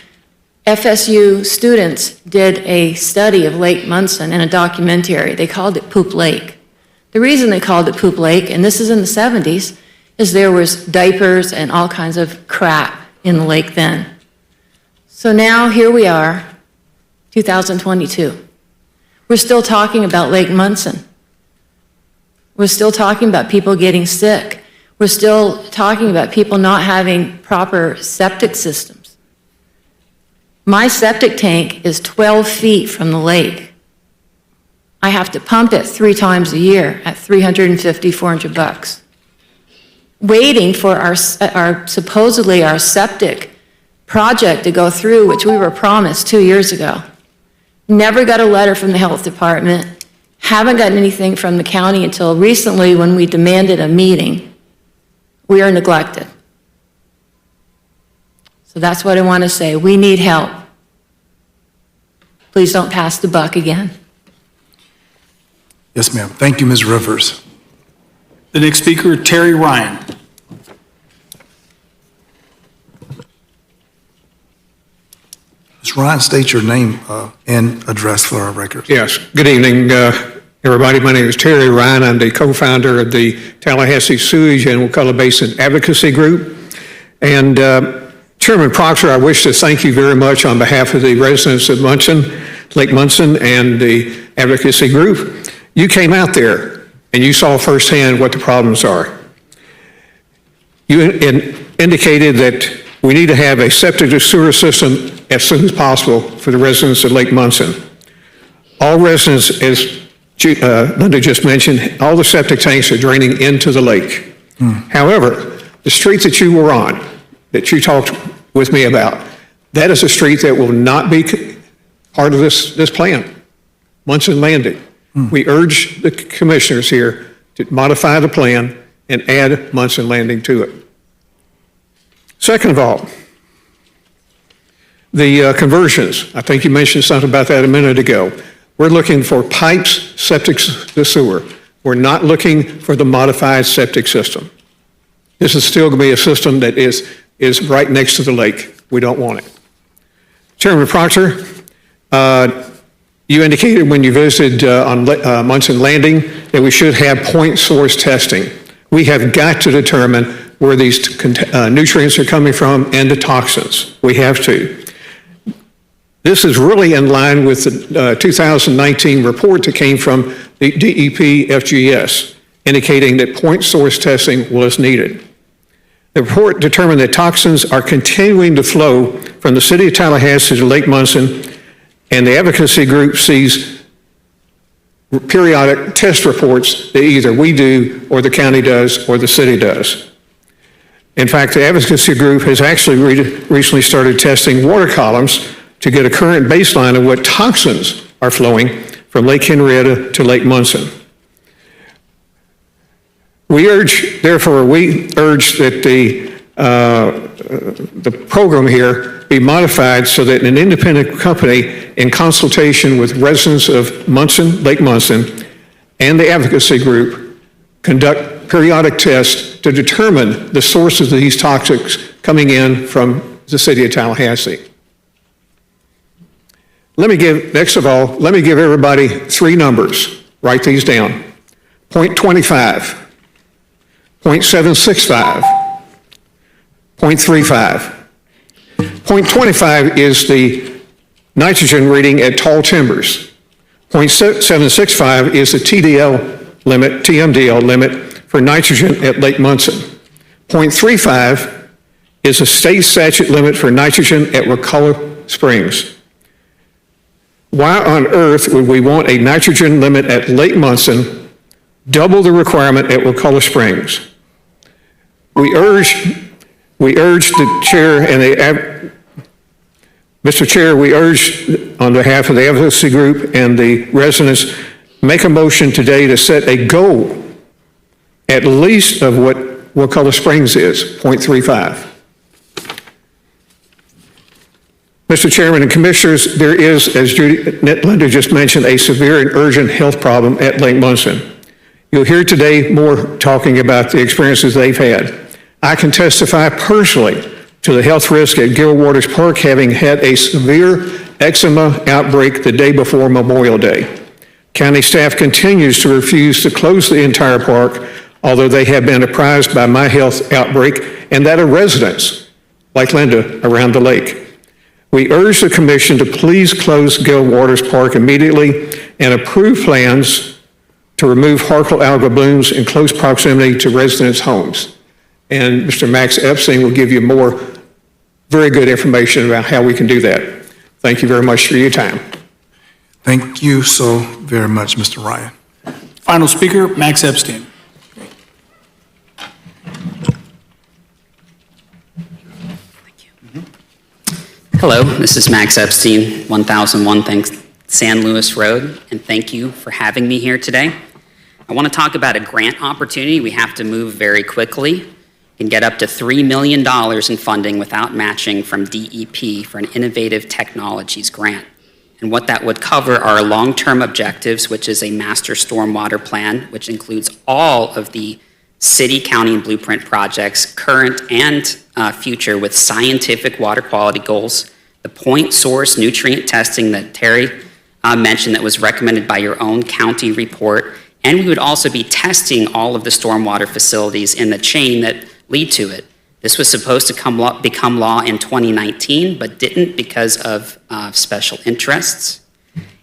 FSU students did a study of Lake Munson in a documentary. They called it Poop Lake. The reason they called it Poop Lake, and this is in the 70s, is there was diapers and all kinds of crap in the lake then. So now here we are, 2022. We're still talking about Lake Munson. We're still talking about people getting sick. We're still talking about people not having proper septic systems. My septic tank is 12 feet from the lake. I have to pump it 3 times a year at $350, $400, waiting for our supposedly our septic project to go through, which we were promised 2 years ago. Never got a letter from the health department, haven't gotten anything from the county until recently when we demanded a meeting. We are neglected. So that's what I want to say. We need help. Please don't pass the buck again. Yes, ma'am. Thank you, Ms. Rivers. The next speaker, Terry Ryan. Ms. Ryan, state your name and address for our record. Yes, good evening, everybody. My name is Terry Ryan. I'm the co-founder of the Tallahassee Sewage and Wakulla Basin Advocacy Group. And Chairman Proctor, I wish to thank you very much on behalf of the residents of Lake Munson and the advocacy group. You came out there and you saw firsthand what the problems are. You indicated that we need to have a septic to sewer system as soon as possible for the residents of Lake Munson. All residents, as Linda just mentioned, all the septic tanks are draining into the lake. However, the street that you were on, that you talked with me about, that is a street that will not be part of this plan, Munson Landing. We urge the commissioners here to modify the plan and add Munson Landing to it. Second of all, the conversions. I think you mentioned something about that a minute ago. We're looking for pipes, septic to sewer. We're not looking for the modified septic system. This is still going to be a system that is right next to the lake. We don't want it. Chairman Proctor, you indicated when you visited on Munson Landing that we should have point source testing. We have got to determine where these nutrients are coming from and the toxins. We have to. This is really in line with the 2019 report that came from the DEP FGS, indicating that point source testing was needed. The report determined that toxins are continuing to flow from the city of Tallahassee to Lake Munson, and the advocacy group sees periodic test reports that either we do or the county does or the city does. In fact, the advocacy group has actually recently started testing water columns to get a current baseline of what toxins are flowing from Lake Henrietta to Lake Munson. We urge that the program here be modified so that an independent company, in consultation with residents of Lake Munson, and the advocacy group, conduct periodic tests to determine the sources of these toxics coming in from the city of Tallahassee. Next of all, let me give everybody three numbers. Write these down. 0.25. 0.765, 0.35. 0.25 is the nitrogen reading at tall timbers. 0.765 is the TMDL limit for nitrogen at Lake Munson. 0.35 is the state statute limit for nitrogen at Wakulla Springs. Why on earth would we want a nitrogen limit at Lake Munson double the requirement at Wakulla Springs? We urge the chair and Mr. Chair, we urge on behalf of the advocacy group and the residents, make a motion today to set a goal at least of what Wakulla Springs is, 0.35. Mr. Chairman and Commissioners, there is, as Linda just mentioned, a severe and urgent health problem at Lake Munson. You'll hear today more talking about the experiences they've had. I can testify personally to the health risk at Gil Waters Park, having had a severe eczema outbreak the day before Memorial Day. County staff continues to refuse to close the entire park, although they have been apprised by my health outbreak and that of residents, like Linda, around the lake. We urge the commission to please close Gil Waters Park immediately and approve plans to remove Harkle algal blooms in close proximity to residents' homes. And Mr. Max Epstein will give you more very good information about how we can do that. Thank you very much for your time. Thank you so very much, Mr. Ryan. Final speaker, Max Epstein. Hello, this is Max Epstein, 1001 San Luis Road, and thank you for having me here today. I want to talk about a grant opportunity. We have to move very quickly and get up to $3 million in funding without matching from DEP for an innovative technologies grant. And what that would cover are long-term objectives, which is a master stormwater plan, which includes all of the city, county, and blueprint projects, current and future, with scientific water quality goals, the point source nutrient testing that Terry mentioned that was recommended by your own county report, and we would also be testing all of the stormwater facilities in the chain that lead to it. This was supposed to become law in 2019, but didn't because of special interests.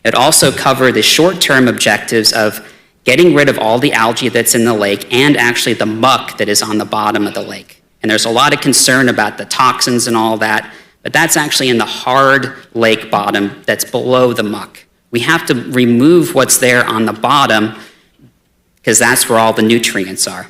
It also covered the short-term objectives of getting rid of all the algae that's in the lake and actually the muck that is on the bottom of the lake. And there's a lot of concern about the toxins and all that, but that's actually in the hard lake bottom that's below the muck. We have to remove what's there on the bottom because that's where all the nutrients are.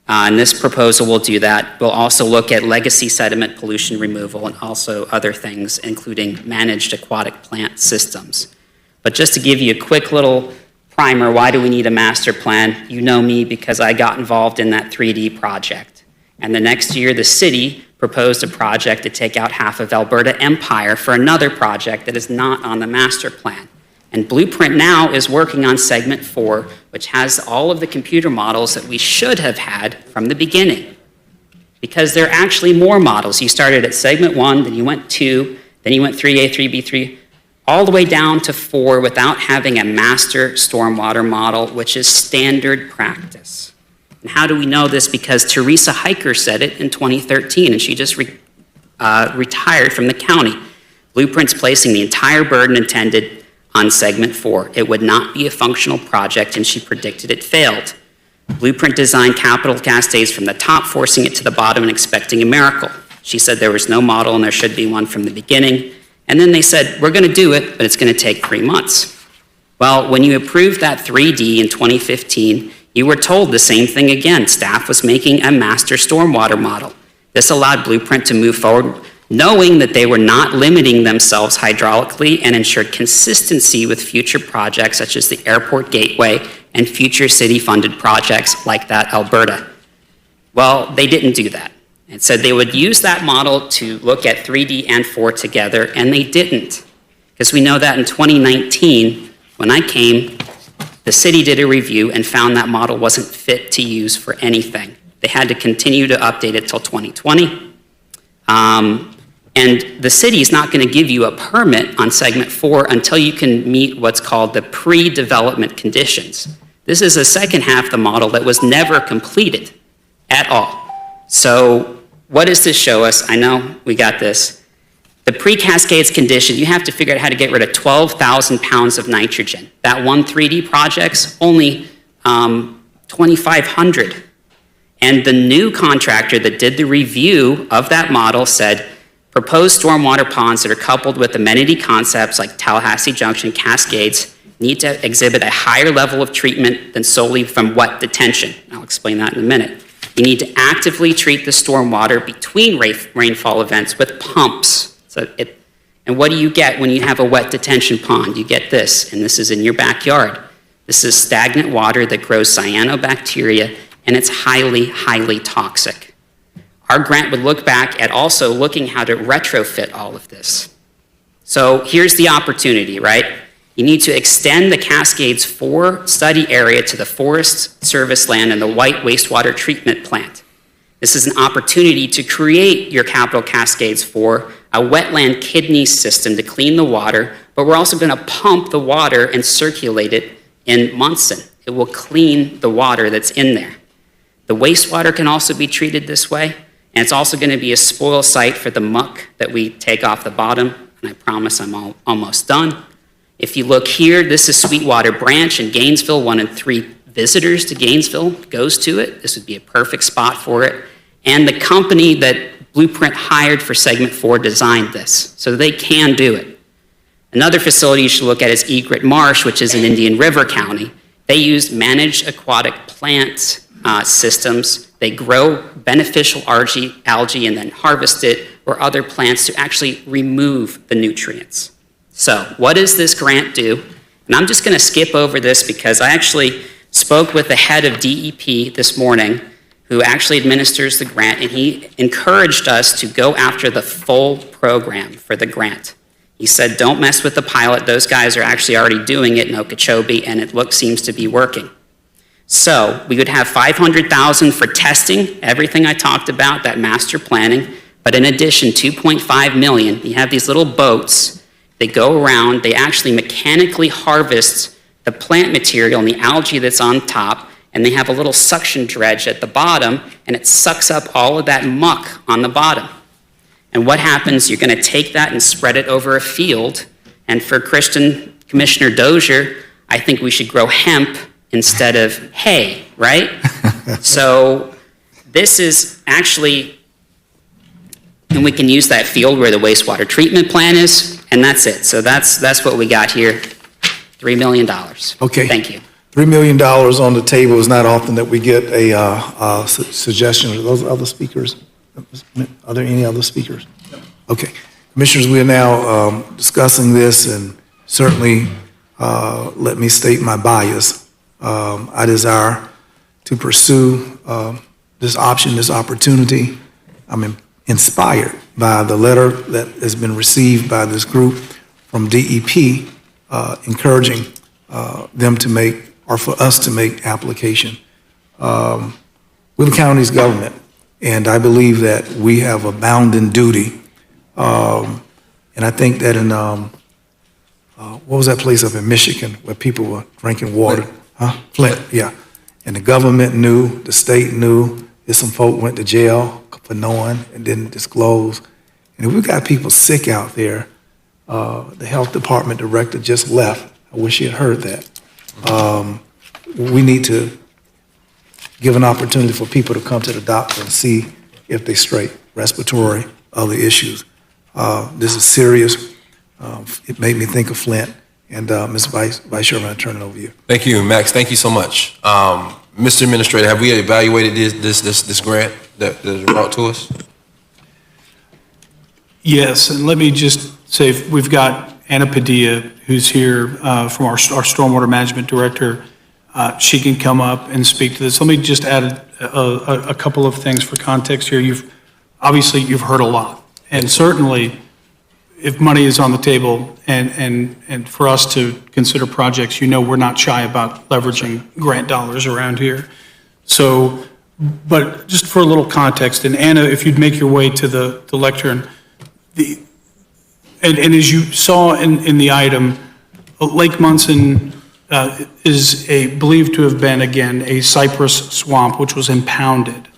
And this proposal will do that. We'll also look at legacy sediment pollution removal and also other things, including managed aquatic plant systems. But just to give you a quick little primer, why do we need a master plan? You know me because I got involved in that 3D project. And the next year, the city proposed a project to take out half of Alberta Empire for another project that is not on the master plan. And Blueprint now is working on segment 4, which has all of the computer models that we should have had from the beginning. Because there are actually more models. You started at segment 1, then you went 2, then you went 3A, 3B, 3, all the way down to 4 without having a master stormwater model, which is standard practice. And how do we know this? Because Teresa Hiker said it in 2013, and she just retired from the county. Blueprint's placing the entire burden intended on segment 4. It would not be a functional project, and she predicted it failed. Blueprint designed capital cascades from the top, forcing it to the bottom and expecting a miracle. She said there was no model and there should be one from the beginning. And then they said, we're going to do it, but it's going to take 3 months. Well, when you approved that 3D in 2015, you were told the same thing again. Staff was making a master stormwater model. This allowed Blueprint to move forward, knowing that they were not limiting themselves hydraulically and ensured consistency with future projects such as the airport gateway and future city-funded projects like that Alberta. Well, they didn't do that. It said they would use that model to look at 3D and 4 together, and they didn't. Because we know that in 2019, when I came, the city did a review and found that model wasn't fit to use for anything. They had to continue to update it till 2020. And the city is not going to give you a permit on segment 4 until you can meet what's called the pre-development conditions. This is the second half of the model that was never completed at all. So what does this show us? I know we got this. The pre-cascades condition, you have to figure out how to get rid of 12,000 pounds of nitrogen. That one 3D project's only 2,500. And the new contractor that did the review of that model said, proposed stormwater ponds that are coupled with amenity concepts like Tallahassee Junction Cascades need to exhibit a higher level of treatment than solely from wet detention. I'll explain that in a minute. You need to actively treat the stormwater between rainfall events with pumps. And what do you get when you have a wet detention pond? You get this, and this is in your backyard. This is stagnant water that grows cyanobacteria, and it's highly, highly toxic. Our grant would look back at also looking how to retrofit all of this. So here's the opportunity, right? You need to extend the Cascades 4 study area to the Forest Service land and the White wastewater treatment plant. This is an opportunity to create your capital Cascades 4, a wetland kidney system to clean the water, but we're also going to pump the water and circulate it in Munson. It will clean the water that's in there. The wastewater can also be treated this way. And it's also going to be a spoil site for the muck that we take off the bottom. And I promise I'm almost done. If you look here, this is Sweetwater Branch in Gainesville. 1 in 3 visitors to Gainesville goes to it. This would be a perfect spot for it. And the company that Blueprint hired for segment 4 designed this. So they can do it. Another facility you should look at is Egret Marsh, which is in Indian River County. They use managed aquatic plant systems. They grow beneficial algae and then harvest it or other plants to actually remove the nutrients. So what does this grant do? And I'm just going to skip over this because I actually spoke with the head of DEP this morning who actually administers the grant, and he encouraged us to go after the full program for the grant. He said, don't mess with the pilot. Those guys are actually already doing it in Okeechobee, and it seems to be working. So we would have $500,000 for testing, everything I talked about, that master planning. But in addition, $2.5 million. You have these little boats. They go around. They actually mechanically harvest the plant material and the algae that's on top, and they have a little suction dredge at the bottom, and it sucks up all of that muck on the bottom. And what happens, you're going to take that and spread it over a field. And for Commissioner Dozier, I think we should grow hemp instead of hay, right? So this is actually, and we can use that field where the wastewater treatment plant is, and that's it. So that's what we got here, $3 million. Okay. Thank you. $3 million on the table is not often that we get a suggestion. Are those other speakers? Are there any other speakers? Okay. Commissioners, we are now discussing this, and certainly let me state my bias. I desire to pursue this option, this opportunity. I'm inspired by the letter that has been received by this group from DEP encouraging them to make, or for us to make application. We're the county's government, and I believe that we have a bounden duty. And I think that in, what was that place up in Michigan where people were drinking water? Huh? Flint, yeah. And the government knew, the state knew, there's some folk went to jail for knowing and didn't disclose. And if we've got people sick out there, the health department director just left. I wish he had heard that. We need to give an opportunity for people to come to the doctor and see if they're straight, respiratory, other issues. This is serious. It made me think of Flint. And Ms. Vice Chairman, I turn it over to you. Thank you, Max. Thank you so much. Mr. Administrator, have we evaluated this grant that is brought to us? Yes, and let me just say, we've got Anna Padilla, who's here from our Stormwater Management Director. She can come up and speak to this. Let me just add a couple of things for context here. Obviously, you've heard a lot. And certainly, if money is on the table and for us to consider projects, we're not shy about leveraging grant dollars around here. So, but just for a little context, and Anna, if you'd make your way to the lectern, and as you saw in the item, Lake Munson is believed to have been, again, a cypress swamp, which was impounded.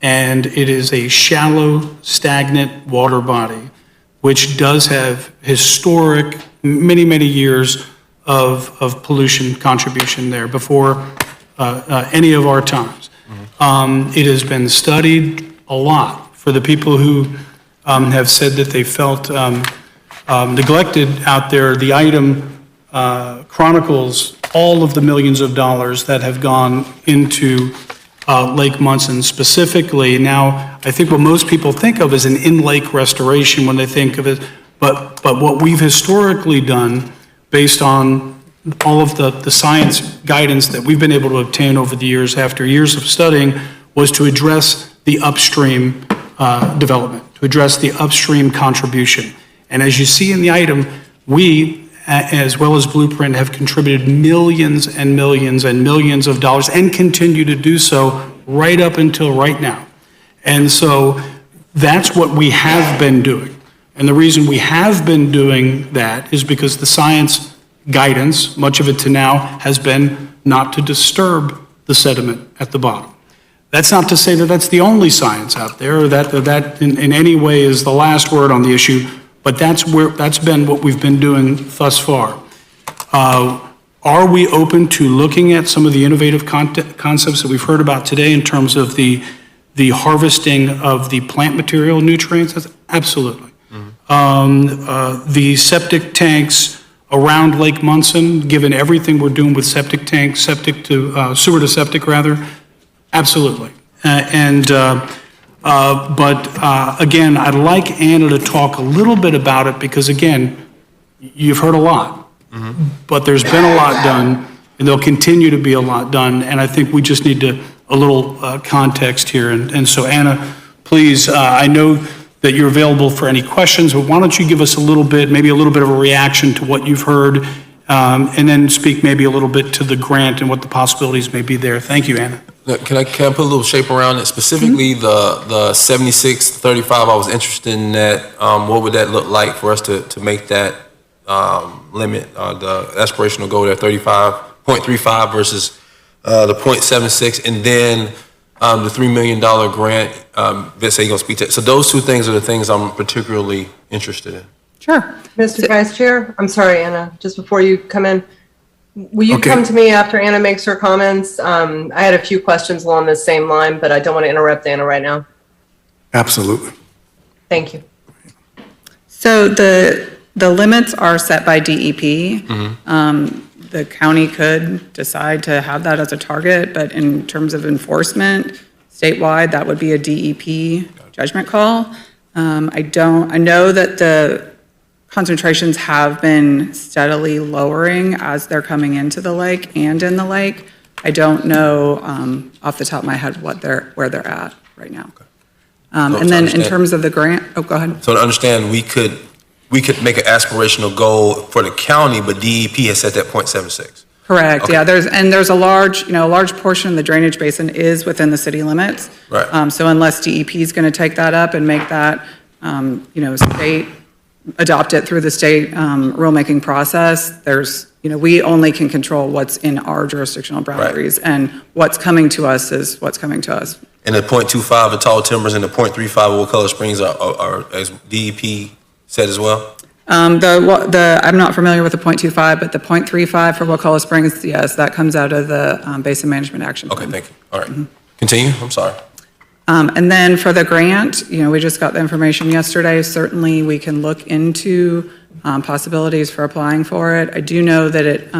And it is a shallow, stagnant water body, which does have historic, many, many years of pollution contribution there before any of our times. It has been studied a lot for the people who have said that they felt neglected out there. The item chronicles all of the millions of dollars that have gone into Lake Munson specifically. Now, I think what most people think of is an in-lake restoration when they think of it, but what we've historically done, based on all of the science guidance that we've been able to obtain over the years after years of studying, was to address the upstream development, to address the upstream contribution. And as you see in the item, we, as well as Blueprint, have contributed millions and millions and millions of dollars and continue to do so right up until right now. And so that's what we have been doing. And the reason we have been doing that is because the science guidance, much of it to now, has been not to disturb the sediment at the bottom. That's not to say that that's the only science out there, or that in any way is the last word on the issue, but that's been what we've been doing thus far. Are we open to looking at some of the innovative concepts that we've heard about today in terms of the harvesting of the plant material nutrients? Absolutely. The septic tanks around Lake Munson, given everything we're doing with septic tanks, sewer to septic rather, absolutely. But again, I'd like Anna to talk a little bit about it because, again, you've heard a lot. But there's been a lot done, and there'll continue to be a lot done, and I think we just need a little context here. And so, Anna, please, I know that you're available for any questions, but why don't you give us a little bit, maybe a little bit of a reaction to what you've heard, and then speak maybe a little bit to the grant and what the possibilities may be there. Thank you, Anna. Can I put a little shape around it? Specifically, the 7635, I was interested in that. What would that look like for us to make that limit, the aspirational goal there, 0.35 versus the 0.76, and then the $3 million grant that say you're going to speak to. So those two things are the things I'm particularly interested in. Sure. Mr. Vice Chair, I'm sorry, Anna, just before you come in, will you Okay. come to me after Anna makes her comments? I had a few questions along the same line, but I don't want to interrupt Anna right now. Absolutely. Thank you. So the limits are set by DEP. The county could decide to have that as a target, but in terms of enforcement statewide, that would be a DEP judgment call. I know that the concentrations have been steadily lowering as they're coming into the lake and in the lake. I don't know off the top of my head where they're at right now. And then in terms of the grant, oh, go ahead. So to understand, we could make an aspirational goal for the county, but DEP has set that 0.76. Correct, Okay. yeah, there's a large portion of the drainage basin is within the city limits. Right. So unless DEP is going to take that up and make that, state, adopt it through the state rulemaking process, we only can control what's in our jurisdictional boundaries, and what's coming to us is what's coming to us. And the 0.25, the tall timbers, and the 0.35, Will Color Springs are as DEP said as well? I'm not familiar with the 0.25, but the 0.35 for Wakulla Springs, yes, that comes out of the Basin Management Action Plan. Okay, thank you. All right. Continue, I'm sorry. And then for the grant, we just got the information yesterday. Certainly, we can look into possibilities for applying for it. I do know that it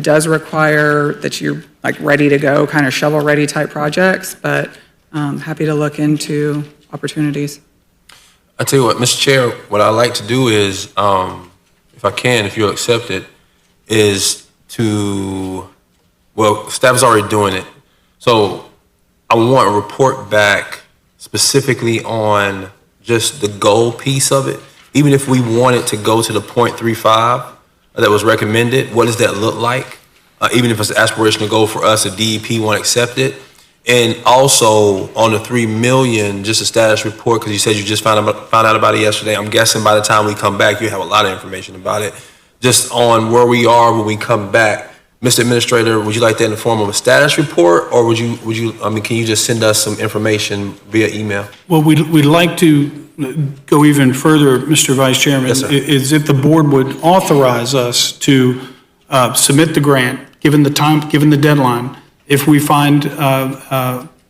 does require that you're like ready to go, kind of shovel-ready type projects, but happy to look into opportunities. I tell you what, Mr. Chair, what I'd like to do is, if you'll accept it, is staff is already doing it. So I want a report back specifically on just the goal piece of it. Even if we wanted to go to the 0.35 that was recommended, what does that look like? Even if it's an aspirational goal for us, if DEP won't accept it. And also on the 3 million, just a status report, because you said you just found out about it yesterday. I'm guessing by the time we come back, you have a lot of information about it. Just on where we are when we come back. Mr. Administrator, would you like that in the form of a status report, or can you just send us some information via email? Well, we'd like to go even further, Mr. Vice Chairman. Yes, sir. Is if the board would authorize us to submit the grant, given the time, given the deadline. If we find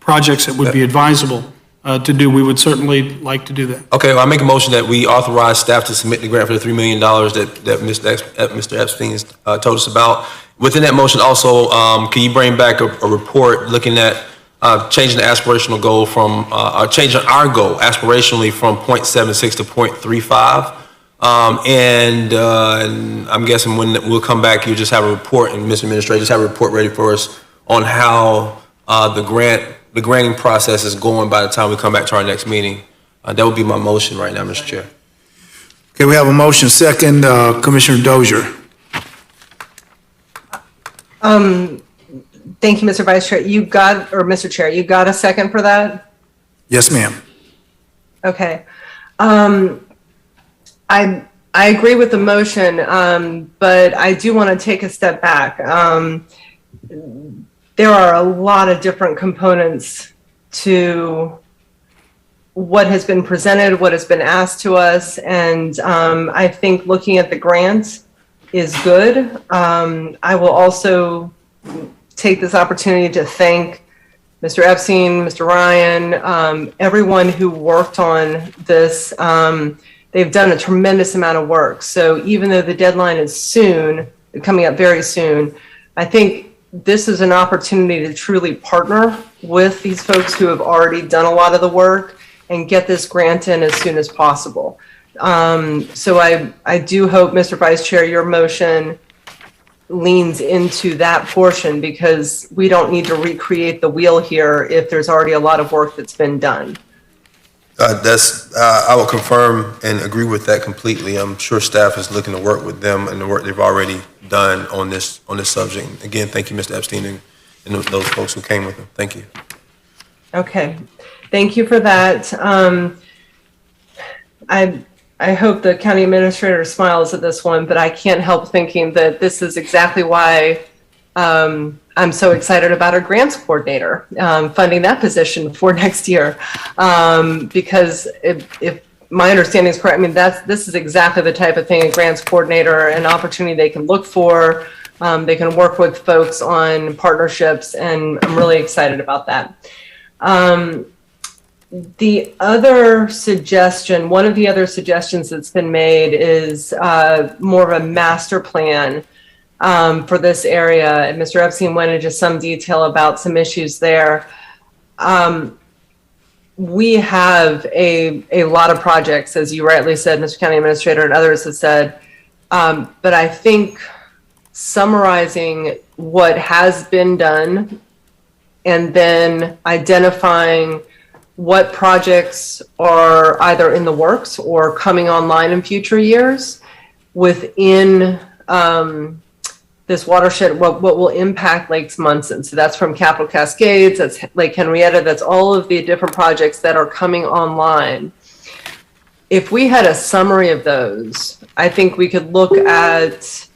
projects that would be advisable to do, we would certainly like to do that. Okay, well, I make a motion that we authorize staff to submit the grant for the $3 million that Mr. Epstein told us about. Within that motion also, can you bring back a report looking at changing the aspirational goal from, changing our goal aspirationally from 0.76 to 0.35? And I'm guessing when we'll come back, you just have a report, and Mr. Administrator, just have a report ready for us on how the granting process is going by the time we come back to our next meeting. That would be my motion right now, Mr. Chair. Okay, we have a motion second. Commissioner Dozier. Thank you, Mr. Vice Chair. Mr. Chair, you got a second for that? Yes, ma'am. Okay. I agree with the motion, but I do want to take a step back. There are a lot of different components to what has been presented, what has been asked to us, and I think looking at the grant is good. I will also take this opportunity to thank Mr. Epstein, Mr. Ryan, everyone who worked on this. They've done a tremendous amount of work. So even though the deadline is soon, coming up very soon, I think this is an opportunity to truly partner with these folks who have already done a lot of the work and get this grant in as soon as possible. So I do hope, Mr. Vice Chair, your motion leans into that portion, because we don't need to recreate the wheel here if there's already a lot of work that's been done. I will confirm and agree with that completely. I'm sure staff is looking to work with them and the work they've already done on this subject. Again, thank you, Mr. Epstein, and those folks who came with them. Thank you. Okay, thank you for that. I hope the county administrator smiles at this one, but I can't help thinking that this is exactly why I'm so excited about our grants coordinator, funding that position for next year. Because if my understanding is correct, I mean, this is exactly the type of thing, a grants coordinator, an opportunity they can look for. They can work with folks on partnerships, and I'm really excited about that. The other suggestion, one of the other suggestions that's been made is more of a master plan for this area. And Mr. Epstein went into some detail about some issues there. We have a lot of projects, as you rightly said, Mr. County Administrator, and others have said. But I think summarizing what has been done and then identifying what projects are either in the works or coming online in future years within this watershed, what will impact Lakes Munson. So that's from Capital Cascades, that's Lake Henrietta, that's all of the different projects that are coming online. If we had a summary of those, I think we could look at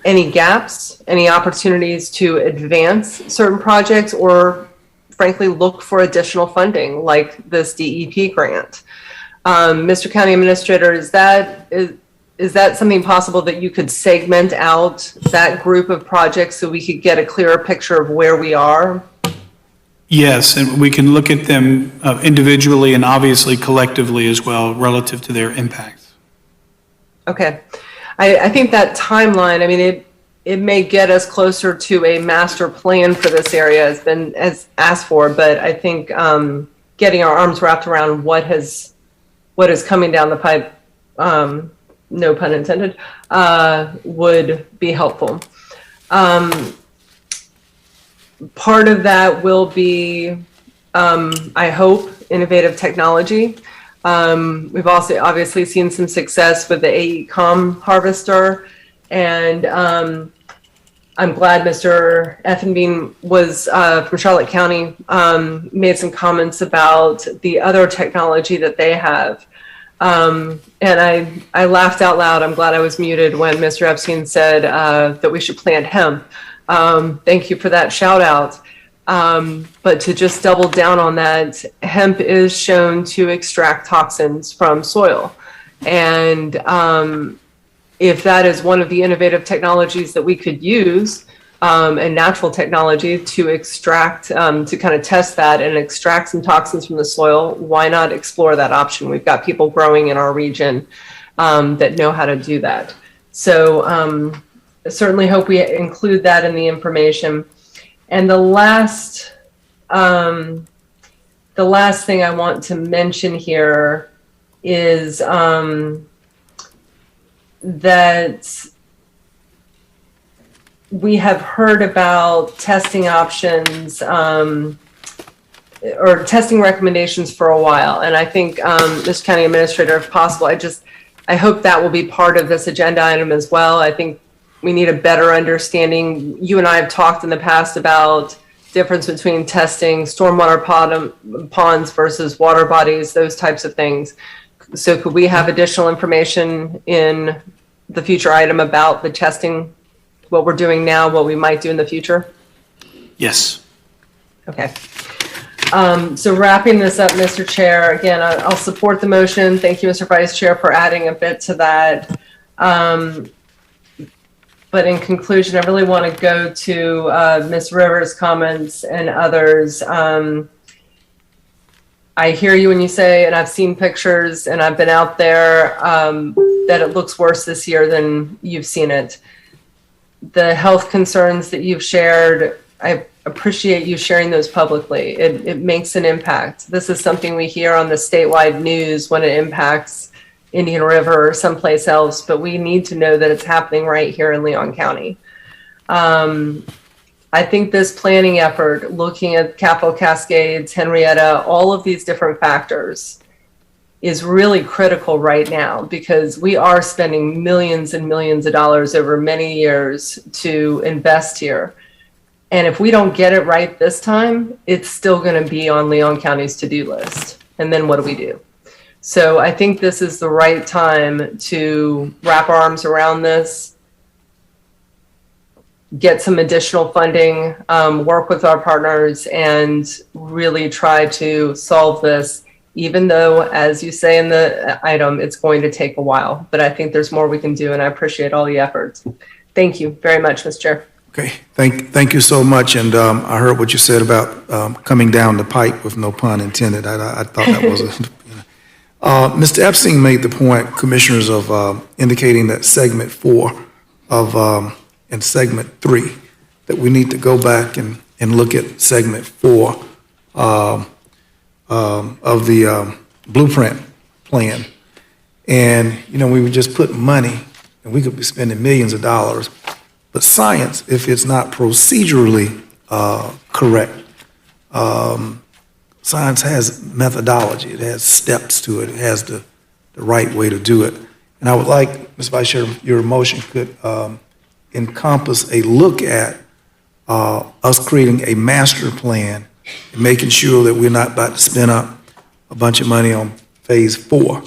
any gaps, any opportunities to advance certain projects, or frankly, look for additional funding like this DEP grant. Mr. County Administrator, is that something possible that you could segment out that group of projects so we could get a clearer picture of where we are? Yes, and we can look at them individually and obviously collectively as well relative to their impacts. Okay. I think that timeline, I mean, it may get us closer to a master plan for this area as asked for, but I think getting our arms wrapped around what is coming down the pipe, no pun intended, would be helpful. Part of that will be, I hope, innovative technology. We've also obviously seen some success with the AECOM harvester, and I'm glad Mr. Effenbein was from Charlotte County, made some comments about the other technology that they have. And I laughed out loud. I'm glad I was muted when Mr. Epstein said that we should plant hemp. Thank you for that shout out. But to just double down on that, hemp is shown to extract toxins from soil. And if that is one of the innovative technologies that we could use, and natural technology to extract, to kind of test that and extract some toxins from the soil, why not explore that option? We've got people growing in our region that know how to do that. So certainly hope we include that in the information. And the last thing I want to mention here is that we have heard about testing options or testing recommendations for a while. And I think, Mr. County Administrator, if possible, I hope that will be part of this agenda item as well. I think we need a better understanding. You and I have talked in the past about difference between testing stormwater ponds versus water bodies, those types of things. So could we have additional information in the future item about the testing, what we're doing now, what we might do in the future? Yes. Okay. So wrapping this up, Mr. Chair, again, I'll support the motion. Thank you, Mr. Vice Chair, for adding a bit to that. But in conclusion, I really want to go to Ms. Rivers' comments and others. I hear you when you say, and I've seen pictures and I've been out there, that it looks worse this year than you've seen it. The health concerns that you've shared, I appreciate you sharing those publicly. It makes an impact. This is something we hear on the statewide news when it impacts Indian River or someplace else, but we need to know that it's happening right here in Leon County. I think this planning effort, looking at Capital Cascades, Henrietta, all of these different factors, is really critical right now because we are spending millions and millions of dollars over many years to invest here. And if we don't get it right this time, it's still going to be on Leon County's to-do list. And then what do we do? So I think this is the right time to wrap our arms around this, get some additional funding, work with our partners, and really try to solve this, even though, as you say in the item, it's going to take a while. But I think there's more we can do, and I appreciate all the efforts. Thank you very much, Mr. Chair. Okay, thank you so much, and I heard what you said about coming down the pipe with no pun intended. I thought that was a, Mr. Epstein made the point, Commissioners, of indicating that segment 4 of, and segment 3, that we need to go back and look at segment 4 of the blueprint plan. And, you know, we would just put money, and we could be spending millions of dollars. But science, if it's not procedurally correct, science has methodology, it has steps to it, it has the right way to do it. And I would like, Ms. Vice Chair, your motion could encompass a look at us creating a master plan and making sure that we're not about to spend up a bunch of money on phase 4,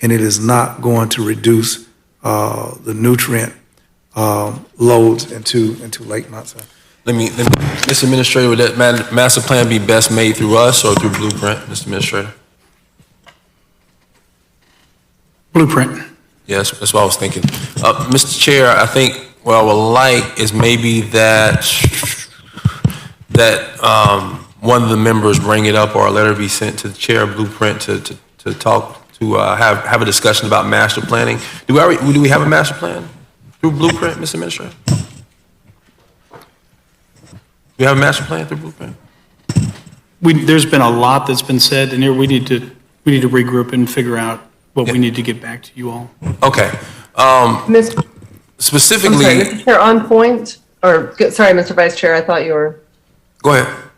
and it is not going to reduce the nutrient loads into Lake Mount Sinai. Let me, Mr. Administrator, would that master plan be best made through us or through Blueprint, Mr. Administrator? Blueprint. Yes, that's what I was thinking. Mr. Chair, I think what I would like is maybe that one of the members bring it up or a letter be sent to the chair of Blueprint to talk, to have a discussion about master planning. Do we have a master plan through Blueprint, Mr. Administrator? Do we have a master plan through Blueprint? There's been a lot that's been said, and here we need to regroup and figure out what we need to get back to you all. Okay. Specifically. I'm sorry, Mr. Chair, on point, or, sorry, Mr. Vice Chair, I thought you were. Go ahead.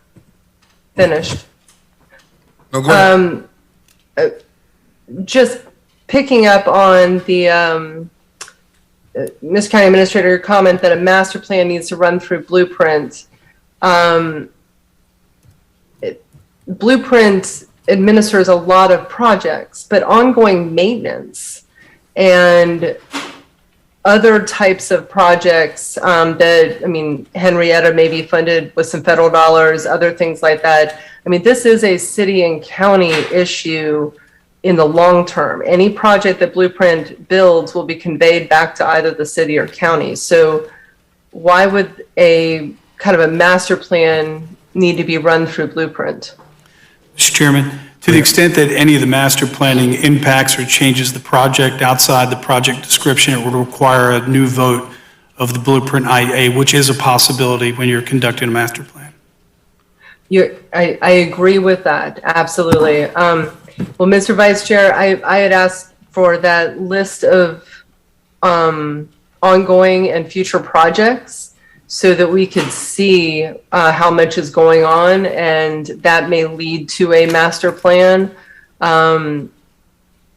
Finished. No, go ahead. Just picking up on the, Ms. County Administrator, your comment that a master plan needs to run through Blueprint. Blueprint administers a lot of projects, but ongoing maintenance and other types of projects that, I mean, Henrietta may be funded with some federal dollars, other things like that. I mean, this is a city and county issue in the long term. Any project that Blueprint builds will be conveyed back to either the city or county. So why would a kind of a master plan need to be run through Blueprint? Mr. Chairman, to the extent that any of the master planning impacts or changes the project outside the project description, it would require a new vote of the Blueprint IA, which is a possibility when you're conducting a master plan. I agree with that, absolutely. Well, Mr. Vice Chair, I had asked for that list of ongoing and future projects so that we could see how much is going on, and that may lead to a master plan.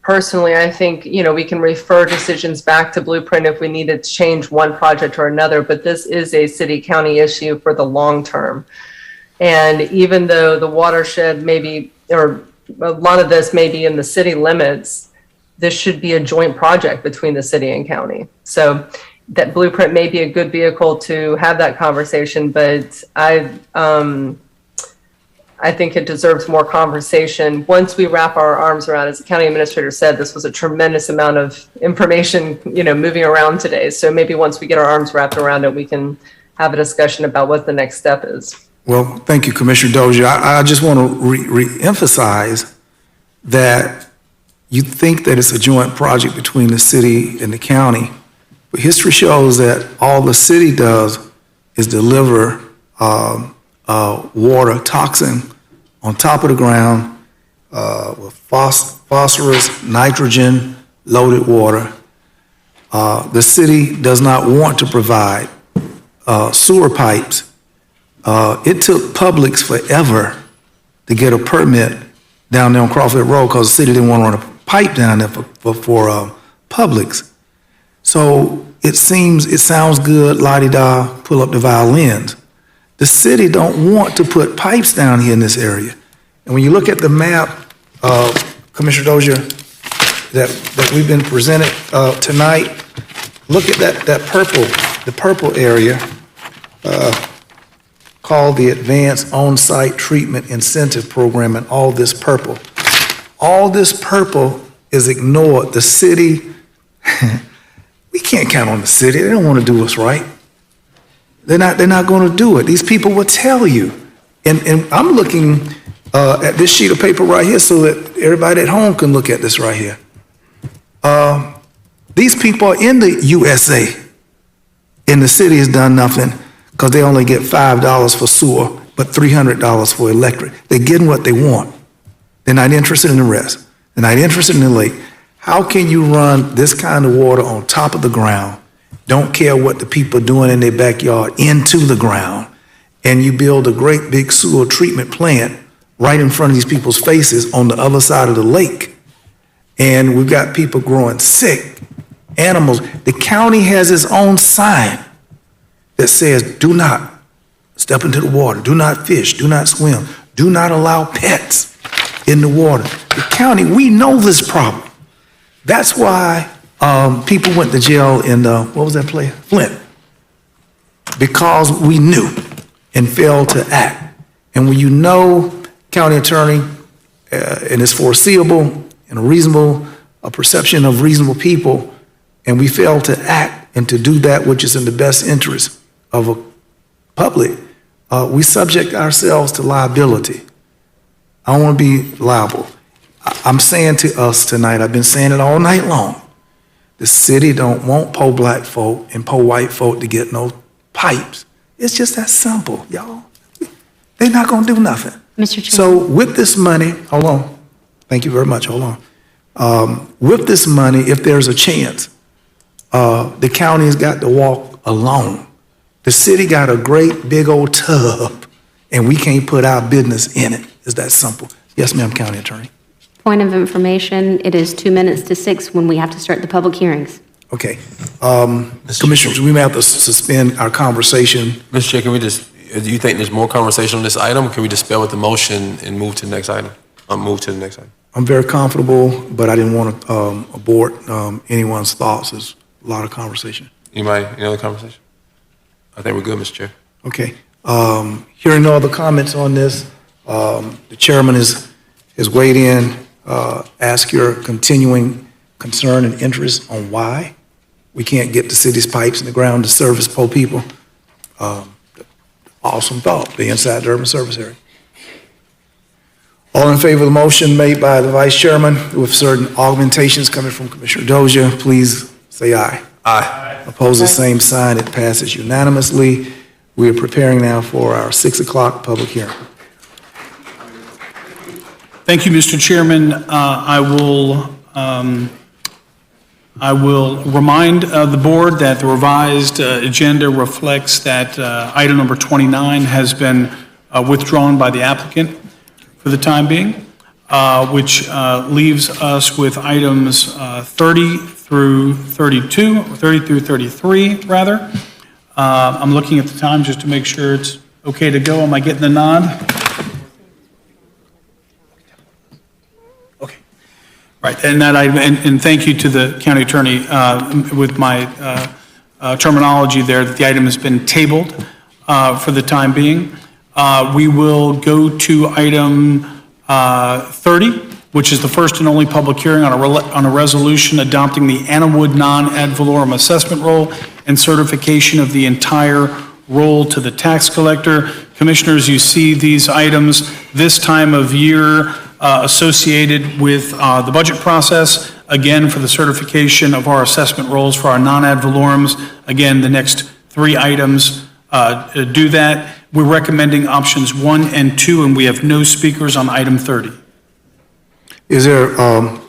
Personally, I think, you know, we can refer decisions back to Blueprint if we need to change one project or another, but this is a city-county issue for the long term. And even though the watershed may be, or a lot of this may be in the city limits, this should be a joint project between the city and county. So that Blueprint may be a good vehicle to have that conversation, but I think it deserves more conversation. Once we wrap our arms around, as the county administrator said, this was a tremendous amount of information, you know, moving around today. So maybe once we get our arms wrapped around it, we can have a discussion about what the next step is. Well, thank you, Commissioner Dozier. I just want to re-emphasize that you think that it's a joint project between the city and the county, but history shows that all the city does is deliver water toxin on top of the ground with phosphorus, nitrogen, loaded water. The city does not want to provide sewer pipes It took Publix forever to get a permit down there on Crawford Road because the city didn't want to run a pipe down there for Publix. So it sounds good, la-di-da, pull up the violins. The city don't want to put pipes down here in this area. And when you look at the map, Commissioner Dozier, that we've been presented tonight, look at the purple area called the Advanced On-Site Treatment Incentive Program, and all this purple. All this purple is ignored. The city, we can't count on the city. They don't want to do us right. They're not going to do it. These people will tell you. And I'm looking at this sheet of paper right here so that everybody at home can look at this right here. These people are in the USA, and the city has done nothing because they only get $5 for sewer, but $300 for electric. They're getting what they want. They're not interested in the rest. They're not interested in the lake. How can you run this kind of water on top of the ground, don't care what the people are doing in their backyard, into the ground, and you build a great big sewer treatment plant right in front of these people's faces on the other side of the lake? And we've got people growing sick, animals. The county has its own sign that says, do not step into the water, do not fish, do not swim, do not allow pets in the water. The county, we know this problem. That's why people went to jail in, what was that place? Flint. Because we knew and failed to act. And when you know, county attorney, and it's foreseeable and a perception of reasonable people, and we fail to act and to do that which is in the best interest of a public, we subject ourselves to liability. I don't want to be liable. I'm saying to us tonight, I've been saying it all night long, the city don't want poor black folk and poor white folk to get no pipes. It's just that simple, y'all. They're not going to do nothing. Mr. Chairman. So with this money, hold on. Thank you very much. Hold on. With this money, if there's a chance, the county's got to walk alone. The city got a great big old tub, and we can't put our business in it. It's that simple. Yes, ma'am, County Attorney. Point of information, it is 2 minutes to 6 when we have to start the public hearings. Okay. Commissioners, we may have to suspend our conversation. Mr. Chair, can we just, do you think there's more conversation on this item? Can we dispel with the motion and move to the next item? Move to the next item. I'm very comfortable, but I didn't want to abort anyone's thoughts. There's a lot of conversation. Any other conversation? I think we're good, Mr. Chair. Okay. Hearing no other comments on this, the chairman is weighed in. Ask your continuing concern and interest on why we can't get the city's pipes in the ground to service poor people. Awesome thought, the inside the urban service area. All in favor of the motion made by the vice chairman with certain augmentations coming from Commissioner Dozier, please say aye. Aye. Opposed, the same sign. It passes unanimously. We are preparing now for our 6 o'clock public hearing. Thank you, Mr. Chairman. I will remind the board that the revised agenda reflects that item number 29 has been withdrawn by the applicant for the time being, which leaves us with items 30 through 32, 30 through 33, rather. I'm looking at the time just to make sure it's okay to go. Am I getting the nod? Okay. Right, and that and thank you to the county attorney with my terminology there that the item has been tabled for the time being. We will go to item 30, which is the first and only public hearing on a resolution adopting the Anna Wood non-ad valorem assessment roll and certification of the entire roll to the tax collector. Commissioners, you see these items this time of year associated with the budget process, again, for the certification of our assessment rolls for our non-ad valorems. Again, the next 3 items do that. We're recommending options 1 and 2, and we have no speakers on item 30. Is there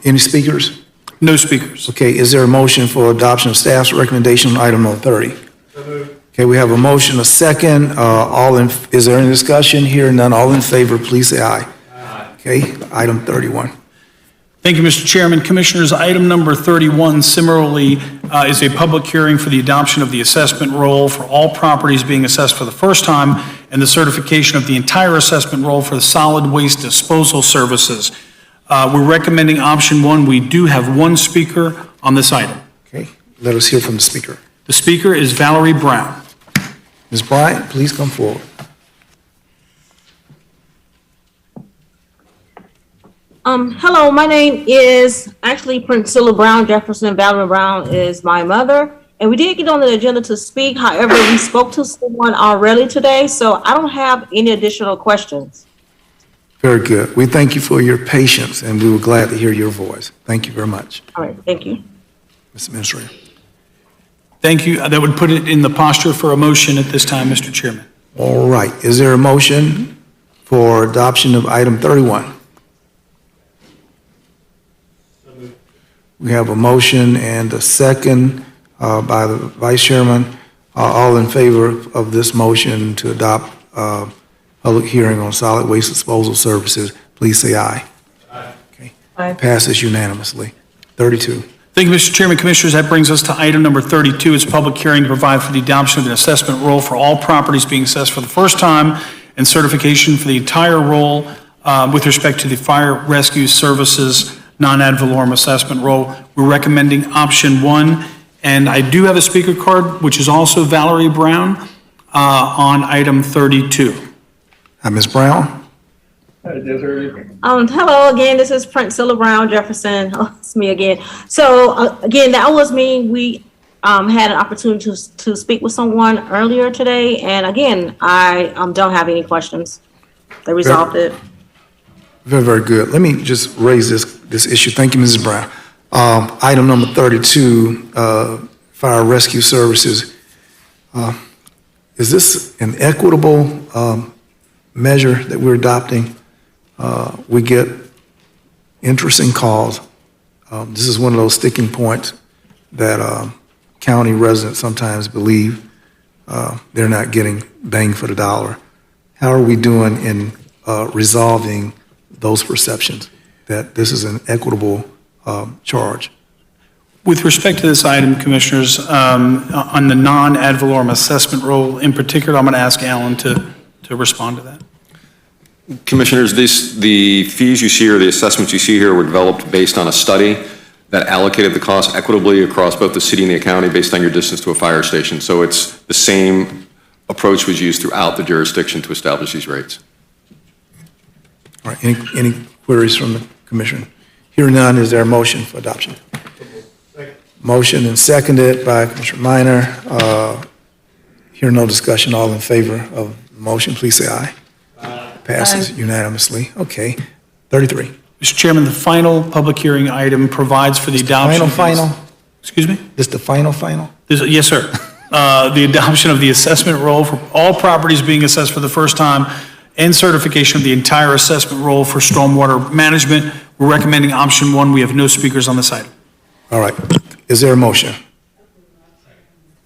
any speakers? No speakers. Okay, is there a motion for adoption of staff's recommendation on item number 30? Okay, we have a motion, a second. Is there any discussion? Hearing none, all in favor, please say aye. Okay, item 31. Thank you, Mr. Chairman. Commissioners, item number 31 similarly is a public hearing for the adoption of the assessment roll for all properties being assessed for the first time and the certification of the entire assessment roll for the solid waste disposal services. We're recommending option 1. We do have one speaker on this item. Okay, let us hear from the speaker. The speaker is Valerie Brown. Ms. Bryant, please come forward. Hello, my name is actually Priscilla Brown Jefferson. Valerie Brown is my mother. And we did get on the agenda to speak. However, we spoke to someone already today, so I don't have any additional questions. Very good. We thank you for your patience, and we were glad to hear your voice. Thank you very much. All right, thank you. Mr. Administrator. Thank you. That would put it in the posture for a motion at this time, Mr. Chairman. All right. Is there a motion for adoption of item 31? We have a motion and a second by the Vice Chairman. All in favor of this motion to adopt public hearing on solid waste disposal services, please say aye. Aye. Okay. Aye. Passes unanimously. 32. Thank you, Mr. Chairman. Commissioners, that brings us to item number 32. It's a public hearing to provide for the adoption of the assessment roll for all properties being assessed for the first time and certification for the entire roll with respect to the fire rescue services non-ad valorem assessment roll. We're recommending option 1. And I do have a speaker card, which is also Valerie Brown, on item 32. Ms. Brown? Hello again, this is Priscilla Brown Jefferson. Oh, it's me again. So again, that was me. We had an opportunity to speak with someone earlier today. And again, I don't have any questions. They resolved it. Very, very good. Let me just raise this issue. Thank you, Mrs. Brown. Item number 32, fire rescue services. Is this an equitable measure that we're adopting? We get interesting calls. This is one of those sticking points that county residents sometimes believe they're not getting bang for the dollar. How are we doing in resolving those perceptions that this is an equitable charge? With respect to this item, Commissioners, on the non-ad valorem assessment roll in particular, I'm going to ask Alan to respond to that. Commissioners, the fees you see or the assessments you see here were developed based on a study that allocated the cost equitably across both the city and the county based on your distance to a fire station. So it's the same approach was used throughout the jurisdiction to establish these rates. All right, any queries from the commission? Hearing none, is there a motion for adoption? Motion and seconded by Commissioner Minor. Hearing no discussion, all in favor of the motion, please say aye. Passes unanimously. Okay, 33. Mr. Chairman, the final public hearing item provides for the adoption. Final? Excuse me? This the final? Yes, sir. The adoption of the assessment roll for all properties being assessed for the first time and certification of the entire assessment roll for stormwater management. We're recommending option 1. We have no speakers on this item. All right. Is there a motion?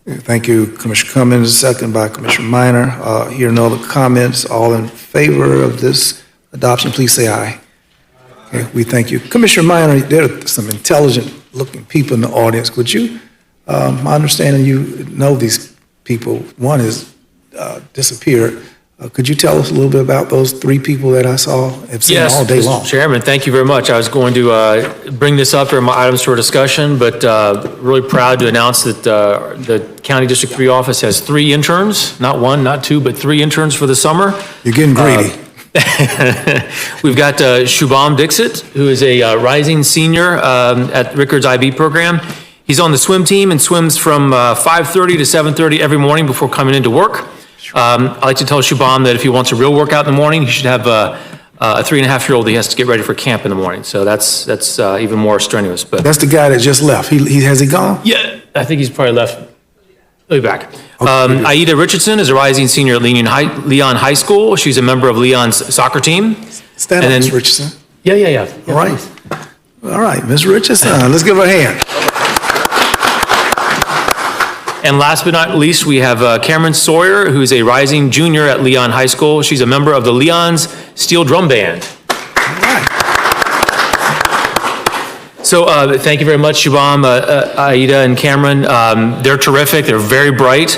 Thank you, Commissioner Cummings, second by Commissioner Minor. Hearing no other comments, all in favor of this adoption, please say aye. Okay, we thank you. Commissioner Minor, there are some intelligent-looking people in the audience. Could you, my understanding, you know these people. One has disappeared. Could you tell us a little bit about those 3 people that I saw have seen all day long? Mr. Chairman, thank you very much. I was going to bring this up during my items for discussion, but really proud to announce that the County District 3 office has 3 interns, not 1, not 2, but 3 interns for the summer. You're getting greedy. We've got Shubham Dixit, who is a rising senior at Rickard's IB program. He's on the swim team and swims from 5:30 to 7:30 every morning before coming into work. I like to tell Shubham that if he wants a real workout in the morning, he should have a 3.5-year-old he has to get ready for camp in the morning. So that's even more strenuous. But that's the guy that just left. Has he gone? Yeah, I think he's probably left. He'll be back. Aida Richardson is a rising senior at Leon High School. She's a member of Leon's soccer team. Stand up, Ms. Richardson. Yeah. All right. All right, Ms. Richardson, let's give her a hand. And last but not least, we have Cameron Sawyer, who's a rising junior at Leon High School. She's a member of the Leon's Steel Drum Band. So thank you very much, Shubham, Aida, and Cameron. They're terrific. They're very bright.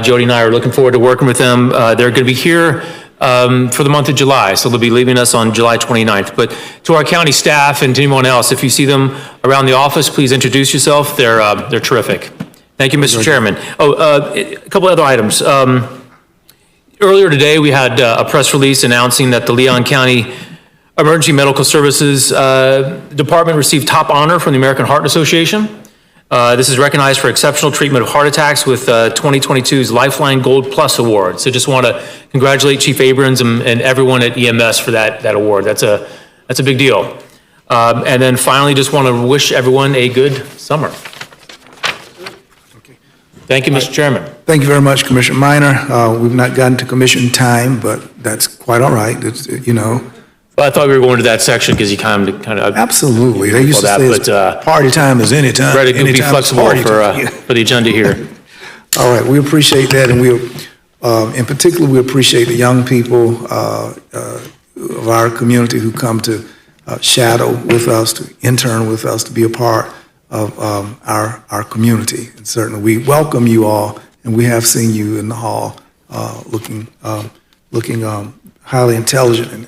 Jody and I are looking forward to working with them. They're going to be here for the month of July, so they'll be leaving us on July 29th. But to our county staff and to anyone else, if you see them around the office, please introduce yourself. They're terrific. Thank you, Mr. Chairman. A couple other items. Earlier today, we had a press release announcing that the Leon County Emergency Medical Services Department received top honor from the American Heart Association. This is recognized for exceptional treatment of heart attacks with 2022's Lifeline Gold Plus Award. So just want to congratulate Chief Abrams and everyone at EMS for that award. That's a big deal. And then finally, just want to wish everyone a good summer. Thank you, Mr. Chairman. Thank you very much, Commissioner Minor. We've not gotten to commission time, but that's quite all right. It's, Well, I thought we were going to that section because you kind of. Absolutely. They used to say it's party time is any time. Ready to be Anytime is flexible party time. for the agenda here. All right, we appreciate that, and in particular, we appreciate the young people of our community who come to shadow with us, to intern with us, to be a part of our community. And certainly, we welcome you all, and we have seen you in the hall looking highly intelligent and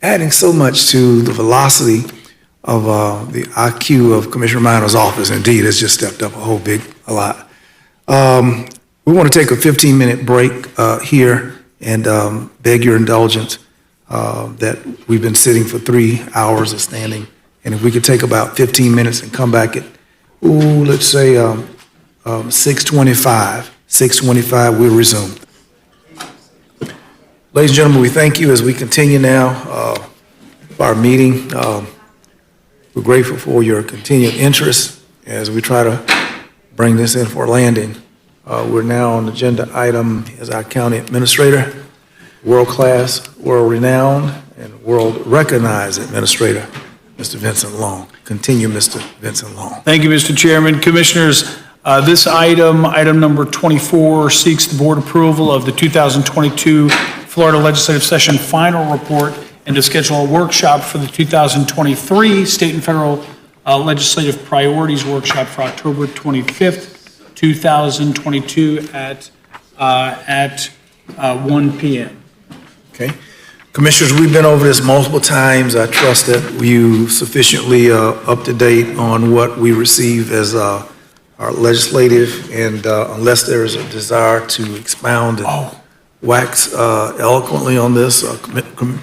adding so much to the velocity of the IQ of Commissioner Minor's office. Indeed, it's just stepped up a lot. We want to take a 15-minute break here and beg your indulgence that we've been sitting for 3 hours of standing. And if we could take about 15 minutes and come back at, let's say 6:25, we'll resume. Ladies and gentlemen, we thank you as we continue now our meeting. We're grateful for your continued interest as we try to bring this in for a landing. We're now on agenda item as our county administrator, world-class, world-renowned, and world-recognized administrator, Mr. Vincent Long. Continue, Mr. Vincent Long. Thank you, Mr. Chairman. Commissioners, this item number 24, seeks the board approval of the 2022 Florida Legislative Session final report and to schedule a workshop for the 2023 state and federal legislative priorities workshop for October 25th, 2022 at 1 p.m. Okay. Commissioners, we've been over this multiple times. I trust that you sufficiently up to date on what we receive as our legislative, and unless there is a desire to expound and wax eloquently on this,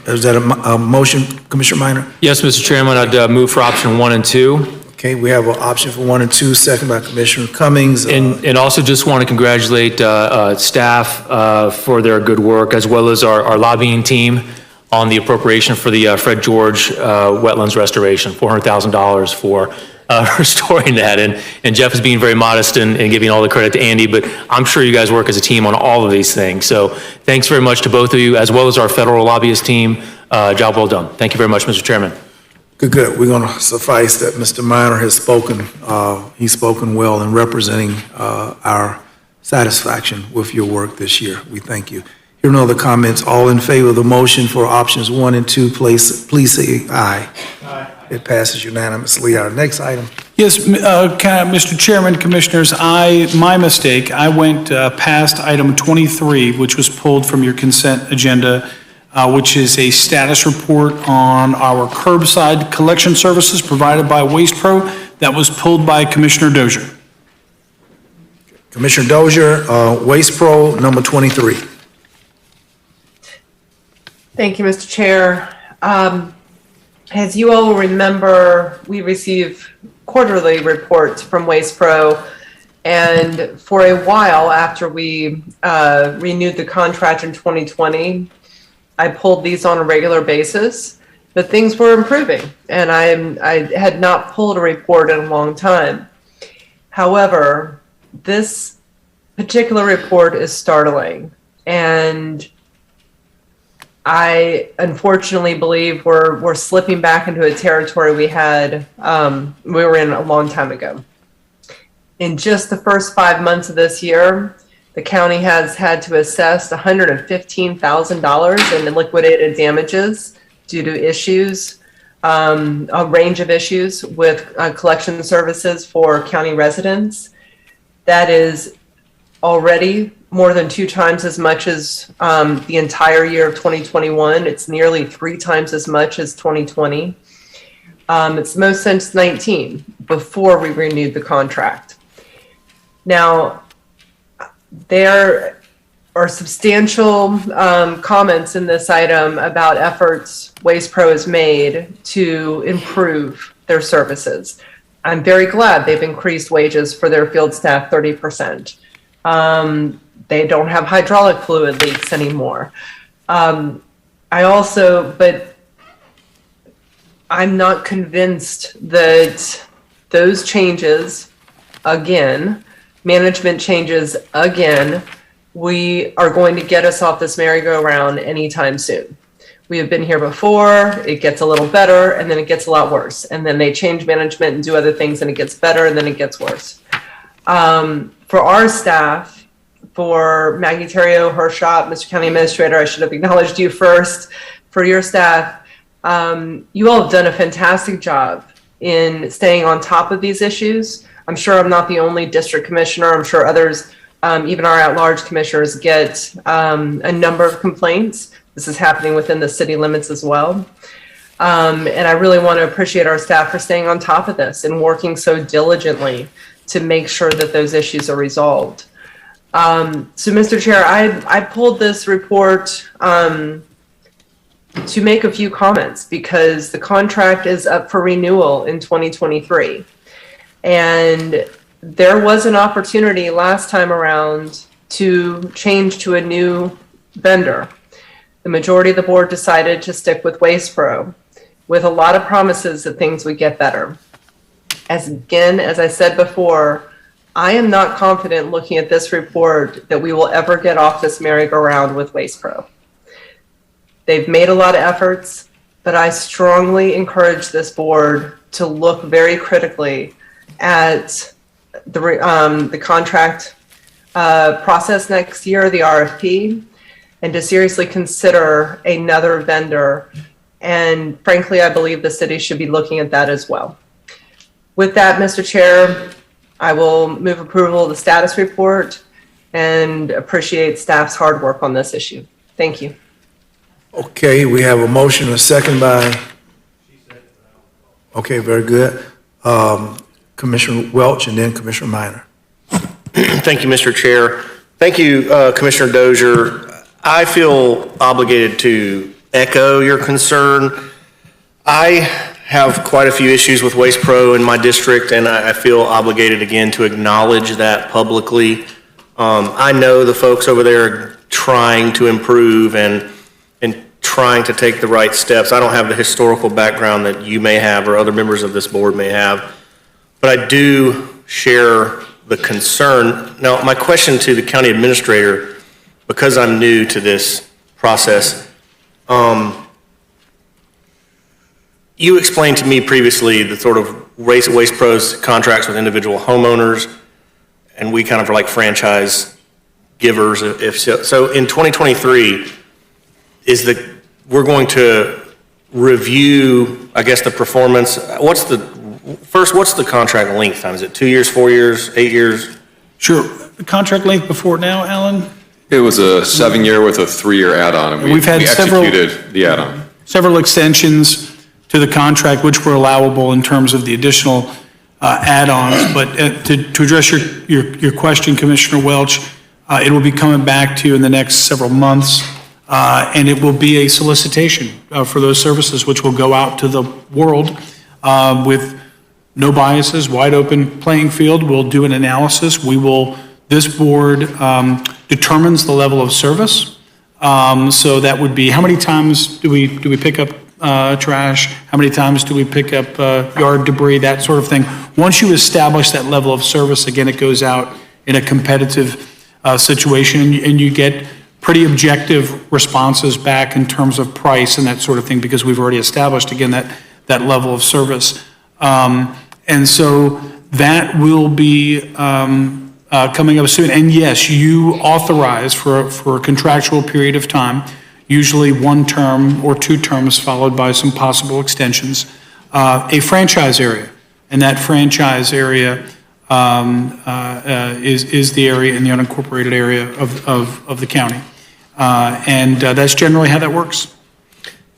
is that a motion, Commissioner Minor? Yes, Mr. Chairman, I'd move for option 1 and 2. Okay, we have an option for 1 and 2, second by Commissioner Cummings. And also just want to congratulate staff for their good work, as well as our lobbying team on the appropriation for the Fred George wetlands restoration, $400,000 for restoring that. And Jeff is being very modest and giving all the credit to Andy, but I'm sure you guys work as a team on all of these things. So thanks very much to both of you, as well as our federal lobbyist team. Job well done. Thank you very much, Mr. Chairman. Good. We're going to suffice that Mr. Minor has spoken. He's spoken well in representing our satisfaction with your work this year. We thank you. Here are no other comments. All in favor of the motion for options 1 and 2, please say aye. Aye. It passes unanimously. Our next item. Yes, Mr. Chairman, Commissioners, my mistake. I went past item 23, which was pulled from your consent agenda, which is a status report on our curbside collection services provided by Waste Pro. That was pulled by Commissioner Dozier. Commissioner Dozier, Waste Pro, number 23. Thank you, Mr. Chair. As you all will remember, we receive quarterly reports from Waste Pro, and for a while after we renewed the contract in 2020, I pulled these on a regular basis, but things were improving, and I had not pulled a report in a long time. However, this particular report is startling, and I unfortunately believe we're slipping back into a territory we were in a long time ago. In just the first 5 months of this year, the county has had to assess $115,000 in liquidated damages due to issues, a range of issues with collection services for county residents. That is already more than 2 times as much as the entire year of 2021. It's nearly 3 times as much as 2020. It's the most since 19, before we renewed the contract. Now, there are substantial comments in this item about efforts Waste Pro has made to improve their services. I'm very glad they've increased wages for their field staff 30%. They don't have hydraulic fluid leaks anymore. But I'm not convinced that those changes, again, management changes again, we are going to get us off this merry-go-round anytime soon. We have been here before, it gets a little better, and then it gets a lot worse. And then they change management and do other things, and it gets better, and then it gets worse. For our staff, for Maggie Terrio, her shop, Mr. County Administrator, I should have acknowledged you first. For your staff, you all have done a fantastic job in staying on top of these issues. I'm sure I'm not the only district commissioner. I'm sure others, even our at-large commissioners, get a number of complaints. This is happening within the city limits as well. And I really want to appreciate our staff for staying on top of this and working so diligently to make sure that those issues are resolved. So, Mr. Chair, I pulled this report to make a few comments because the contract is up for renewal in 2023. And there was an opportunity last time around to change to a new vendor. The majority of the board decided to stick with Waste Pro with a lot of promises that things would get better. As I said before, I am not confident looking at this report that we will ever get off this merry-go-round with Waste Pro. They've made a lot of efforts, but I strongly encourage this board to look very critically at the contract process next year, the RFP, and to seriously consider another vendor. And frankly, I believe the city should be looking at that as well. With that, Mr. Chair, I will move approval of the status report and appreciate staff's hard work on this issue. Thank you. Okay, we have a motion and a second by, okay, very good. Commissioner Welch and then Commissioner Minor. Thank you, Mr. Chair. Thank you, Commissioner Dozier. I feel obligated to echo your concern. I have quite a few issues with Waste Pro in my district, and I feel obligated again to acknowledge that publicly. I know the folks over there are trying to improve and trying to take the right steps. I don't have the historical background that you may have or other members of this board may have, but I do share the concern. Now, my question to the county administrator, because I'm new to this process, you explained to me previously the sort of Waste Pro's contracts with individual homeowners, and we kind of are like franchise givers. If so, so in 2023, we're going to review, I guess, the performance. What's the contract length time? Is it 2 years, 4 years, 8 years? Sure. The contract length before now, Alan? It was a 7-year with a 3-year add-on, and we executed the add-on. Several extensions to the contract, which were allowable in terms of the additional add-ons. But to address your question, Commissioner Welch, it will be coming back to you in the next several months, and it will be a solicitation for those services, which will go out to the world with no biases, wide open playing field. We'll do an analysis. This board determines the level of service. So that would be, how many times do we pick up trash? How many times do we pick up yard debris, that sort of thing? Once you establish that level of service, again, it goes out in a competitive situation, and you get pretty objective responses back in terms of price and that sort of thing, because we've already established, again, that level of service. And so That will be coming up soon. And yes, you authorize for a contractual period of time, usually 1 term or 2 terms followed by some possible extensions, a franchise area. And that franchise area is the area in the unincorporated area of the county. And that's generally how that works.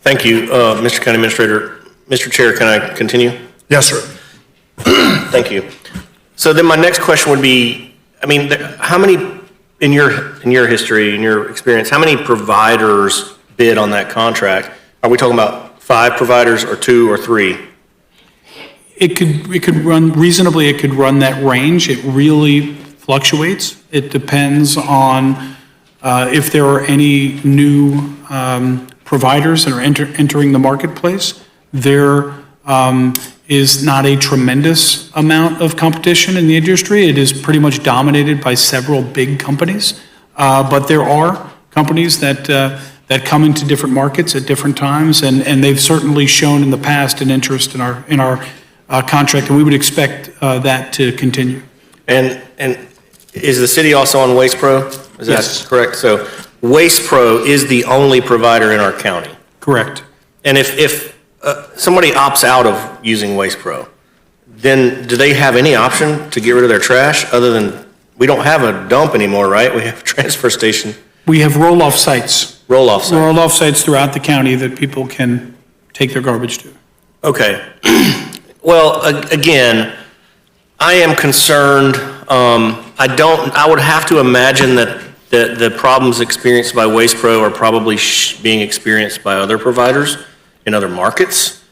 Thank you, Mr. County Administrator. Mr. Chair, can I continue? Yes, sir. Thank you. So then my next question would be, I mean, how many, in your history, in your experience, how many providers bid on that contract? Are we talking about 5 providers or 2 or 3? It could run reasonably, it could run that range. It really fluctuates. It depends on if there are any new providers that are entering the marketplace. There is not a tremendous amount of competition in the industry. It is pretty much dominated by several big companies. But there are companies that come into different markets at different times, and they've certainly shown in the past an interest in our contract, and we would expect that to continue. And is the city also on Waste Pro? Is Yes. that correct? So Waste Pro is the only provider in our county. Correct. And if somebody opts out of using Waste Pro, then do they have any option to get rid of their trash other than, we don't have a dump anymore, right? We have a transfer station. We have roll-off sites. Roll-off sites. Roll-off sites throughout the county that people can take their garbage to. Okay. Well, again, I am concerned. I would have to imagine that the problems experienced by Waste Pro are probably being experienced by other providers in other markets,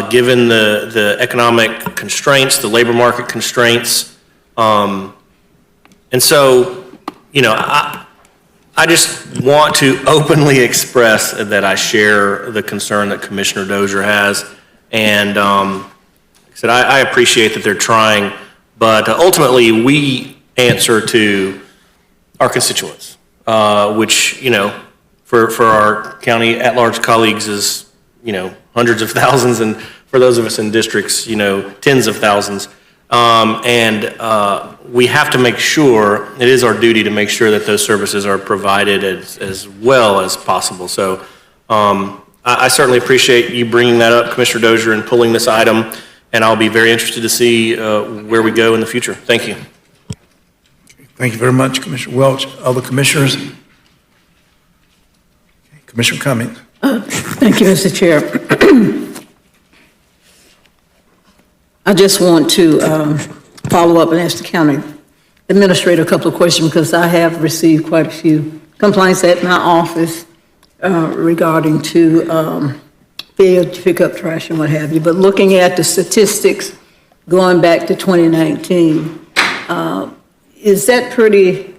given the economic constraints, the labor market constraints. And so, you know, I just want to openly express that I share the concern that Commissioner Dozier has. And said, I appreciate that they're trying, but ultimately we answer to our constituents, which, you know, for our county at-large colleagues is, you know, hundreds of thousands, and for those of us in districts, you know, tens of thousands. We have to make sure, it is our duty to make sure that those services are provided as well as possible. So I certainly appreciate you bringing that up, Commissioner Dozier, and pulling this item, and I'll be very interested to see where we go in the future. Thank you. Thank you very much, Commissioner Welch. Other commissioners? Commissioner Cummings. Thank you, Mr. Chair. I just want to follow up and ask the county administrator a couple of questions, because I have received quite a few complaints at my office regarding to failure to pick up trash and what have you. But looking at the statistics going back to 2019, is that pretty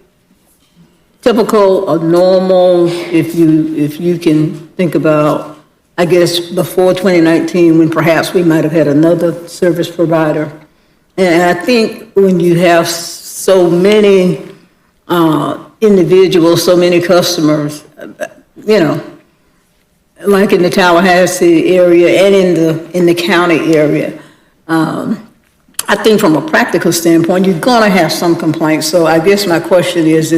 typical or normal if you can think about, I guess, before 2019, when perhaps we might have had another service provider? And I think when you have so many individuals, so many customers, you know, like in the Tallahassee area and in the county area, I think from a practical standpoint, you're going to have some complaints. So I guess my question is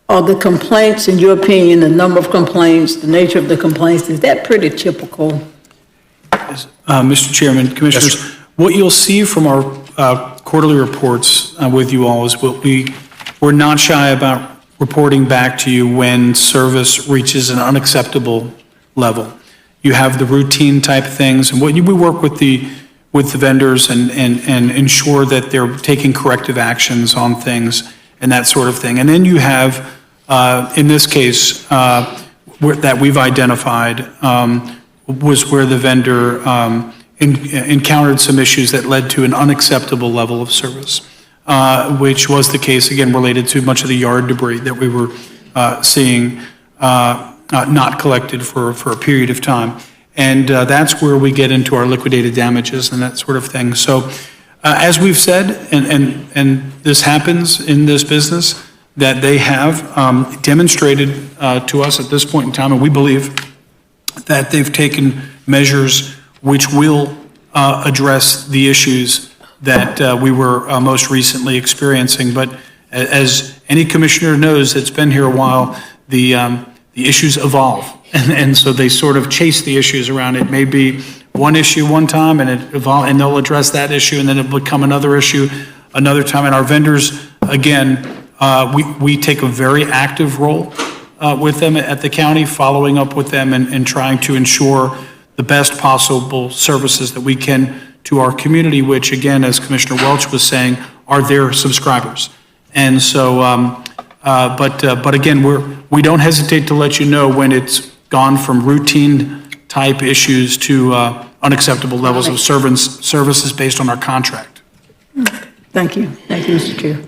are the complaints, in your opinion, the number of complaints, the nature of the complaints, is that pretty typical? Mr. Chairman, Commissioners, what you'll see from our quarterly reports with you all is we're not shy about reporting back to you when service reaches an unacceptable level. You have the routine type things, and we work with the vendors and ensure that they're taking corrective actions on things and that sort of thing. And then you have, in this case, that we've identified was where the vendor encountered some issues that led to an unacceptable level of service, which was the case, again, related to much of the yard debris that we were seeing not collected for a period of time. And that's where we get into our liquidated damages and that sort of thing. So as we've said, and this happens in this business, that they have demonstrated to us at this point in time, and we believe that they've taken measures which will address the issues that we were most recently experiencing. But as any commissioner knows that's been here a while, the issues evolve. And so they sort of chase the issues around. It may be one issue one time and it evolve, and they'll address that issue, and then it'll become another issue another time. And our vendors, again, we take a very active role with them at the county, following up with them and trying to ensure the best possible services that we can to our community, which again, as Commissioner Welch was saying, are their subscribers. And so, but again, we don't hesitate to let you know when it's gone from routine type issues to unacceptable levels of services based on our contract. Thank you. Thank you, Mr. Chair.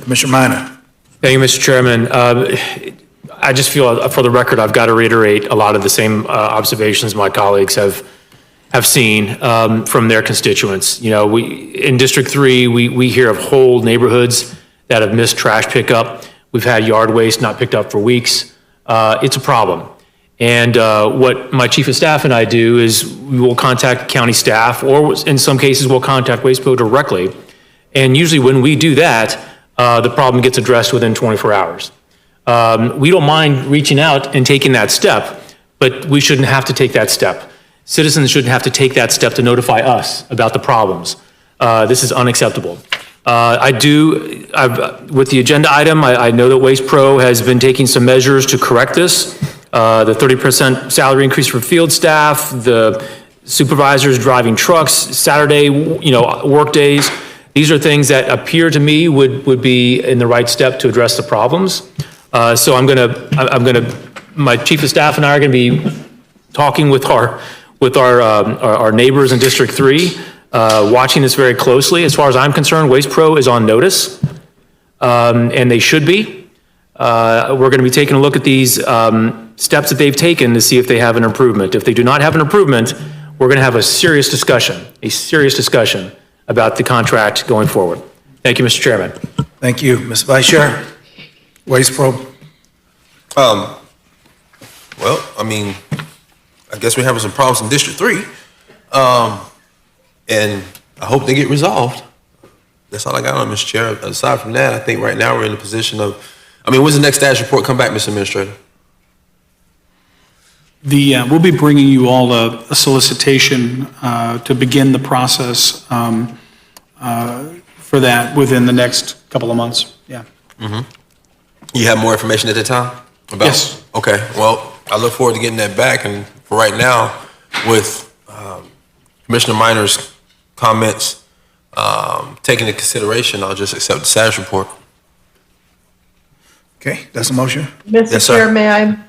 Commissioner Minor. Thank you, Mr. Chairman. I just feel, for the record, I've got to reiterate a lot of the same observations my colleagues have seen from their constituents. You know, in District 3, we hear of whole neighborhoods that have missed trash pickup. We've had yard waste not picked up for weeks. It's a problem. And what my chief of staff and I do is we will contact county staff, or in some cases, we'll contact Waste Pro directly. And usually when we do that, the problem gets addressed within 24 hours. We don't mind reaching out and taking that step, but we shouldn't have to take that step. Citizens shouldn't have to take that step to notify us about the problems. This is unacceptable. With the agenda item, I know that Waste Pro has been taking some measures to correct this. The 30% salary increase for field staff, the supervisors driving trucks, Saturday, work days. These are things that appear to me would be in the right step to address the problems. So my chief of staff and I are gonna be talking with our neighbors in District 3, watching this very closely. As far as I'm concerned, Waste Pro is on notice, and they should be. We're gonna be taking a look at these steps that they've taken to see if they have an improvement. If they do not have an improvement, we're gonna have a serious discussion about the contract going forward. Thank you, Mr. Chairman. Thank you. Ms. Vice Chair, Waste Pro. Well, I mean, I guess we're having some problems in District 3. And I hope they get resolved. That's all I got on, Mr. Chair. Aside from that, I think right now we're in a position of, when's the next status report come back, Mr. Administrator? We'll be bringing you all a solicitation to begin the process for that within the next couple of months. Yeah. Mm-hmm. You have more information at that time? Yes. Okay, well, I look forward to getting that back. And for right now, with Commissioner Minor's comments taken into consideration, I'll just accept the status report. Okay, that's a motion? Mr. Yes, Chair, sir. may I?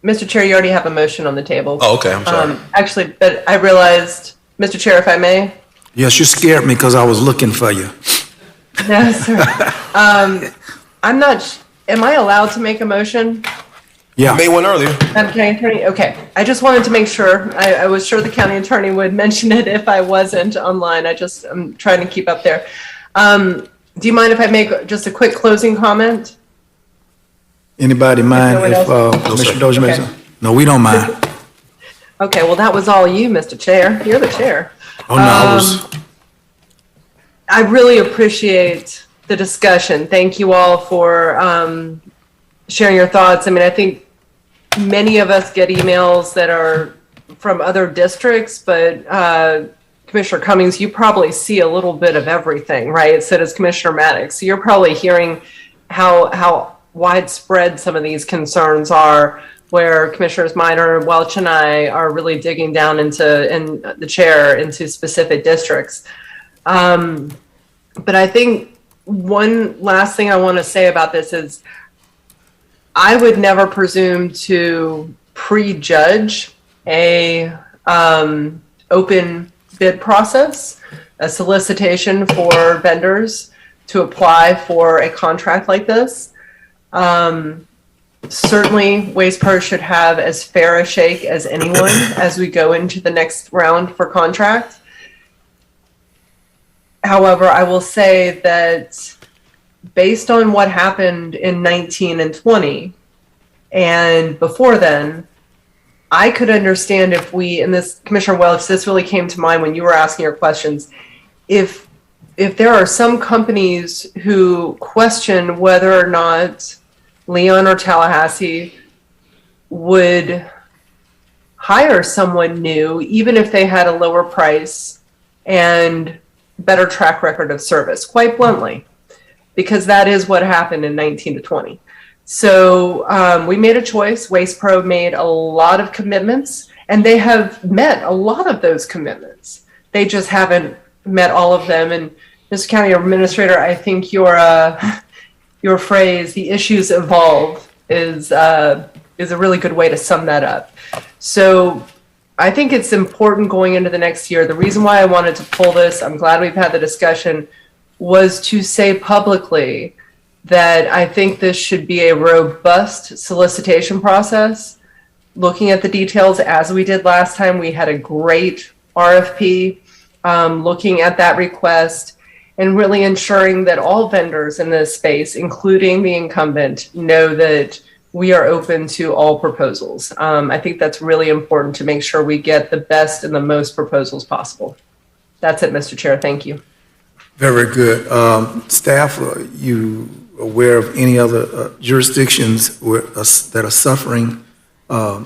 Mr. Chair, you already have a motion on the table. Oh, okay, I'm sorry. Actually, but I realized, Mr. Chair, if I may? Yes, you scared me because I was looking for you. No, sir. I'm not, am I allowed to make a motion? Yeah. You made one earlier. County Attorney, okay. I just wanted to make sure, I was sure the County Attorney would mention it if I wasn't online. I'm trying to keep up there. Do you mind if I make just a quick closing comment? Anybody mind no if one else? Commissioner Dozier makes Okay. a? No, we don't mind. Okay, well, that was all you, Mr. Chair. You're the chair. Oh, no, I was. I really appreciate the discussion. Thank you all for sharing your thoughts. I mean, I think many of us get emails that are from other districts, but Commissioner Cummings, you probably see a little bit of everything, right? So does Commissioner Maddox. So you're probably hearing how widespread some of these concerns are, where Commissioners Minor, Welch, and I are really digging down into the chair into specific districts. But I think one last thing I want to say about this is I would never presume to prejudge a open bid process, a solicitation for vendors to apply for a contract like this. Certainly, Waste Pro should have as fair a shake as anyone as we go into the next round for contract. However, I will say that based on what happened in 19 and 20, and before then, I could understand if we, and this, Commissioner Welch, this really came to mind when you were asking your questions, if if there are some companies who question whether or not Leon or Tallahassee would hire someone new, even if they had a lower price and better track record of service, quite bluntly, because that is what happened in 19 to 20. So we made a choice. Waste Pro made a lot of commitments, and they have met a lot of those commitments. They just haven't met all of them. And Mr. County Administrator, I think your phrase, "the issues evolve," is a really good way to sum that up. So I think it's important going into the next year. The reason why I wanted to pull this, I'm glad we've had the discussion, was to say publicly that I think this should be a robust solicitation process. Looking at the details as we did last time, we had a great RFP, looking at that request and really ensuring that all vendors in this space, including the incumbent, know that we are open to all proposals. I think that's really important to make sure we get the best and the most proposals possible. That's it, Mr. Chair. Thank you. Very good. Staff, are you aware of any other jurisdictions that are suffering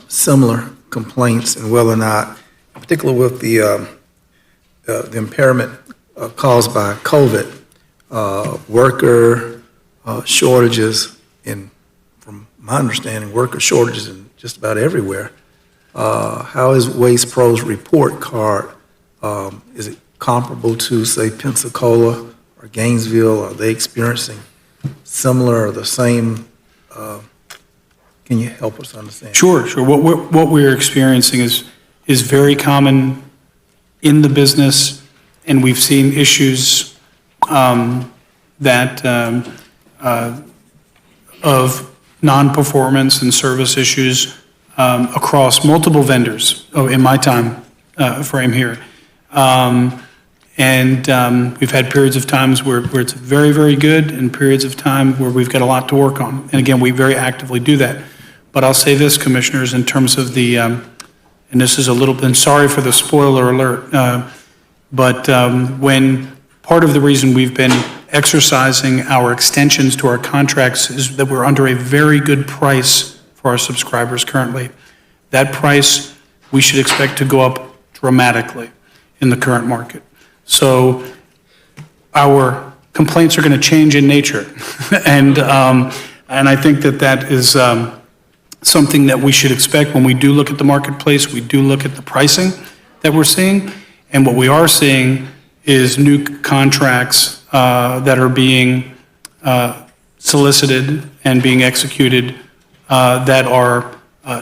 similar complaints, and whether or not, particularly with the impairment caused by COVID, worker shortages from my understanding, worker shortages in just about everywhere. How is Waste Pro's report card? Is it comparable to, say, Pensacola or Gainesville? Are they experiencing similar or the same? Can you help us understand? Sure. What we're experiencing is very common in the business, and we've seen issues of non-performance and service issues across multiple vendors in my time frame here. We've had periods of times where it's very, very good, and periods of time where we've got a lot to work on. And again, we very actively do that. But I'll say this, Commissioners, in terms of the, and this is a little, and sorry for the spoiler alert, but when part of the reason we've been exercising our extensions to our contracts is that we're under a very good price for our subscribers currently. That price we should expect to go up dramatically in the current market. So our complaints are going to change in nature. and I think that is something that we should expect when we do look at the marketplace. We do look at the pricing that we're seeing. And what we are seeing is new contracts that are being solicited and being executed that are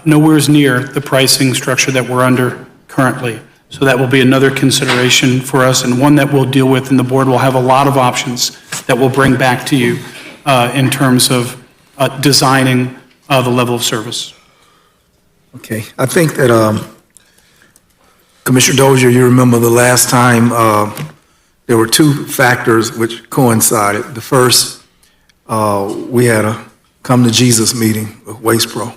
nowhere near the pricing structure that we're under currently. So that will be another consideration for us, and one that we'll deal with, and the board will have a lot of options that we'll bring back to you in terms of designing the level of service. Okay, I think that Commissioner Dozier, you remember the last time there were two factors which coincided. The first, we had a come to Jesus meeting with Waste Pro.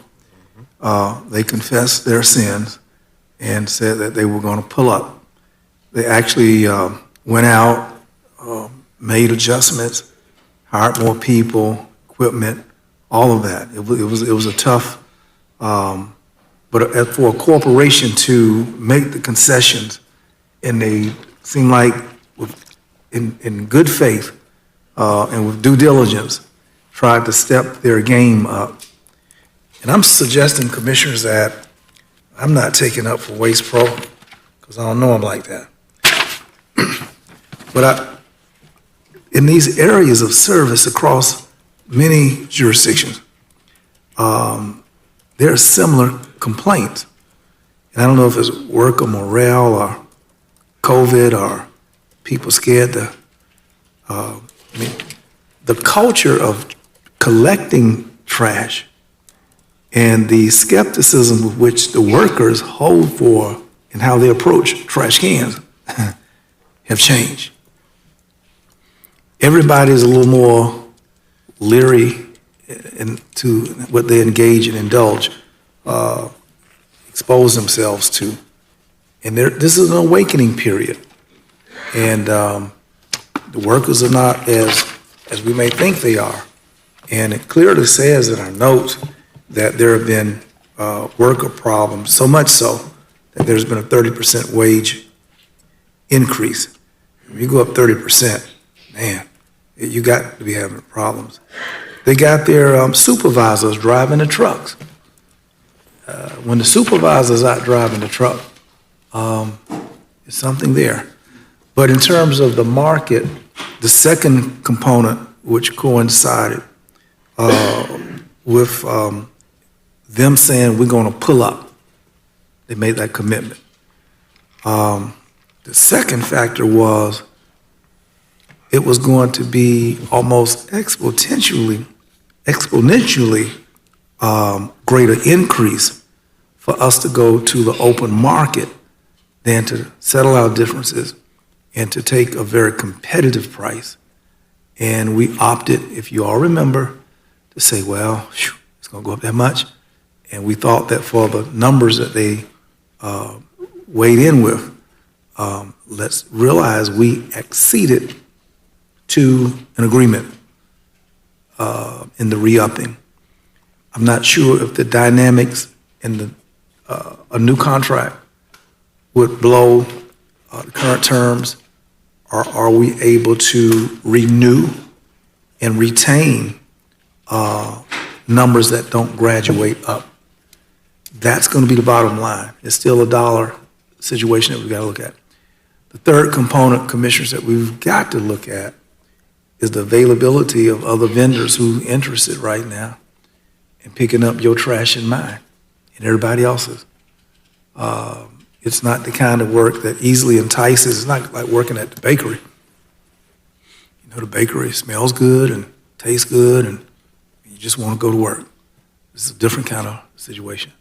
They confessed their sins and said that they were going to pull up. They actually went out, made adjustments, hired more people, equipment, all of that. It was a tough, but for a corporation to make the concessions, and they seem like in good faith and with due diligence, tried to step their game up. And I'm suggesting, Commissioners, that I'm not taking up for Waste Pro, because I don't know them like that. But in these areas of service across many jurisdictions, there are similar complaints. And I don't know if it's worker morale or COVID or people scared to, the culture of collecting trash and the skepticism with which the workers hold for and how they approach trash cans have changed. Everybody is a little more leery to what they engage and indulge, expose themselves to. And this is an awakening period. And The workers are not as we may think they are. And it clearly says in our notes that there have been worker problems, so much so that there's been a 30% wage increase. When you go up 30%, man, you got to be having problems. They got their supervisors driving the trucks. When the supervisor's out driving the truck, there's something there. But in terms of the market, the second component, which coincided with them saying we're going to pull up, they made that commitment. The second factor was it was going to be almost exponentially greater increase for us to go to the open market than to settle our differences and to take a very competitive price. And we opted, if you all remember, to say, well, it's going to go up that much. And we thought that for the numbers that they weighed in with, let's realize we acceded to an agreement in the re-upping. I'm not sure if the dynamics in a new contract would blow the current terms, or are we able to renew and retain numbers that don't graduate up? That's going to be the bottom line. It's still a dollar situation that we've got to look at. The third component, commissioners, that we've got to look at is the availability of other vendors who are interested right now in picking up your trash and mine and everybody else's. It's not the kind of work that easily entices. It's not like working at the bakery. You know, the bakery smells good and tastes good, and you just want to go to work. It's a different kind of situation.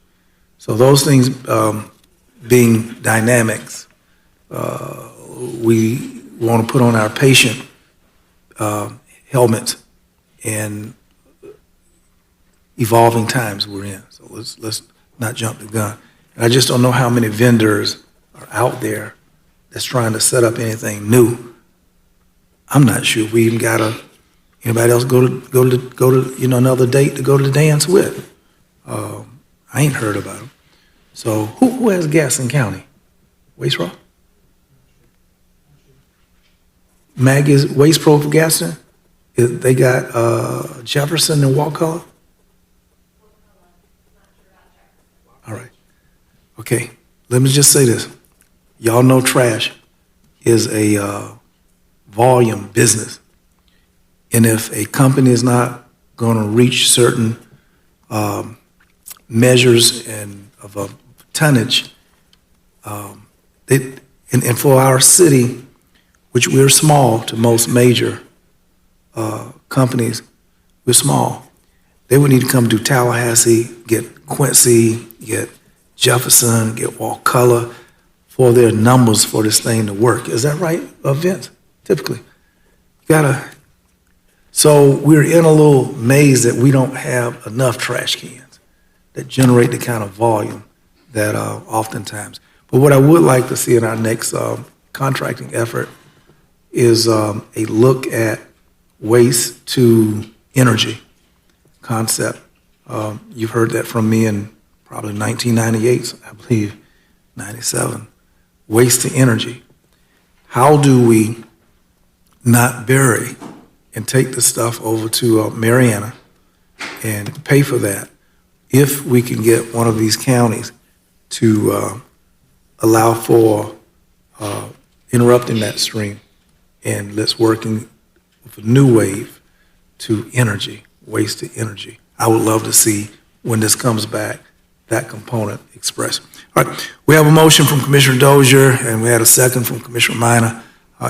So those things being dynamics, we want to put on our patient helmets and evolving times we're in. So let's not jump the gun. And I just don't know how many vendors are out there that's trying to set up anything new. I'm not sure if we even got anybody else go to another date to go to the dance with. I ain't heard about them. So who has Gaston County? Waste Pro? Mag is Waste Pro for Gaston? They got Jefferson and Wakulla? All right. Okay, let me just say this. Y'all know trash is a volume business. And if a company is not going to reach certain measures of a tonnage, and for our city, which we're small to most major companies, we're small. They would need to come to Tallahassee, get Quincy, get Jefferson, get Wakulla for their numbers for this thing to work. Is that right, Vince? Typically. So we're in a little maze that we don't have enough trash cans that generate the kind of volume that oftentimes. But what I would like to see in our next contracting effort is a look at waste to energy concept. You've heard that from me in probably 1998, I believe, 97. Waste to energy. How do we not bury and take the stuff over to Mariana and pay for that if we can get one of these counties to allow for interrupting that stream, and let's working with a new wave to energy, waste to energy. I would love to see when this comes back, that component expressed. All right, we have a motion from Commissioner Dozier, and we had a second from Commissioner Minor.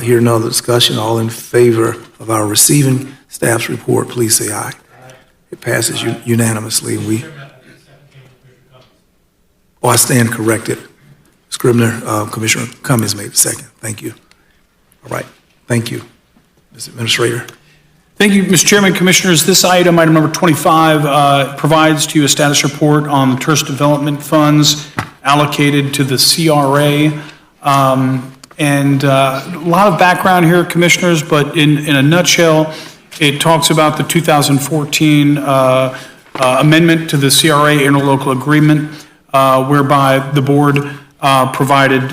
Hear no other discussion. All in favor of our receiving staff's report, please say aye. It passes unanimously. I stand corrected. Scribner, Commissioner Cummings made the second. Thank you. All right, thank you. Mr. Administrator. Thank you, Mr. Chairman, Commissioners. This item number 25, provides to you a status report on the tourist development funds allocated to the CRA. And a lot of background here, Commissioners, but in a nutshell, it talks about the 2014 amendment to the CRA interlocal agreement, whereby the board provided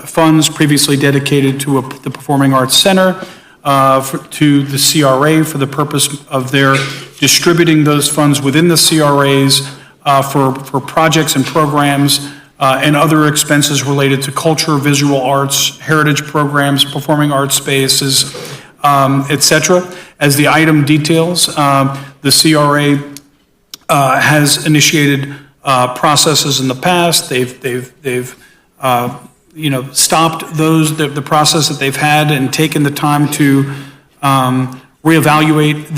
funds previously dedicated to the Performing Arts Center to the CRA for the purpose of their distributing those funds within the CRAs for projects and programs and other expenses related to culture, visual arts, heritage programs, performing arts spaces, et cetera. As the item details, the CRA has initiated processes in the past. They've stopped the process that they've had and taken the time to reevaluate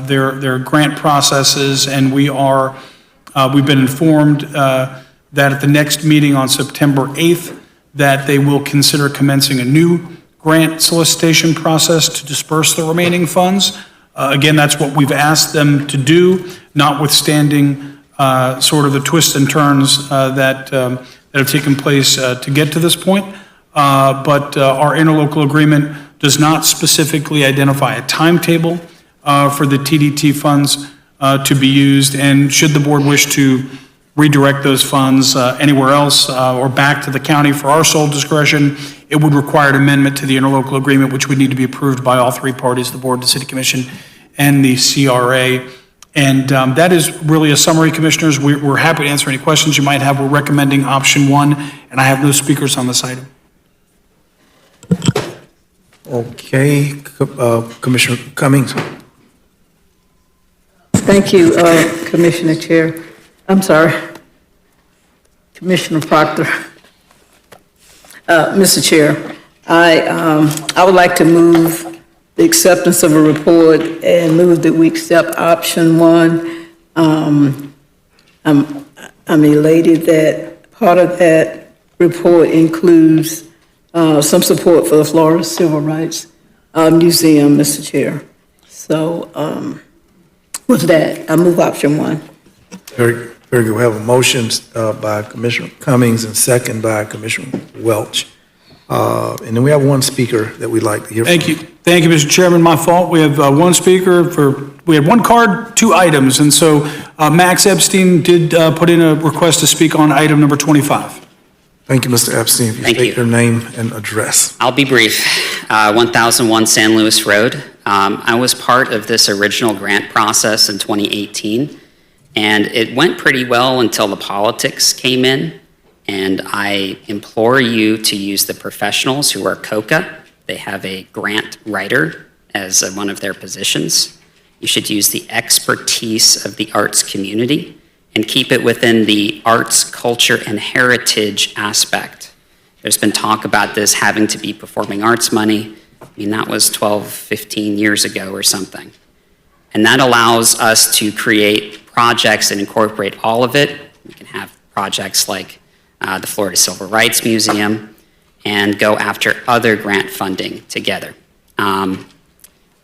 their grant processes, and we've been informed that at the next meeting on September 8th, that they will consider commencing a new grant solicitation process to disperse the remaining funds. Again, that's what we've asked them to do, notwithstanding sort of the twists and turns that have taken place to get to this point. But our interlocal agreement does not specifically identify a timetable for the TDT funds to be used. And should the board wish to redirect those funds anywhere else or back to the county for our sole discretion, it would require an amendment to the interlocal agreement, which would need to be approved by all three parties, the board, the city commission, and the CRA. And that is really a summary, Commissioners. We're happy to answer any questions you might have. We're recommending option one, and I have no speakers on this item. Okay, Commissioner Cummings. Thank you, Commissioner Chair. I'm sorry, Commissioner Proctor. Mr. Chair, I would like to move the acceptance of a report and move that we accept option one. I'm elated that part of that report includes some support for the Florida Civil Rights Museum, Mr. Chair. So with that, I move option one. Very good. We have a motion by Commissioner Cummings and second by Commissioner Welch. And then we have one speaker that we'd like to hear from. Thank you. Thank you, Mr. Chairman. My fault. We have one speaker we had one card, two items. And so Max Epstein did put in a request to speak on item number 25. Thank you, Mr. Epstein. If you state your name and address. I'll be brief. 1001 San Luis Road. I was part of this original grant process in 2018, and it went pretty well until the politics came in. And I implore you to use the professionals who are COCA. They have a grant writer as one of their positions. You should use the expertise of the arts community and keep it within the arts, culture, and heritage aspect. There's been talk about this having to be performing arts money. I mean, that was 12, 15 years ago or something. And that allows us to create projects and incorporate all of it. We can have projects like the Florida Civil Rights Museum, and go after other grant funding together.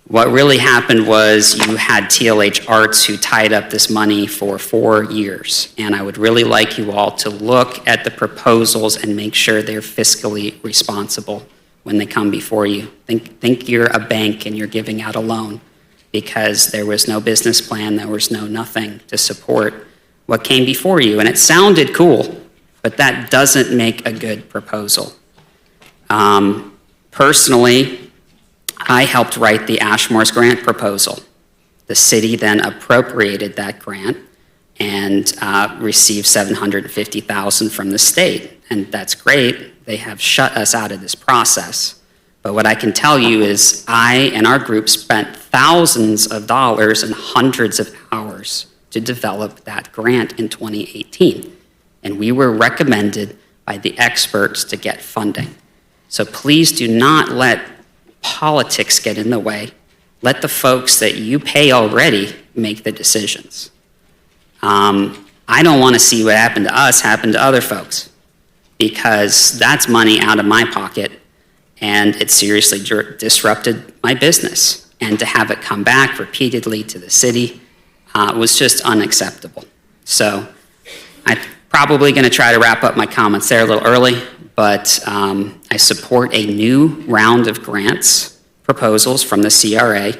What really happened was you had TLH Arts who tied up this money for 4 years, and I would really like you all to look at the proposals and make sure they're fiscally responsible when they come before you. Think you're a bank and you're giving out a loan because there was no business plan, there was no nothing to support what came before you, and it sounded cool, but that doesn't make a good proposal. Personally, I helped write the Ashmore's grant proposal. The city then appropriated that grant and received $750,000 from the state, and that's great. They have shut us out of this process. But what I can tell you is I and our group spent thousands of dollars and hundreds of hours to develop that grant in 2018. And we were recommended by the experts to get funding. So please do not let politics get in the way. Let the folks that you pay already make the decisions. I don't want to see what happened to us happen to other folks, because that's money out of my pocket, and it seriously disrupted my business. And to have it come back repeatedly to the city was just unacceptable. So I'm probably going to try to wrap up my comments there a little early, but I support a new round of grants proposals from the CRA.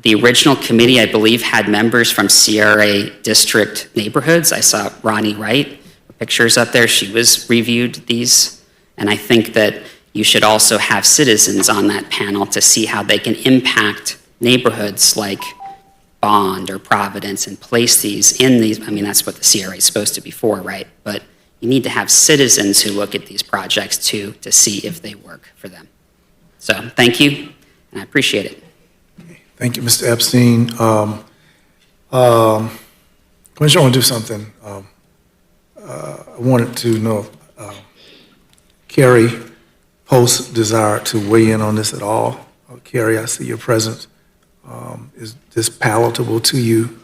The original committee, I believe, had members from CRA district neighborhoods. I saw Ronnie Wright, pictures up there. She reviewed these. And I think that you should also have citizens on that panel to see how they can impact neighborhoods like Bond or Providence and place these in these. I mean, that's what the CRA is supposed to be for, right? But you need to have citizens who look at these projects too to see if they work for them. So thank you, and I appreciate it. Thank you, Mr. Epstein. Commissioner, I want to do something. I wanted to know if Carrie Post desired to weigh in on this at all. Carrie, I see your presence. Is this palatable to you,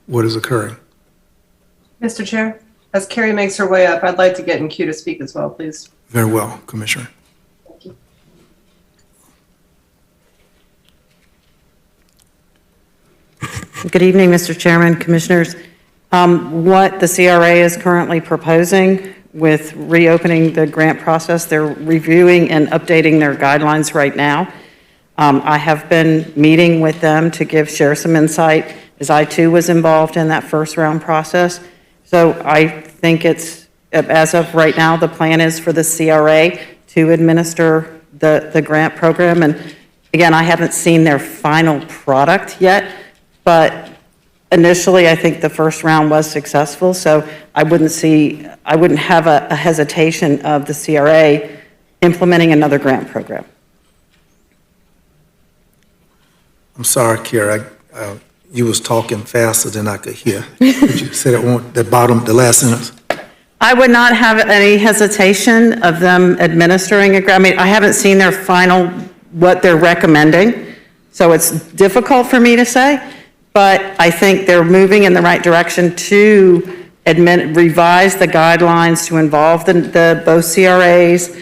what is occurring? Mr. Chair, as Carrie makes her way up, I'd like to get in queue to speak as well, please. Very well, Commissioner. Thank you. Good evening, Mr. Chairman, Commissioners. What the CRA is currently proposing with reopening the grant process, they're reviewing and updating their guidelines right now. I have been meeting with them to share some insight, as I too was involved in that first round process. So I think it's, as of right now, the plan is for the CRA to administer the grant program. And again, I haven't seen their final product yet, but initially I think the first round was successful. So I wouldn't have a hesitation of the CRA implementing another grant program. I'm sorry, Carrie, you was talking faster than I could hear. Could you say the last sentence? I would not have any hesitation of them administering a grant. I mean, I haven't seen their final, what they're recommending, so it's difficult for me to say, but I think they're moving in the right direction to revise the guidelines to involve both CRAs.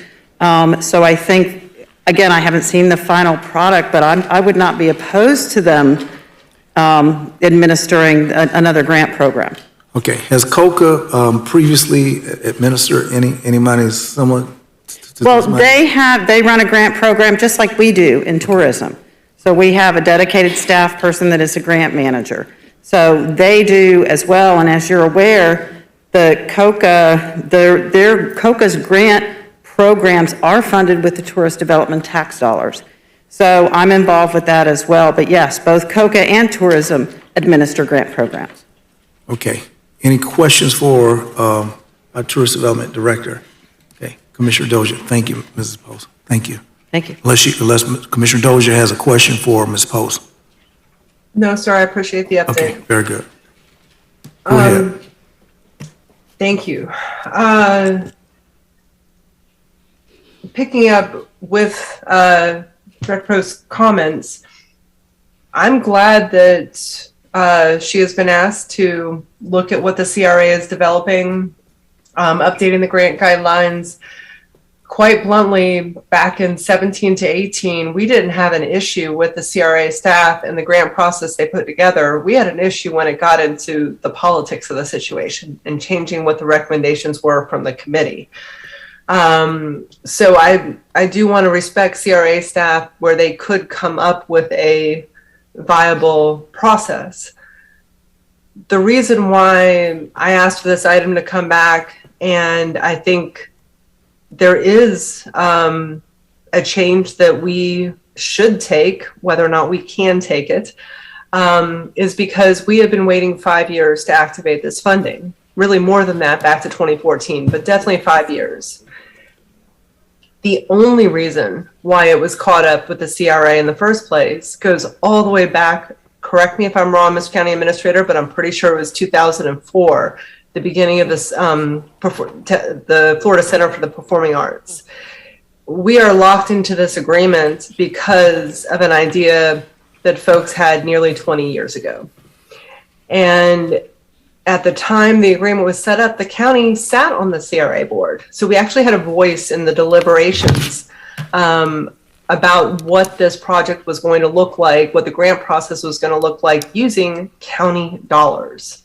So I think, again, I haven't seen the final product, but I would not be opposed to them administering another grant program. Okay, has COCA previously administered any money similar to Well, this money? they run a grant program just like we do in tourism. So we have a dedicated staff person that is a grant manager. So they do as well, and as you're aware, the COCA, their COCA's grant programs are funded with the tourist development tax dollars. So I'm involved with that as well. But yes, both COCA and tourism administer grant programs. Okay, any questions for our Tourist Development Director? Okay, Commissioner Dozier, thank you, Mrs. Post, thank you. Thank you. Unless Commissioner Dozier has a question for Ms. Post. No, sir, I appreciate the update. Okay, very good. Go ahead. Thank you. Picking up with Director Post's comments, I'm glad that she has been asked to look at what the CRA is developing, updating the grant guidelines. Quite bluntly, back in 17 to 18, we didn't have an issue with the CRA staff and the grant process they put together. We had an issue when it got into the politics of the situation and changing what the recommendations were from the committee. So I do want to respect CRA staff where they could come up with a viable process. The reason why I asked for this item to come back, and I think there is a change that we should take, whether or not we can take it, is because we have been waiting 5 years to activate this funding. Really more than that, back to 2014, but definitely 5 years. The only reason why it was caught up with the CRA in the first place goes all the way back, correct me if I'm wrong, Mr. County Administrator, but I'm pretty sure it was 2004, the beginning of this, the Florida Center for the Performing Arts. We are locked into this agreement because of an idea that folks had nearly 20 years ago. And at the time the agreement was set up, the county sat on the CRA board. So we actually had a voice in the deliberations about what this project was going to look like, what the grant process was going to look like using county dollars.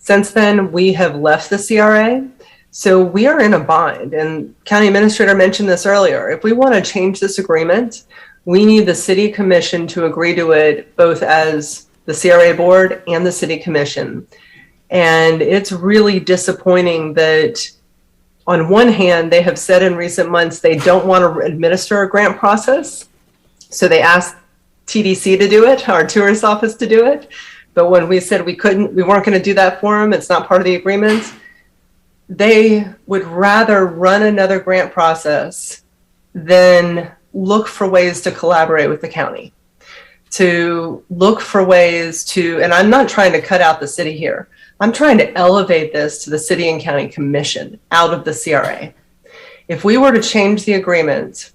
Since then, we have left the CRA. So we are in a bind, and County Administrator mentioned this earlier. If we want to change this agreement, we need the City Commission to agree to it, both as the CRA Board and the City Commission. And it's really disappointing that on one hand, they have said in recent months they don't want to administer a grant process. So they asked TDC to do it, our tourist office to do it. But when we said we weren't going to do that for them, it's not part of the agreement, they would rather run another grant process than look for ways to collaborate with the county, to look for ways to, and I'm not trying to cut out the city here. I'm trying to elevate this to the City and County Commission out of the CRA. If we were to change the agreement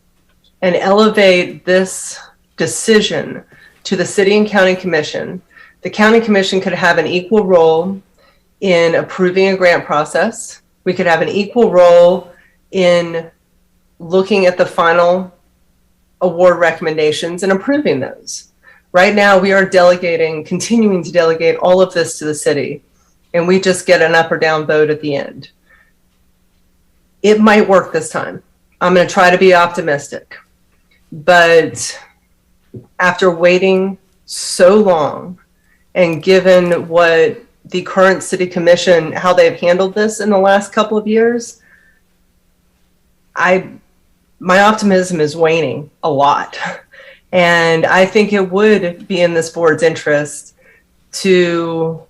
and elevate this decision to the City and County Commission, the County Commission could have an equal role in approving a grant process. We could have an equal role in looking at the final award recommendations and approving those. Right now, we are continuing to delegate all of this to the city, and we just get an up or down vote at the end. It might work this time. I'm going to try to be optimistic, but after waiting so long and given what the current city commission, how they've handled this in the last couple of years, my optimism is waning a lot. And I think it would be in this board's interest to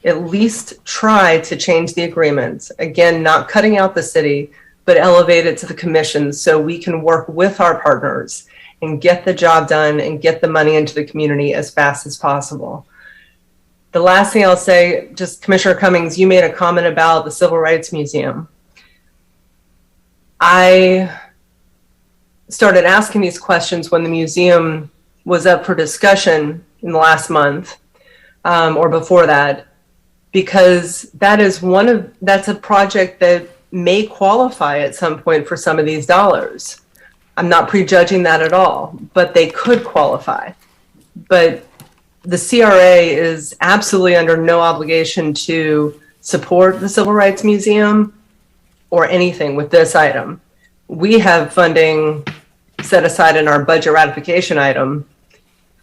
at least try to change the agreement. Again, not cutting out the city, but elevate it to the commission so we can work with our partners and get the job done and get the money into the community as fast as possible. The last thing I'll say, just Commissioner Cummings, you made a comment about the Civil Rights Museum. I started asking these questions when the museum was up for discussion in the last month or before that, because that's a project that may qualify at some point for some of these dollars. I'm not prejudging that at all, but they could qualify. But the CRA is absolutely under no obligation to support the Civil Rights Museum or anything with this item. We have funding set aside in our budget ratification item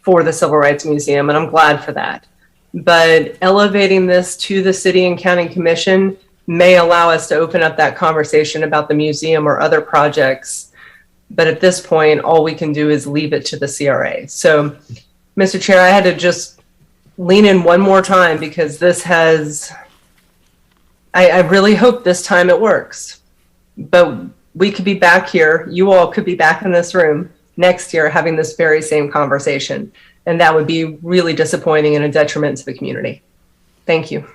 for the Civil Rights Museum, and I'm glad for that. But elevating this to the City and County Commission may allow us to open up that conversation about the museum or other projects. But at this point, all we can do is leave it to the CRA. So, Mr. Chair, I had to just lean in one more time because this I really hope this time it works. But we could be back here, you all could be back in this room next year having this very same conversation. And that would be really disappointing and a detriment to the community. Thank you.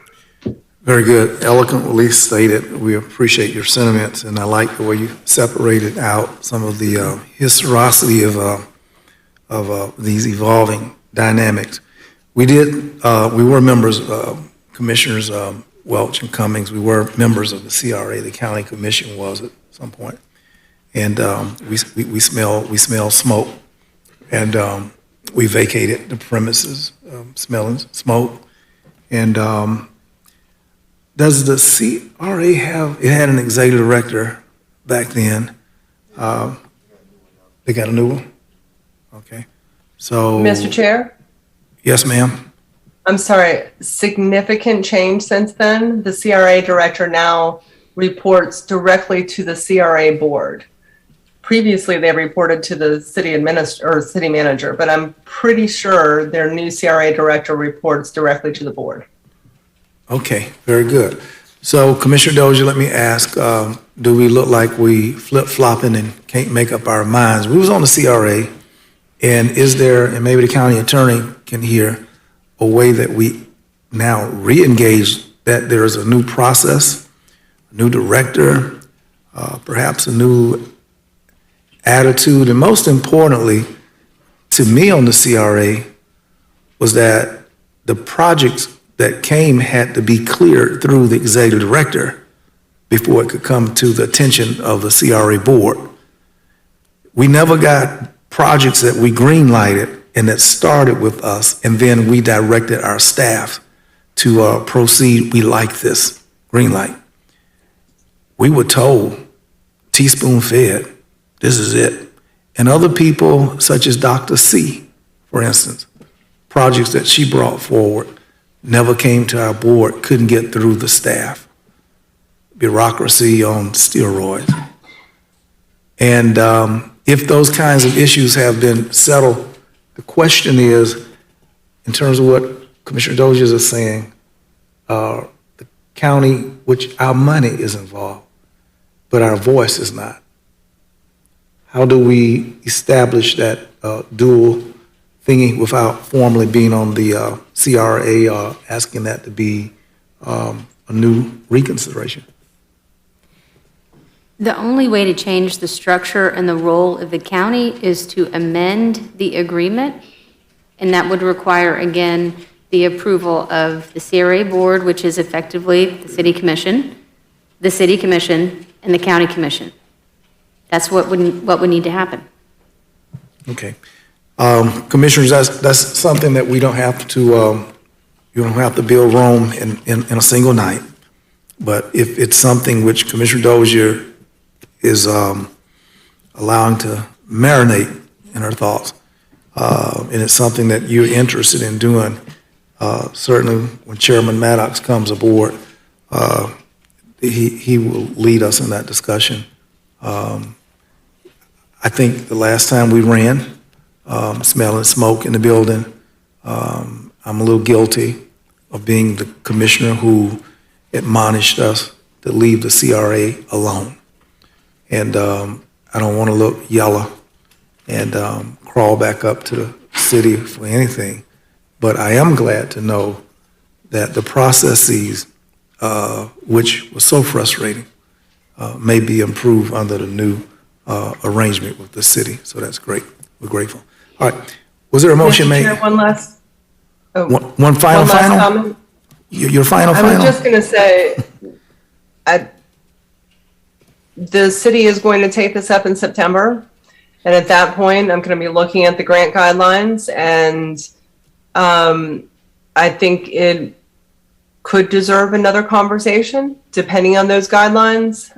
Very good. Eloquently stated. We appreciate your sentiments, and I like the way you separated out some of the historicity of these evolving dynamics. We were members, Commissioners Welch and Cummings, we were members of the CRA, the County Commission was at some point. And we smell smoke, and we vacated the premises, smelling smoke. And does the CRA it had an executive director back then. They got a new one? Okay. So. Mr. Chair? Yes, ma'am. I'm sorry, significant change since then. The CRA director now reports directly to the CRA board. Previously, they reported to the city manager, but I'm pretty sure their new CRA director reports directly to the board. Okay, very good. So Commissioner Dozier, let me ask, do we look like we flip-flopping and can't make up our minds? We was on the CRA, and is there, and maybe the county attorney can hear, a way that we now re-engage that there is a new process, a new director, perhaps a new attitude, and most importantly, to me on the CRA, was that the projects that came had to be cleared through the executive director before it could come to the attention of the CRA board. We never got projects that we green-lighted and that started with us, and then we directed our staff to proceed, we like this, green light. we were told, teaspoon fed, this is it. And other people, such as Dr. C, for instance, projects that she brought forward never came to our board, couldn't get through the staff. Bureaucracy on steroids. And if those kinds of issues have been settled, the question is, in terms of what Commissioner Dozier is saying, the county, which our money is involved, but our voice is not. How do we establish that dual thingy without formally being on the CRA or asking that to be a new reconsideration? The only way to change the structure and the role of the county is to amend the agreement, and that would require, again, the approval of the CRA board, which is effectively the city commission, and the county commission. That's what would need to happen. Okay. Commissioners, that's something that we don't have to, you don't have to build Rome in a single night. But if it's something which Commissioner Dozier is allowing to marinate in her thoughts, and it's something that you're interested in doing, certainly when Chairman Maddox comes aboard, he will lead us in that discussion. I think the last time we ran, smelling smoke in the building, I'm a little guilty of being the commissioner who admonished us to leave the CRA alone. And I don't want to look yellow and crawl back up to the city for anything. But I am glad to know that the processes, which was so frustrating, may be improved under the new arrangement with the city. So that's great. We're grateful. All right. Was there a motion Mr. made? Chair, one last One final? comment. Your final? I was just going to say, the city is going to take this up in September. And at that point, I'm going to be looking at the grant guidelines, and I think it could deserve another conversation depending on those guidelines.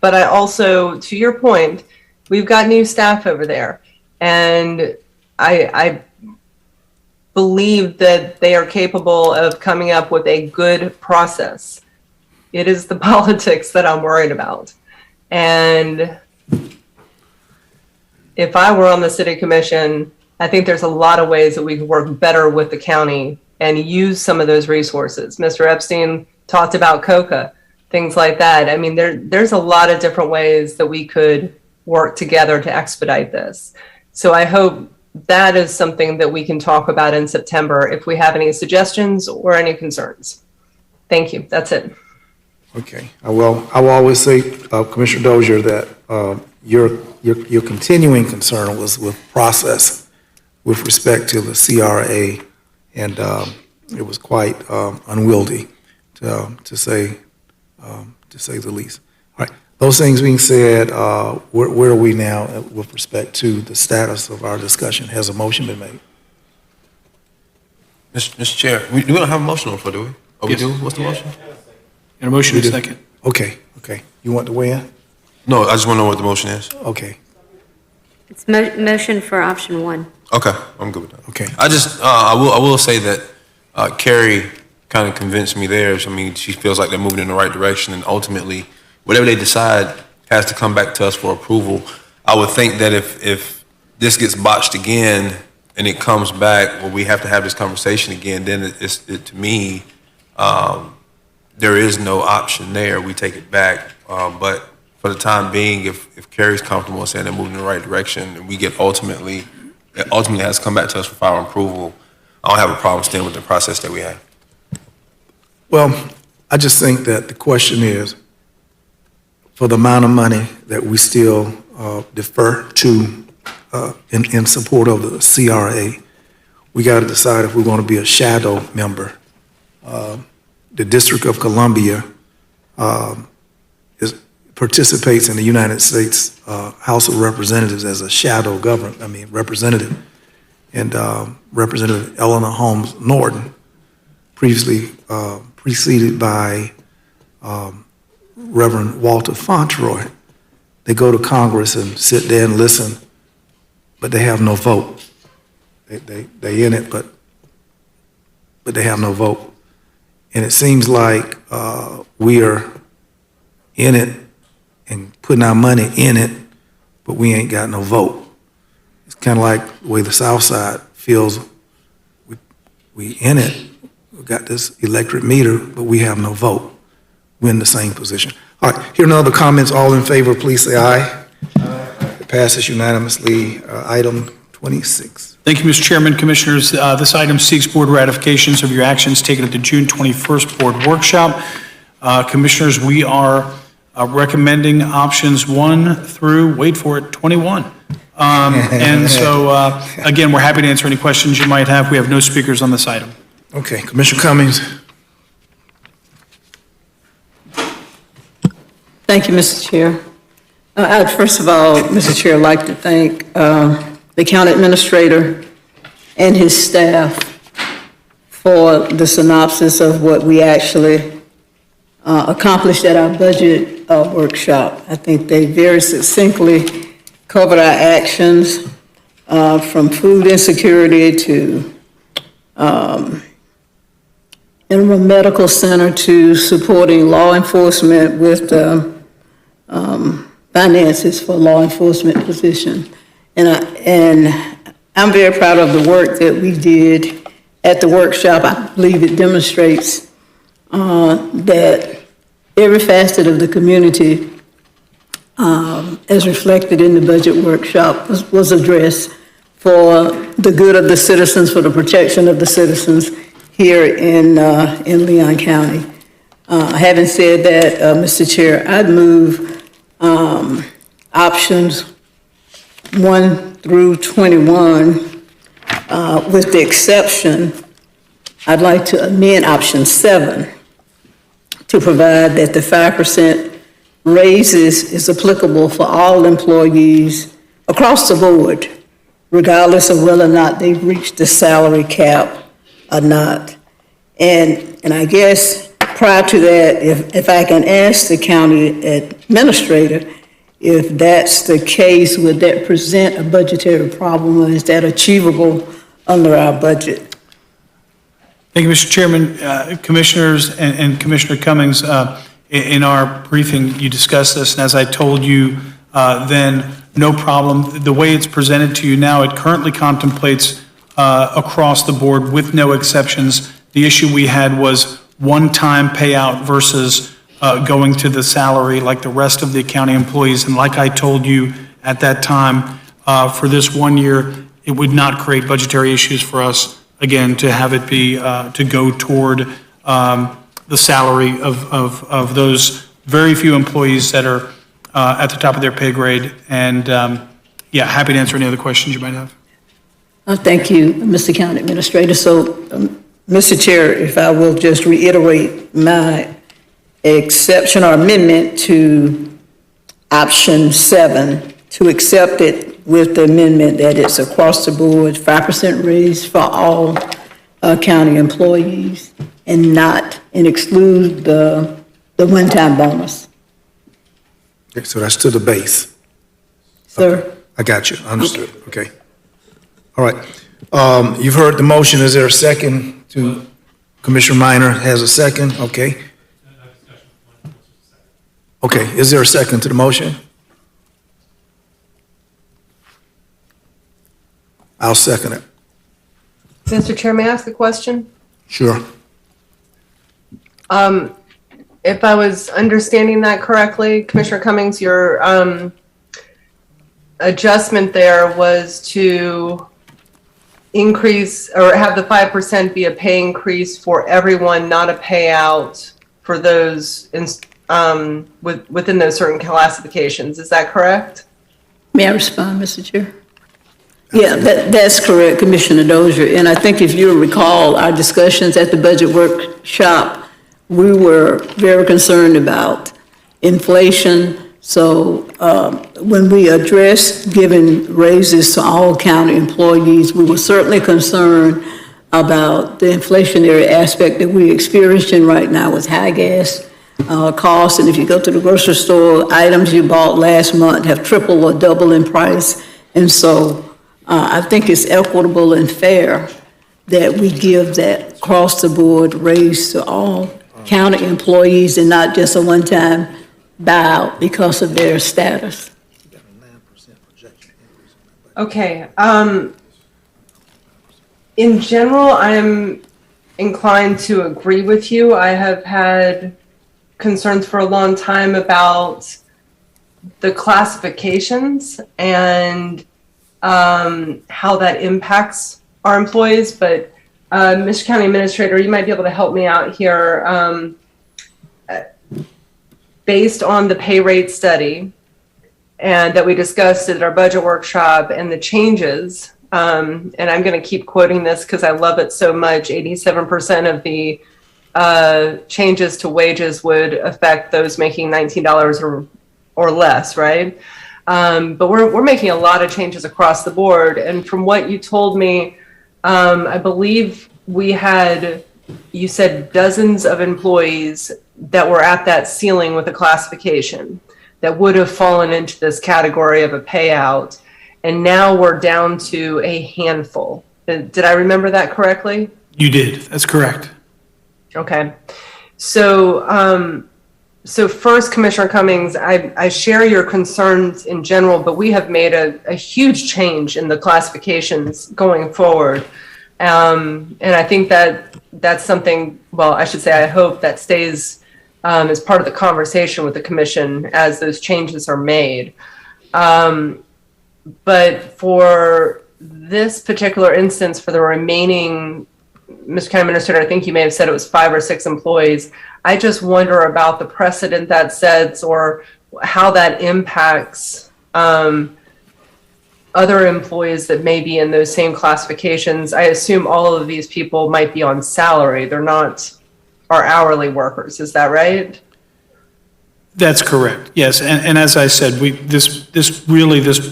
But I also, to your point, we've got new staff over there, and I believe that they are capable of coming up with a good process. It is the politics that I'm worried about. And if I were on the city commission, I think there's a lot of ways that we could work better with the county and use some of those resources. Mr. Epstein talked about COCA, things like that. I mean, there's a lot of different ways that we could work together to expedite this. So I hope that is something that we can talk about in September if we have any suggestions or any concerns. Thank you. That's it. Okay. I will always say, Commissioner Dozier, that your continuing concern was with process with respect to the CRA, and it was quite unwieldy, to say the least. All right. Those things being said, where are we now with respect to the status of our discussion? Has a motion been made? Mr. Chair, we don't have a motion on the floor, do we? Oh, we Yes. do? What's the motion? And a motion We is do. second. Okay. You want to weigh in? No, I just want to know what the motion is. Okay. It's motion for option one. Okay, I'm good with that. Okay. I just, I will say that Carrie kind of convinced me there. I mean, she feels like they're moving in the right direction, and ultimately, whatever they decide has to come back to us for approval. I would think that if this gets botched again and it comes back, well, we have to have this conversation again, then to me, there is no option there. We take it back. But for the time being, if Carrie's comfortable saying they're moving in the right direction, and we get ultimately has to come back to us for final approval, I don't have a problem staying with the process that we have. Well, I just think that the question is, for the amount of money that we still defer to in support of the CRA, we got to decide if we're going to be a shadow member. The District of Columbia participates in the United States House of Representatives as a shadow representative. And Representative Eleanor Holmes Norton, previously preceded by Reverend Walter Fauntroy. They go to Congress and sit there and listen, but they have no vote. They in it, but they have no vote. And it seems like we are in it and putting our money in it, but we ain't got no vote. It's kind of like the way the South Side feels. We in it, we got this electric meter, but we have no vote. We're in the same position. All right, here are no other comments. All in favor, please say aye. It passes unanimously. Item 26. Thank you, Mr. Chairman, Commissioners. This item seeks board ratifications of your actions taken at the June 21st board workshop. Commissioners, we are recommending options 1 through, wait for it, 21. And so, again, we're happy to answer any questions you might have. We have no speakers on this item. Okay, Commissioner Cummings. Thank you, Mr. Chair. I'd first of all, Mr. Chair, like to thank the county administrator and his staff for the synopsis of what we actually accomplished at our budget workshop. I think they very succinctly covered our actions from food insecurity to Integral Medical Center to supporting law enforcement with finances for law enforcement position. And I'm very proud of the work that we did at the workshop. I believe it demonstrates that every facet of the community, as reflected in the budget workshop, was addressed for the good of the citizens, for the protection of the citizens here in Leon County. Having said that, Mr. Chair, I'd move options 1 through 21, with the exception, I'd like to amend option 7 to provide that the 5% raises is applicable for all employees across the board, regardless of whether or not they've reached the salary cap or not. And I guess prior to that, if I can ask the county administrator, if that's the case, would that present a budgetary problem, or is that achievable under our budget? Thank you, Mr. Chairman, Commissioners, and Commissioner Cummings. In our briefing, you discussed this, and as I told you then, no problem. The way it's presented to you now, it currently contemplates across the board with no exceptions. The issue we had was one-time payout versus going to the salary like the rest of the county employees. And like I told you at that time, for this 1 year, it would not create budgetary issues for us, again, to have it be, to go toward the salary of those very few employees that are at the top of their pay grade. And yeah, happy to answer any other questions you might have. Thank you, Mr. County Administrator. So, Mr. Chair, if I will just reiterate my exception or amendment to option 7, to accept it with the amendment that it's across the board, 5% raise for all county employees, and exclude the one-time bonus. Okay, so that's to the base. Sir? I got you, understood, okay. All right, you've heard the motion. Is there a second to, Commissioner Minor has a second, okay. Okay, is there a second to the motion? I'll second it. Mr. Chair, may I ask a question? Sure. If I was understanding that correctly, Commissioner Cummings, your adjustment there was to increase or have the 5% be a pay increase for everyone, not a payout for those within those certain classifications. Is that correct? May I respond, Mr. Chair? Yeah, that's correct, Commissioner Dozier. And I think if you recall our discussions at the budget workshop, we were very concerned about inflation. So when we addressed giving raises to all county employees, we were certainly concerned about the inflationary aspect that we're experiencing right now with high gas costs. And if you go to the grocery store, items you bought last month have tripled or doubled in price. And so I think it's equitable and fair that we give that across-the-board raise to all county employees and not just a one-time buyout because of their status. Okay. In general, I'm inclined to agree with you. I have had concerns for a long time about the classifications and how that impacts our employees. But Mr. County Administrator, you might be able to help me out here. Based on the pay rate study and that we discussed at our budget workshop and the changes, and I'm going to keep quoting this because I love it so much, 87% of the changes to wages would affect those making $19 or less, right? But we're making a lot of changes across the board. And from what you told me, I believe you said dozens of employees that were at that ceiling with a classification that would have fallen into this category of a payout. And now we're down to a handful. Did I remember that correctly? You did, that's correct. Okay. So, so first, Commissioner Cummings, I share your concerns in general, but we have made a huge change in the classifications going forward. And I think that's something, well, I should say, I hope that stays as part of the conversation with the commission as those changes are made. But for this particular instance, for the remaining, Mr. County Administrator, I think you may have said it was 5 or 6 employees. I just wonder about the precedent that sets or how that impacts other employees that may be in those same classifications. I assume all of these people might be on salary. They're not our hourly workers. Is that right? That's correct, yes. And as I said, this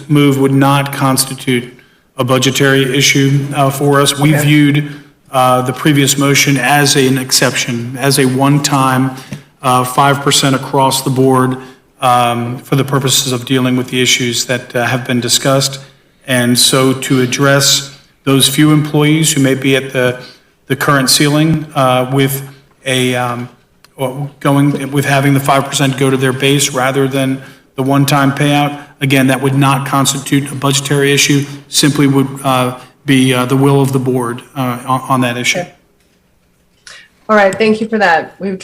move would not constitute a budgetary issue for us. We viewed the previous motion as an exception, as a one-time 5% across the board for the purposes of dealing with the issues that have been discussed. And so to address those few employees who may be at the current ceiling with having the 5% go to their base rather than the one-time payout, again, that would not constitute a budgetary issue, simply would be the will of the board on that issue. Okay. All right, thank you for that. We've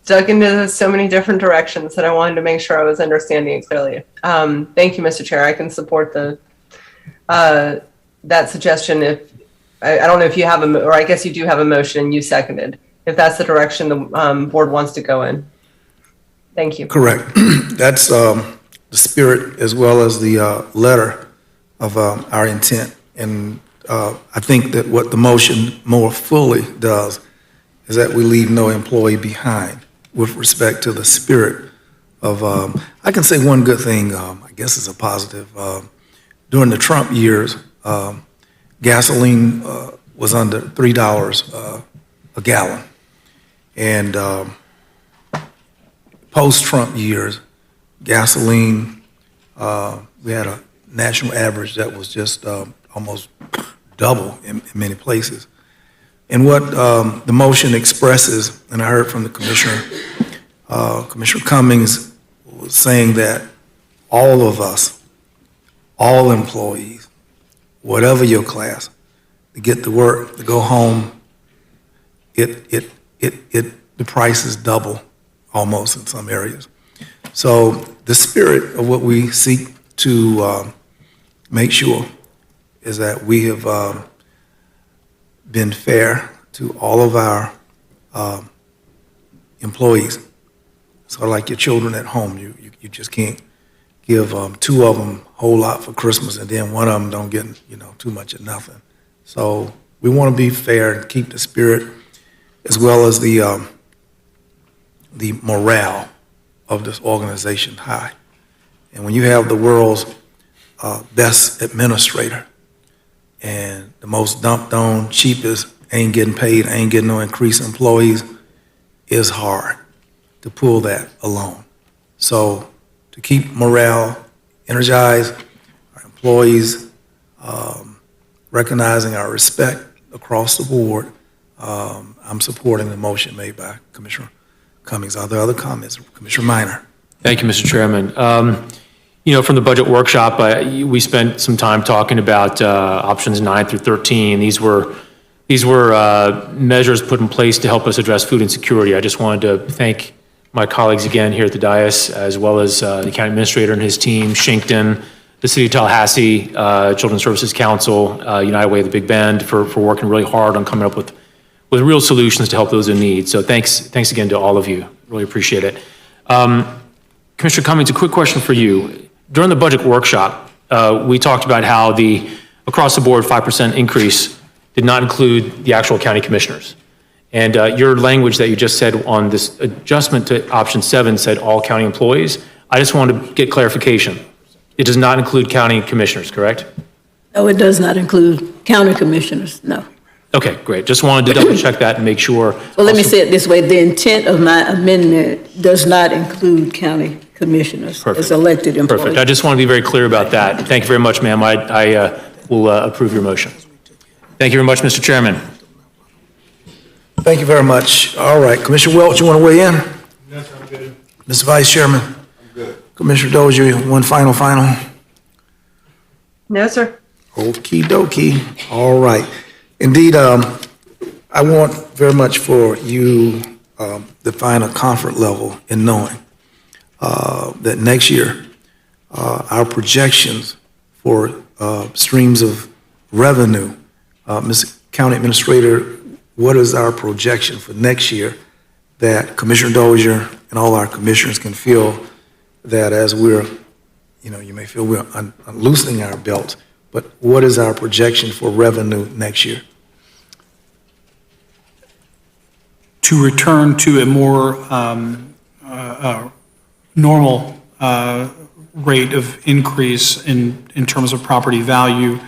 dug into so many different directions that I wanted to make sure I was understanding it clearly. Thank you, Mr. Chair. I can support that suggestion if, I don't know if you have or I guess you do have a motion you seconded, if that's the direction the board wants to go in. Thank you. Correct. That's the spirit as well as the letter of our intent. And I think that what the motion more fully does is that we leave no employee behind with respect to the spirit of, I can say one good thing, I guess is a positive. During the Trump years, gasoline was under $3 a gallon. And post-Trump years, gasoline, we had a national average that was just almost double in many places. And what the motion expresses, and I heard from the commissioner, Commissioner Cummings was saying that all of us, all employees, whatever your class, to get to work, to go home, the price is double almost in some areas. So the spirit of what we seek to make sure is that we have been fair to all of our employees. So like your children at home, you just can't give 2 of them a whole lot for Christmas and then 1 of them don't get too much of nothing. So we want to be fair and keep the spirit as well as the morale of this organization high. And when you have the world's best administrator and the most dumped on, cheapest, ain't getting paid, ain't getting no increase in employees, is hard. to pull that alone. So to keep morale energized, our employees, recognizing our respect across the board, I'm supporting the motion made by Commissioner Cummings. Are there other comments? Commissioner Minor. Thank you, Mr. Chairman. From the budget workshop, we spent some time talking about options 9 through 13. These were measures put in place to help us address food insecurity. I just wanted to thank my colleagues again here at the dais, as well as the county administrator and his team, Shinkton, the City of Tallahassee, Children's Services Council, United Way of the Big Bend for working really hard on coming up with real solutions to help those in need. So thanks again to all of you. Really appreciate it. Commissioner Cummings, a quick question for you. During the budget workshop, we talked about how the across-the-board 5% increase did not include the actual county commissioners. And your language that you just said on this adjustment to option 7 said all county employees. I just wanted to get clarification. It does not include county commissioners, correct? No, it does not include county commissioners, no. Okay, great. Just wanted to double check that and make sure. Well, let me say it this way. The intent of my amendment does not include county commissioners as elected employees. Perfect. I just want to be very clear about that. Thank you very much, ma'am. I will approve your motion. Thank you very much, Mr. Chairman. Thank you very much. All right, Commissioner Welch, you want to weigh in? Yes, I'm good. Mr. Vice Chairman? I'm good. Commissioner Dozier, one final? No, sir. Okie dokie. All right. Indeed, I want very much for you to find a comfort level in knowing that next year, our projections for streams of revenue, Ms. County Administrator, what is our projection for next year that Commissioner Dozier and all our commissioners can feel that as we're, you may feel we're loosening our belts, but what is our projection for revenue next year? To return to a more normal rate of increase in terms of property value,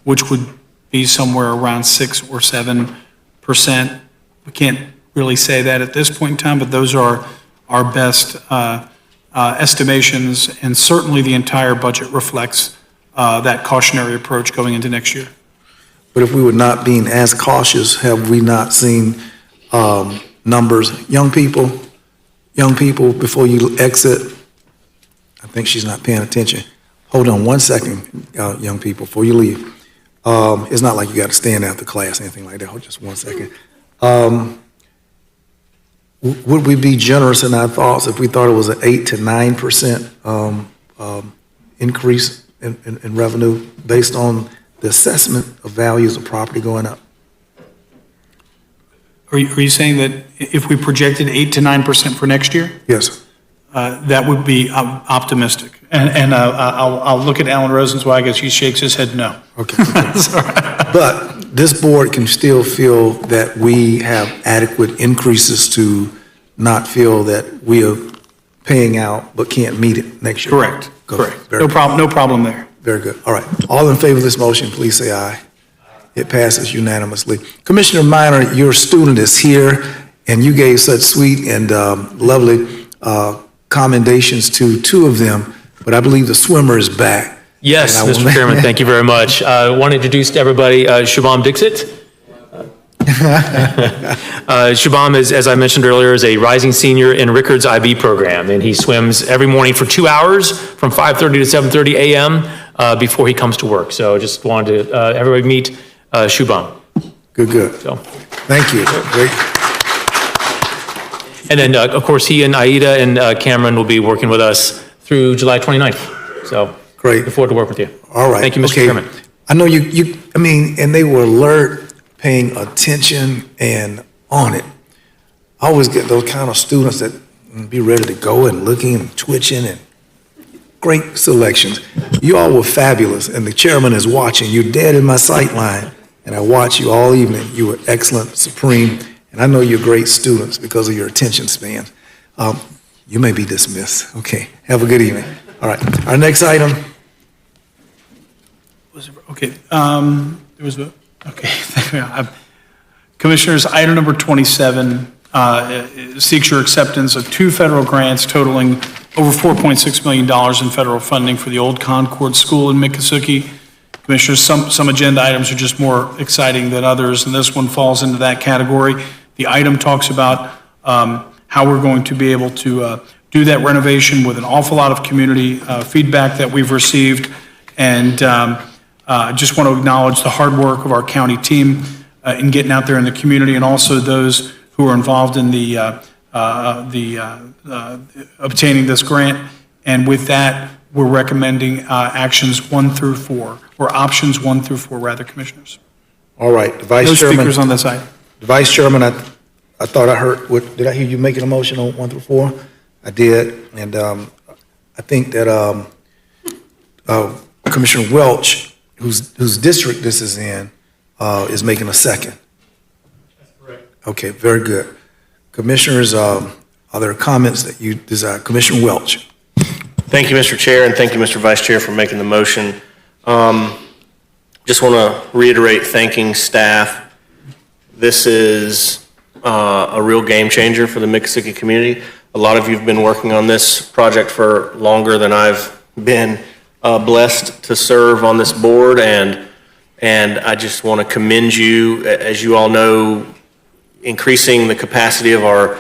which would be somewhere around 6 or 7%. We can't really say that at this point in time, but those are our best estimations, and certainly the entire budget reflects that cautionary approach going into next year. But if we were not being as cautious, have we not seen numbers? Young people, before you exit, I think she's not paying attention. Hold on one second, young people, before you leave. It's not like you got to stand after class or anything like that. Hold just one second. Would we be generous in our thoughts if we thought it was an 8 to 9% increase in revenue based on the assessment of values of property going up? Are you saying that if we projected 8 to 9% for next year? Yes. That would be optimistic. And I'll look at Alan Rosenzweig as he shakes his head no. Okay. But this board can still feel that we have adequate increases to not feel that we are paying out but can't meet it next year. Correct. Correct. No problem there. Very good. All right. All in favor of this motion, please say aye. It passes unanimously. Commissioner Minor, your student is here, and you gave such sweet and lovely commendations to 2 of them, but I believe the swimmer is back. Yes, Mr. Chairman, thank you very much. I want to introduce to everybody Shubham Dixit. Shubham, as I mentioned earlier, is a rising senior in Rickard's IB program, and he swims every morning for 2 hours from 5:30 to 7:30 a.m. Before he comes to work. So just wanted to everybody meet Shubham. Good. So, thank you. Great. And then, of course, he and Aida and Cameron will be working with us through July 29th. So great. Look forward to working with you. All right. Thank you, Mr. Chairman. I know and they were alert, paying attention and on it. I always get those kind of students that be ready to go and looking and twitching and great selections. You all were fabulous, and the chairman is watching. You're dead in my sight line, and I watch you all evening. You were excellent, supreme, and I know you're great students because of your attention spans. You may be dismissed. Okay, have a good evening. All right, our next item. Okay, there was a, okay. Commissioners, item number 27 seeks your acceptance of 2 federal grants totaling over $4.6 million in federal funding for the Old Concord School in Miccosukee. Commissioners, some agenda items are just more exciting than others, and this one falls into that category. The item talks about how we're going to be able to do that renovation with an awful lot of community feedback that we've received. And I just want to acknowledge the hard work of our county team in getting out there in the community, and also those who are involved in the obtaining this grant. And with that, we're recommending actions 1 through 4, or options 1 through 4, rather, Commissioners. All right, the Vice No Chairman. speakers on this item. The Vice Chairman, I thought I heard, did I hear you making a motion on 1 through 4? I did, and I think that Commissioner Welch, whose district this is in, is making a second. That's correct. Okay, very good. Commissioners, are there comments that you desire? Commissioner Welch. Thank you, Mr. Chair, and thank you, Mr. Vice Chair, for making the motion. Just want to reiterate thanking staff. This is a real game changer for the Miccosukee community. A lot of you have been working on this project for longer than I've been blessed to serve on this board, and I just want to commend you. As you all know, increasing the capacity of our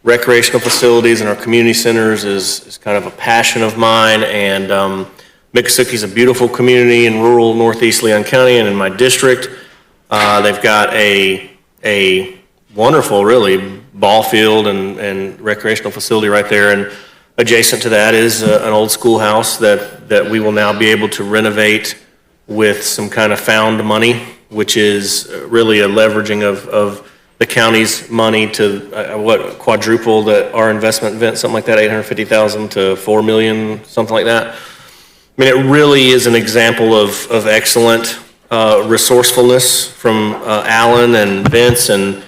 recreational facilities and our community centers is kind of a passion of mine, and Miccosukee is a beautiful community in rural northeast Leon County and in my district. They've got a wonderful, really, ball field and recreational facility right there, and adjacent to that is an old schoolhouse that we will now be able to renovate with some kind of found money, which is really a leveraging of the county's money to quadruple our investment, Vince, something like that, $850,000 to $4 million, something like that. I mean, it really is an example of excellent resourcefulness from Alan and Vince and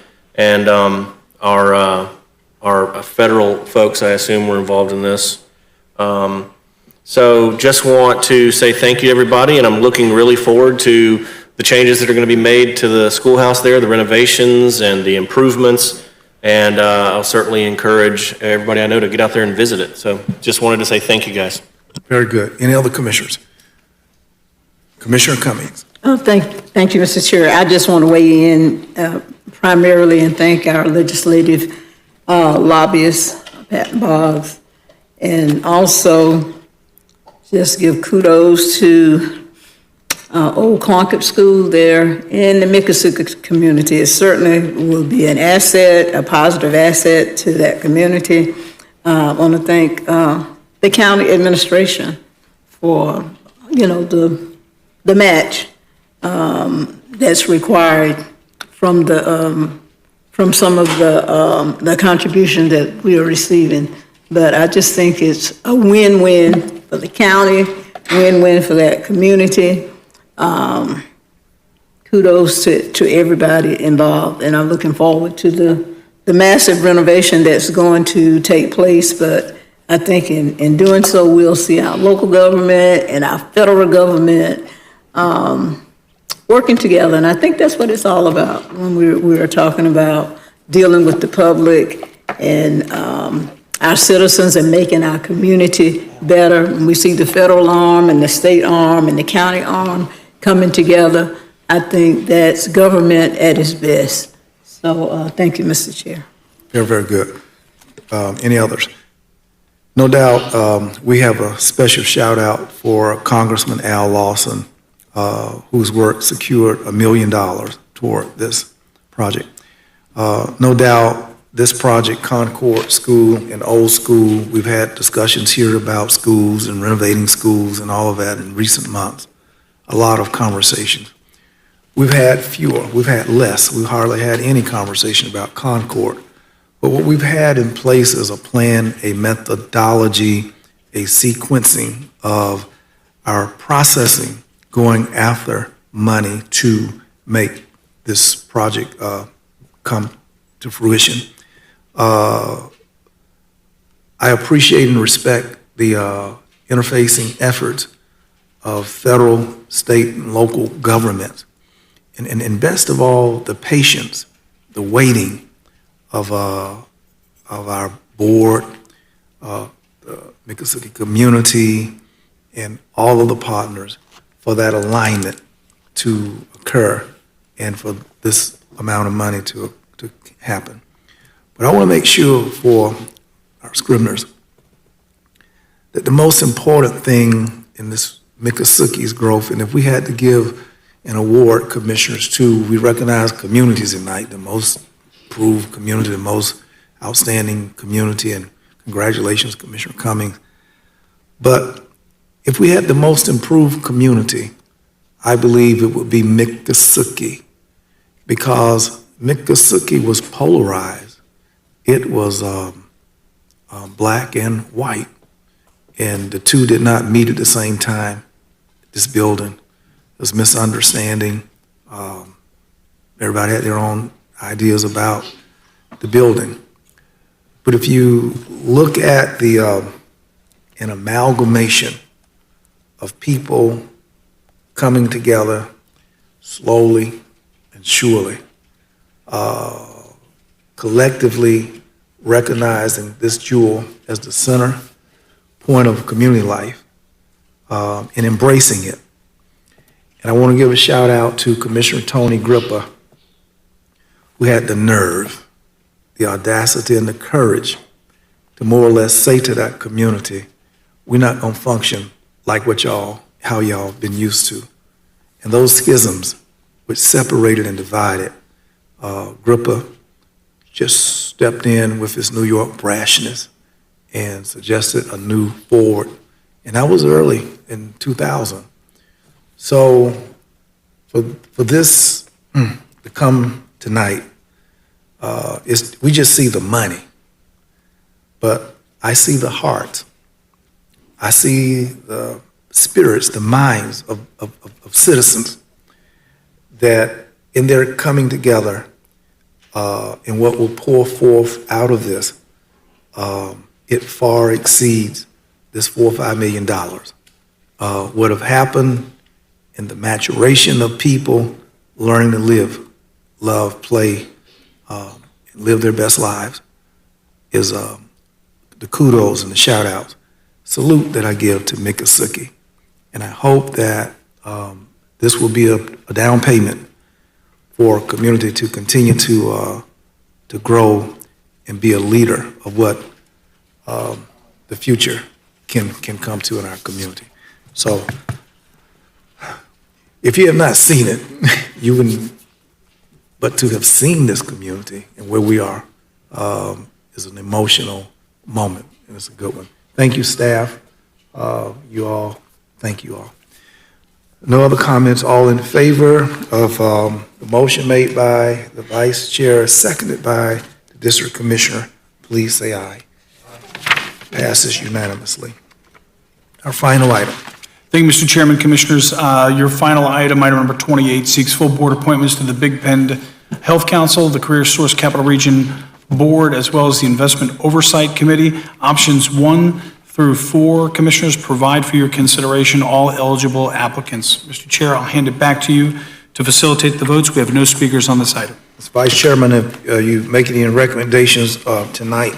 our federal folks, I assume, were involved in this. So just want to say thank you to everybody, and I'm looking really forward to the changes that are going to be made to the schoolhouse there, the renovations and the improvements, and I'll certainly encourage everybody I know to get out there and visit it. So just wanted to say thank you, guys. Very good. Any other commissioners? Commissioner Cummings. Oh, thank you, Mr. Chair. I just want to weigh in primarily and thank our legislative lobbyists, Pat Boggs, and also just give kudos to Old Concord School there in the Miccosukee community. It certainly will be an asset, a positive asset to that community. I want to thank the county administration for, the match that's required from some of the contribution that we are receiving. But I just think it's a win-win for the county, win-win for that community. Kudos to everybody involved, and I'm looking forward to the massive renovation that's going to take place. But I think in doing so, we'll see our local government and our federal government working together. And I think that's what it's all about when we are talking about dealing with the public and our citizens and making our community better. When we see the federal arm and the state arm and the county arm coming together, I think that's government at its best. So thank you, Mr. Chair. Very, very good. Any others? No doubt, we have a special shout out for Congressman Al Lawson, whose work secured $1 million toward this project. No doubt, this project, Concord School and Old School, we've had discussions here about schools and renovating schools and all of that in recent months. A lot of conversations. We've had fewer, we've had less. We've hardly had any conversation about Concord. But what we've had in place is a plan, a methodology, a sequencing of our processing going after money to make this project come to fruition. I appreciate and respect the interfacing efforts of federal, state, and local governments. And best of all, the patience, the waiting of our board, the Miccosukee community, and all of the partners for that alignment to occur and for this amount of money to happen. But I want to make sure for our Scribners that the most important thing in this Miccosukee's growth, and if we had to give an award, commissioners, to, we recognize communities tonight, the most improved community, the most outstanding community, and congratulations, Commissioner Cummings. But if we had the most improved community, I believe it would be Miccosukee, because Miccosukee was polarized. It was black and white, and the two did not meet at the same time. This building, there was misunderstanding. Everybody had their own ideas about the building. But if you look at an amalgamation of people coming together slowly and surely, collectively recognizing this jewel as the center point of community life, and embracing it. And I want to give a shout out to Commissioner Tony Grippa, who had the nerve, the audacity, and the courage to more or less say to that community, we're not going to function like how y'all been used to. And those schisms which separated and divided, Grippa just stepped in with his New York brashness and suggested a new forward. And that was early in 2000. So for this to come tonight, we just see the money, but I see the heart. I see the spirits, the minds of citizens that in their coming together and what will pour forth out of this, it far exceeds this $4 or $5 million. What have happened in the maturation of people learning to live, love, play, and live their best lives is the kudos and the shout outs. Salute that I give to Miccosukee. And I hope that this will be a down payment for a community to continue to grow and be a leader of what the future can come to in our community. So if you have not seen it, you wouldn't, but to have seen this community and where we are is an emotional moment, and it's a good one. Thank you, staff. You all, thank you all. No other comments, all in favor of the motion made by the vice chair, seconded by the district commissioner, please say aye. Passes unanimously. Our final item. Thank you, Mr. Chairman, Commissioners. Your final item number 28, seeks full board appointments to the Big Bend Health Council, the Career Source Capital Region Board, as well as the Investment Oversight Committee. Options 1 through 4, Commissioners, provide for your consideration all eligible applicants. Mr. Chair, I'll hand it back to you to facilitate the votes. We have no speakers on this item. Mr. Vice Chairman, if you make any recommendations tonight,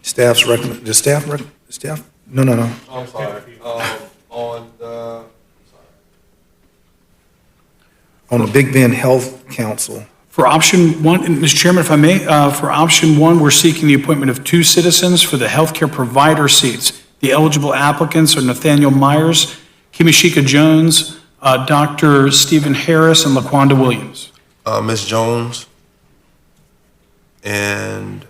staff's recommend, the staff, no. I'm sorry. On the Big Bend Health Council. For option 1, and Mr. Chairman, if I may, for option 1, we're seeking the appointment of 2 citizens for the healthcare provider seats. The eligible applicants are Nathaniel Myers, Kimishika Jones, Dr. Stephen Harris, and LaQuanda Williams. Ms. Jones and...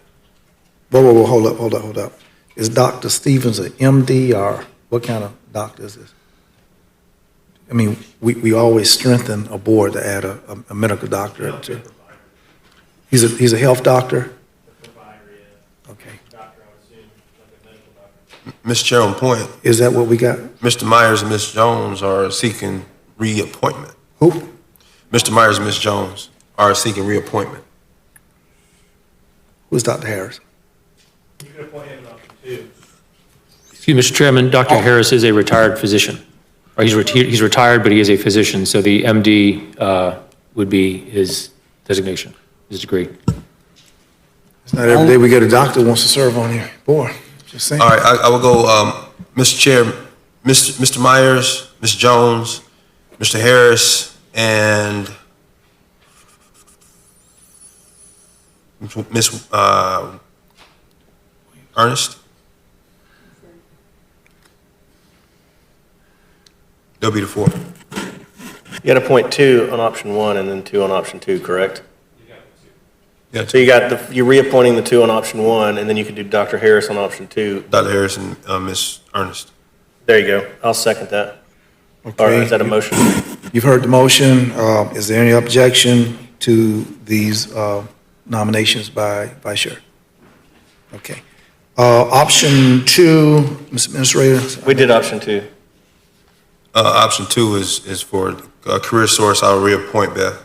Whoa, hold up. Is Dr. Stevens an MD or what kind of doctor is this? I mean, we always strengthen a board to add a medical doctor to. He's a health doctor? Okay. Ms. Chair, on point. Is that what we got? Mr. Myers and Ms. Jones are seeking reappointment. Who? Mr. Myers and Ms. Jones are seeking reappointment. Who's Dr. Harris? You can appoint him in option 2. Excuse me, Mr. Chairman, Dr. Harris is a retired physician. Or he's retired, but he is a physician, so the MD would be his designation, his degree. It's not every day we get a doctor who wants to serve on your board. Just saying. All right, I will go, Mr. Chair, Mr. Myers, Ms. Jones, Mr. Harris, and Ms. Ernest. They'll be the four. You got to appoint 2 on option 1 and then 2 on option 2, correct? Yeah. So you're reappointing the 2 on option 1, and then you can do Dr. Harris on option 2. Dr. Harris and Ms. Ernest. There you go. I'll second that. Or is that a motion? You've heard the motion. Is there any objection to these nominations by Vice Chair? Okay. Option 2, Mr. Administrator? We did option 2. Option 2 is for Career Source. I'll reappoint Beth.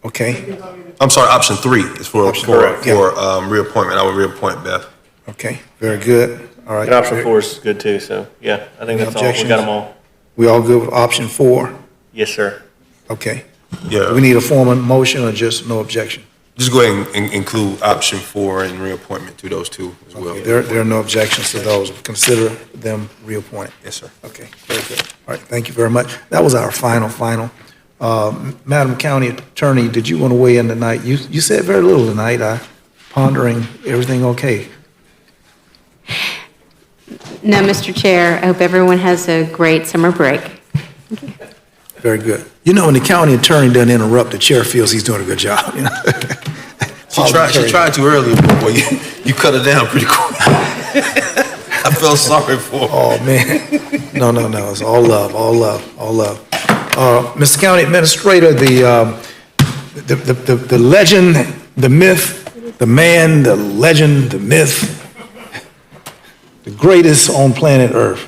Okay. I'm sorry, option 3 is for Correct. reappointment. I will reappoint Beth. Okay, very good. All right. And option 4 is good too, so yeah, I think that's all. We got them all. We all good with option 4? Yes, sir. Okay. Yeah. Do we need a formal motion or just no objection? Just go ahead and include option 4 and reappointment to those 2 as well. Okay, there are no objections to those. Consider them reappointed. Yes, sir. Okay, very good. All right, thank you very much. That was our final. Madam County Attorney, did you want to weigh in tonight? You said very little tonight. Pondering everything okay? No, Mr. Chair, I hope everyone has a great summer break. Very good. You know, when the county attorney doesn't interrupt, the chair feels he's doing a good job, you know? She tried to earlier, but boy, you cut her down pretty quick. I felt sorry for her. Oh, man. No. It's all love. Mr. County Administrator, the legend, the myth, the man, the legend, the myth, the greatest on planet Earth.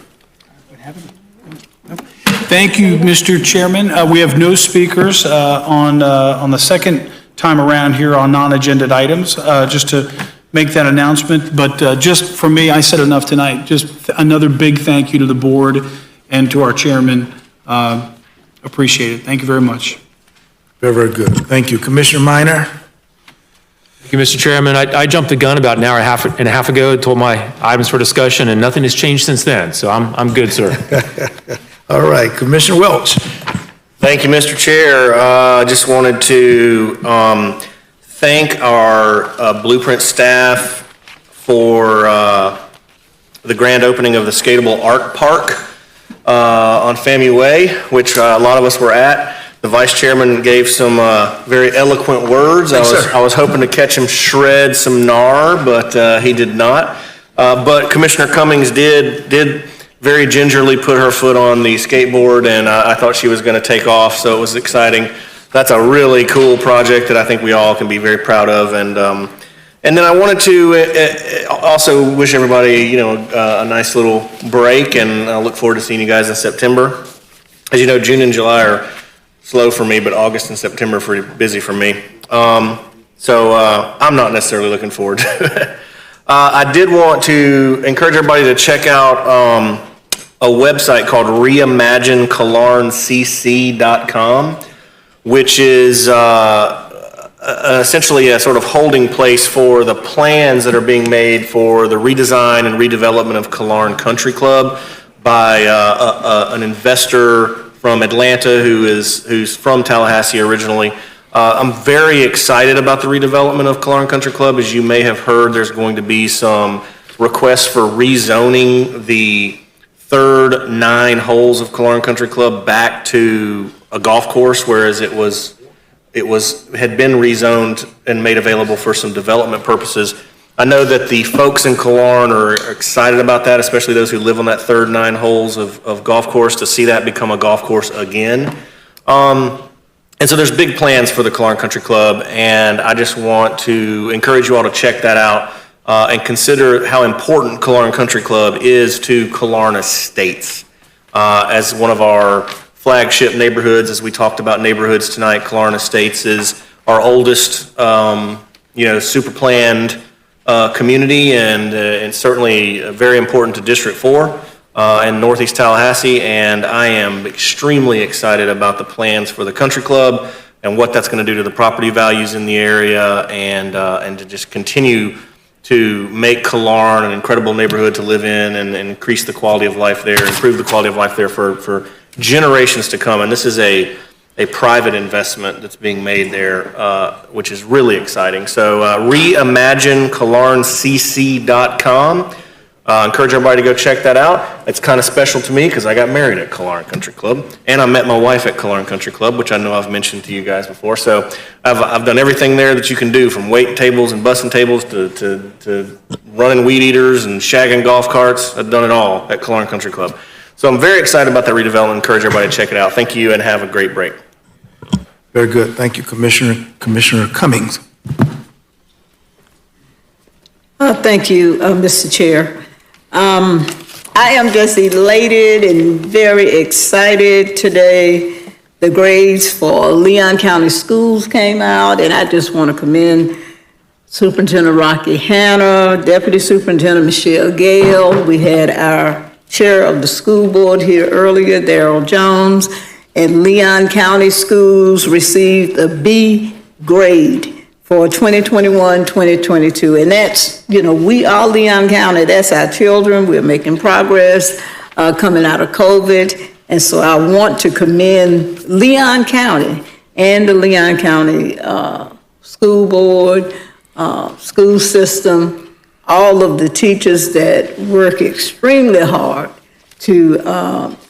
Thank you, Mr. Chairman. We have no speakers on the second time around here on non-agenda items, just to make that announcement. But just for me, I said enough tonight. Just another big thank you to the board and to our chairman. Appreciate it. Thank you very much. Very, very good. Thank you. Commissioner Minor? Thank you, Mr. Chairman. I jumped the gun about an hour and a half ago, told my items for discussion, and nothing has changed since then. So I'm good, sir. All right, Commissioner Welch. Thank you, Mr. Chair. I just wanted to thank our Blueprint staff for the grand opening of the skatable art park on FAMU Way, which a lot of us were at. The vice chairman gave some very eloquent words. I was hoping to catch him shred some gnar, but he did not. But Commissioner Cummings did very gingerly put her foot on the skateboard, and I thought she was going to take off, so it was exciting. That's a really cool project that I think we all can be very proud of. And then I wanted to also wish everybody, a nice little break, and I look forward to seeing you guys in September. As you know, June and July are slow for me, but August and September are pretty busy for me. So I'm not necessarily looking forward to it. I did want to encourage everybody to check out a website called reimaginekillarnecc.com, which is essentially a sort of holding place for the plans that are being made for the redesign and redevelopment of Killearn Country Club by an investor from Atlanta who's from Tallahassee originally. I'm very excited about the redevelopment of Killearn Country Club. As you may have heard, there's going to be some requests for rezoning the third 9 holes of Killearn Country Club back to a golf course, whereas it had been rezoned and made available for some development purposes. I know that the folks in Killearn are excited about that, especially those who live on that third 9 holes of golf course, to see that become a golf course again. And so there's big plans for the Killearn Country Club, and I just want to encourage you all to check that out and consider how important Killearn Country Club is to Killearn Estates. As one of our flagship neighborhoods, as we talked about neighborhoods tonight, Killearn Estates is our oldest, super planned community, and certainly very important to District 4. In Northeast Tallahassee, and I am extremely excited about the plans for the country club. and what that's going to do to the property values in the area, and to just continue to make Killearn an incredible neighborhood to live in, and increase the quality of life there, improve the quality of life there for generations to come. And this is a private investment that's being made there, which is really exciting. So reimaginekillearncc.com. Encourage everybody to go check that out. It's kind of special to me because I got married at Killearn Country Club, and I met my wife at Killearn Country Club, which I know I've mentioned to you guys before. So I've done everything there that you can do, from waiting tables and bussing tables to running weed eaters and shagging golf carts. I've done it all at Killearn Country Club. So I'm very excited about that redevelopment. Encourage everybody to check it out. Thank you, and have a great break. Very good. Thank you, Commissioner. Commissioner Cummings. Thank you, Mr. Chair. I am just elated and very excited today. The grades for Leon County Schools came out, and I just want to commend Superintendent Rocky Hanna, Deputy Superintendent Michelle Gale. We had our chair of the school board here earlier, Darrell Jones, and Leon County Schools received a B grade for 2021-2022. And that's, we are Leon County, that's our children. We're making progress coming out of COVID. And so I want to commend Leon County and the Leon County School Board, school system, all of the teachers that work extremely hard to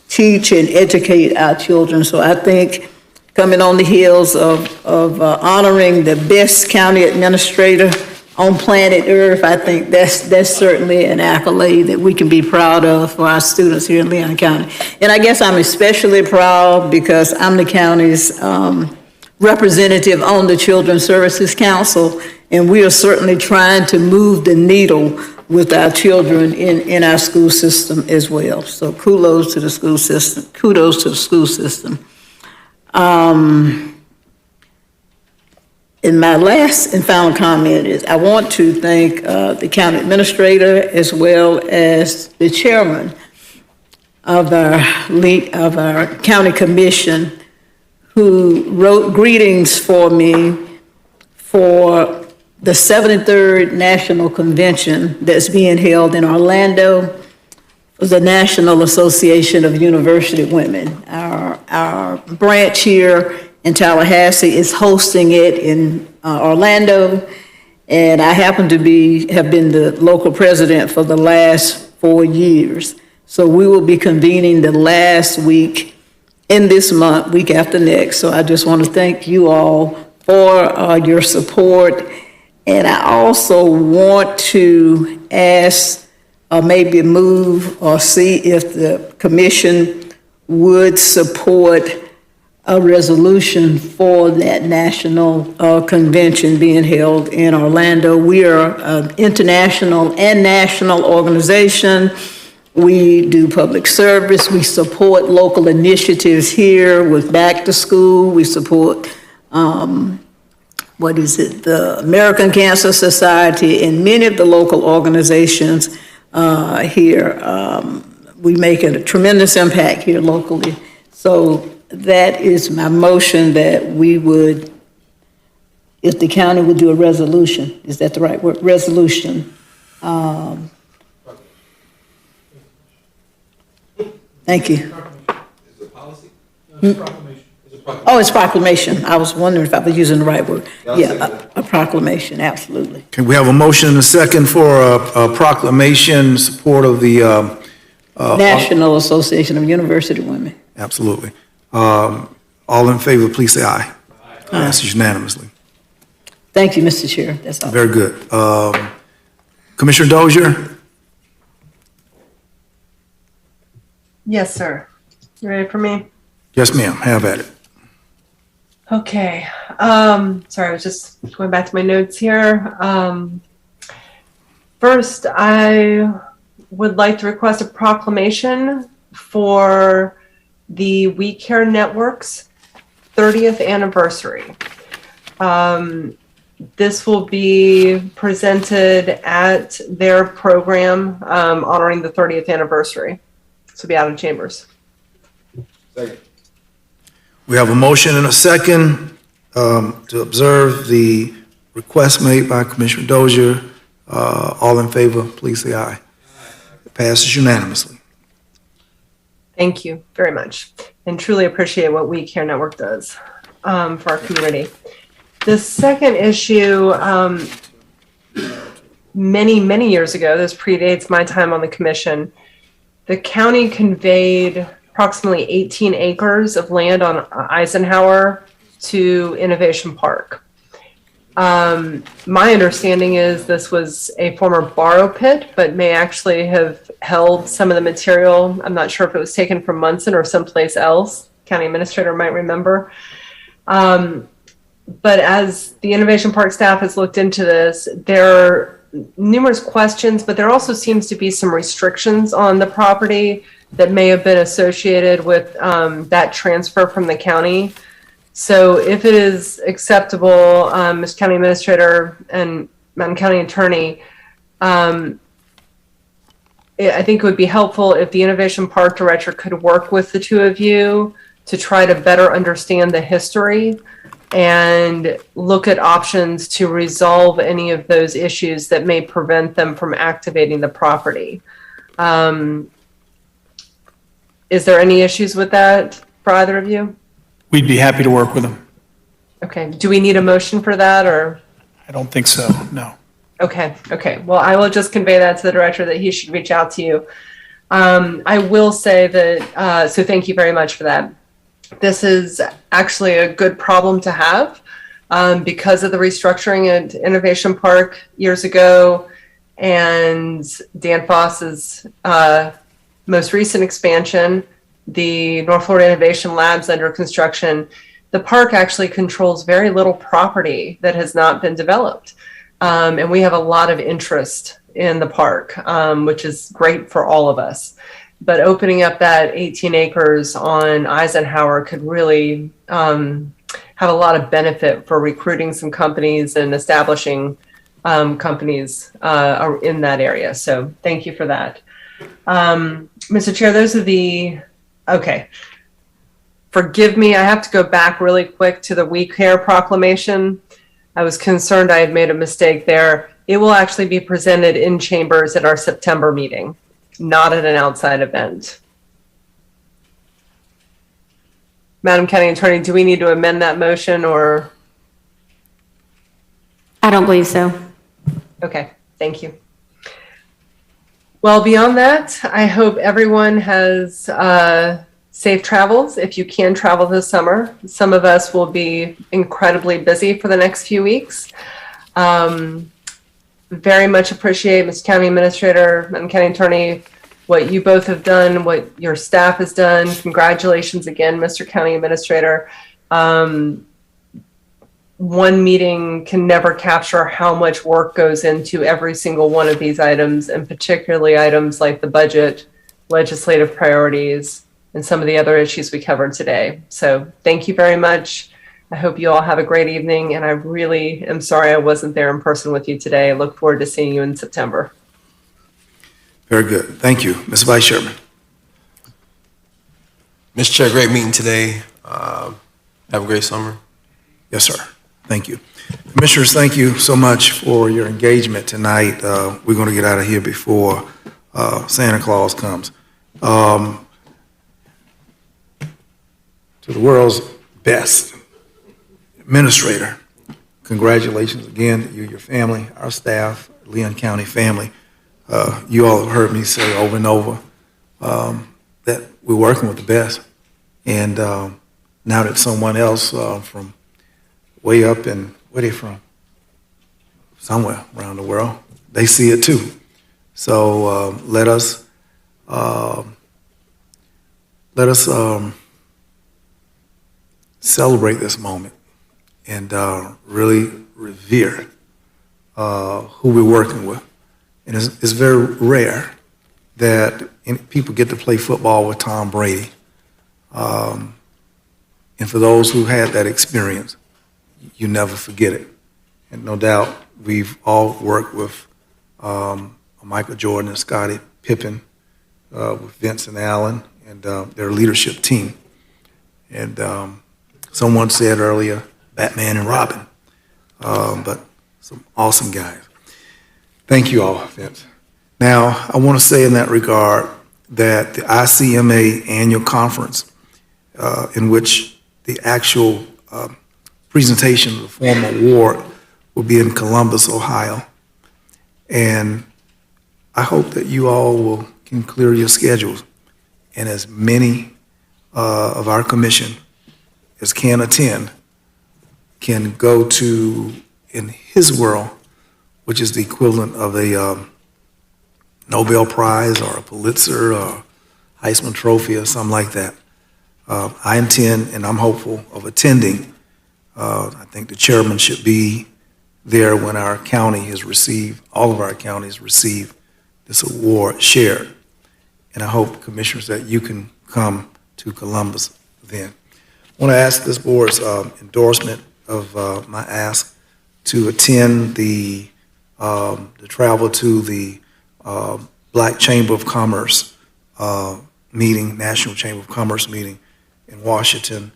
teach and educate our children. So I think coming on the heels of honoring the best county administrator on planet Earth, I think that's certainly an accolade that we can be proud of for our students here in Leon County. And I guess I'm especially proud because I'm the county's representative on the Children's Services Council, and we are certainly trying to move the needle with our children in our school system as well. So kudos to the school system. Kudos to the school system. And my last and final comment is I want to thank the county administrator as well as the chairman of our county commission, who wrote greetings for me for the 73rd National Convention that's being held in Orlando for the National Association of University Women. Our branch here in Tallahassee is hosting it in Orlando, and I happen to have been the local president for the last 4 years. So we will be convening the last week in this month, week after next. So I just want to thank you all for your support. And I also want to ask, or maybe move or see if the commission would support a resolution for that national convention being held in Orlando. We are an international and national organization. We do public service. We support local initiatives here with Back to School. We support, the American Cancer Society and many of the local organizations here. We make a tremendous impact here locally. So that is my motion, that we would, if the county would do a resolution, is that the right word? Resolution. Thank you. Is it policy? It's proclamation. Oh, it's proclamation. I was wondering if I was using the right word. Yeah, a proclamation, absolutely. Can we have a motion and a second for a proclamation in support of the National Association of University Women. Absolutely. All in favor, please say aye. Passes unanimously. Thank you, Mr. Chair. That's all. Very good. Commissioner Dozier? Yes, sir. You ready for me? Yes, ma'am. Have at it. Okay. Sorry, I was just going back to my notes here. First, I would like to request a proclamation for the We Care Network's 30th anniversary. This will be presented at their program honoring the 30th anniversary. This will be out in Chambers. We have a motion and a second. to observe the request made by Commissioner Dozier. All in favor, please say aye. It passes unanimously. Thank you very much, and truly appreciate what We Care Network does for our community. The second issue, many years ago, this predates my time on the commission, the county conveyed approximately 18 acres of land on Eisenhower to Innovation Park. My understanding is this was a former borrow pit, but may actually have held some of the material. I'm not sure if it was taken from Munson or someplace else. County administrator might remember. But as the Innovation Park staff has looked into this, there are numerous questions, but there also seems to be some restrictions on the property that may have been associated with that transfer from the county. So if it is acceptable, Mr. County Administrator and Madam County Attorney, I think it would be helpful if the Innovation Park Director could work with the two of you to try to better understand the history and look at options to resolve any of those issues that may prevent them from activating the property. Is there any issues with that for either of you? We'd be happy to work with them. Okay, do we need a motion for that, or? I don't think so, no. Okay. Well, I will just convey that to the director that he should reach out to you. I will say that, so thank you very much for that. This is actually a good problem to have because of the restructuring at Innovation Park years ago and Dan Foss's most recent expansion, the North Florida Innovation Labs under construction. The park actually controls very little property that has not been developed. And we have a lot of interest in the park, which is great for all of us. But opening up that 18 acres on Eisenhower could really have a lot of benefit for recruiting some companies and establishing companies in that area. So thank you for that. Mr. Chair, those are the, okay. Forgive me, I have to go back really quick to the We Care proclamation. I was concerned I had made a mistake there. It will actually be presented in chambers at our September meeting, not at an outside event. Madam County Attorney, do we need to amend that motion or? I don't believe so. Okay, thank you. Well, beyond that, I hope everyone has safe travels if you can travel this summer. Some of us will be incredibly busy for the next few weeks. Very much appreciate Mr. County Administrator and County Attorney, what you both have done, what your staff has done. Congratulations again, Mr. County Administrator. One meeting can never capture how much work goes into every single one of these items, and particularly items like the budget, legislative priorities, and some of the other issues we covered today. So thank you very much. I hope you all have a great evening, and I really am sorry I wasn't there in person with you today. I look forward to seeing you in September. Very good. Thank you. Ms. Vice Chairman. Mr. Chair, great meeting today. Have a great summer. Yes, sir. Thank you. Commissioners, thank you so much for your engagement tonight. We're going to get out of here before Santa Claus comes. To the world's best administrator, congratulations again to you, your family, our staff, Leon County family. You all have heard me say over and over that we're working with the best. And now that someone else from way up in, where they from? Somewhere around the world, they see it too. So let us celebrate this moment and really revere who we're working with. And it's very rare that people get to play football with Tom Brady. And for those who had that experience, you never forget it. And no doubt, we've all worked with Michael Jordan and Scottie Pippen, with Vince and Allen, and their leadership team. And someone said earlier, Batman and Robin. But some awesome guys. Thank you all, Vince. Now, I want to say in that regard that the ICMA annual conference, in which the actual presentation of the formal award will be in Columbus, Ohio. And I hope that you all can clear your schedules, and as many of our commission as can attend can go to, in his world, which is the equivalent of a Nobel Prize or a Pulitzer or Heisman Trophy or something like that. I intend, and I'm hopeful of attending. I think the chairman should be there when our county has received, all of our counties receive this award shared. And I hope, commissioners, that you can come to Columbus then. I want to ask this board's endorsement of my ask to attend the travel to the Black Chamber of Commerce meeting, National Chamber of Commerce meeting in Washington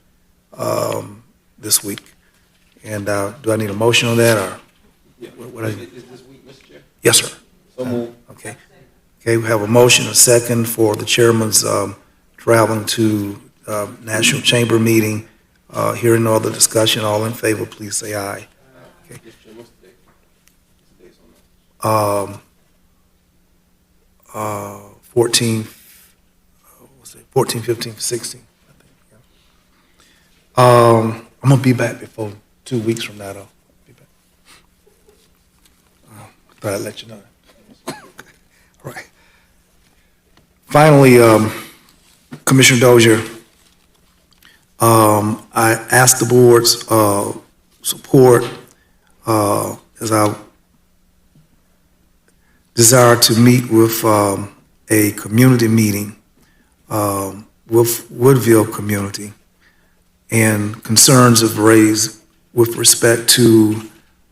this week. And do I need a motion on that, or? Is this week, Mr. Chair? Yes, sir. So moved. Okay. Okay, we have a motion, a second for the chairman's traveling to National Chamber meeting. Hearing no other discussion, all in favor, please say aye. Okay. 14, 15, 16. I think, yeah. I'm gonna be back before 2 weeks from now, though. Be back. I thought I'd let you know. All right. Finally, Commissioner Dozier, I asked the board's support as I desire to meet with a community meeting with Woodville community, and concerns have raised with respect to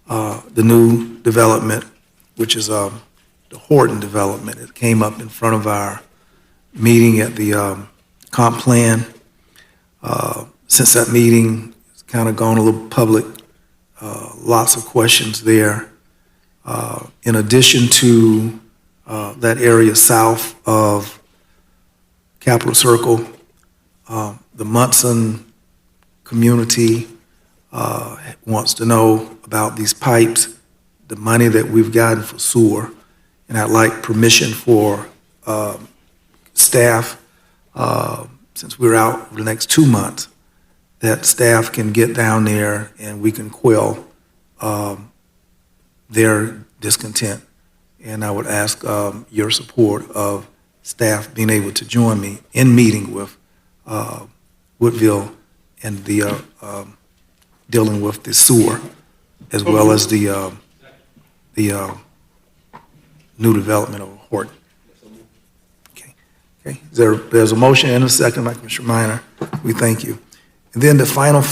the new development, which is the Horton development. It came up in front of our meeting at the comp plan. Since that meeting, it's kind of gone a little public, lots of questions there. In addition to that area south of Capitol Circle, the Munson community wants to know about these pipes, the money that we've gotten for sewer, and I'd like permission for staff, since we're out for the next 2 months, that staff can get down there and we can quell their discontent. And I would ask your support of staff being able to join me in meeting with Woodville and the dealing with the sewer, as well as the new development of Horton. Okay. There's a motion and a second by Commissioner Minor. We thank you. And then the final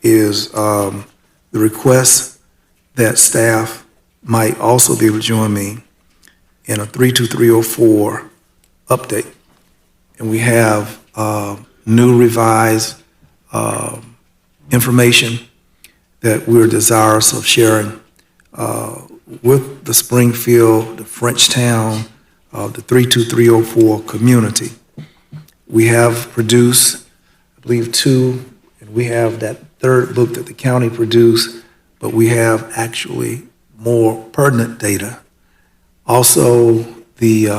is the request that staff might also be able to join me in a 32304 update. And we have new revised information that we're desirous of sharing with the Springfield, the Frenchtown, the 32304 community. We have produced, I believe, 2, and we have that third book that the county produced, but we have actually more pertinent data. Also, the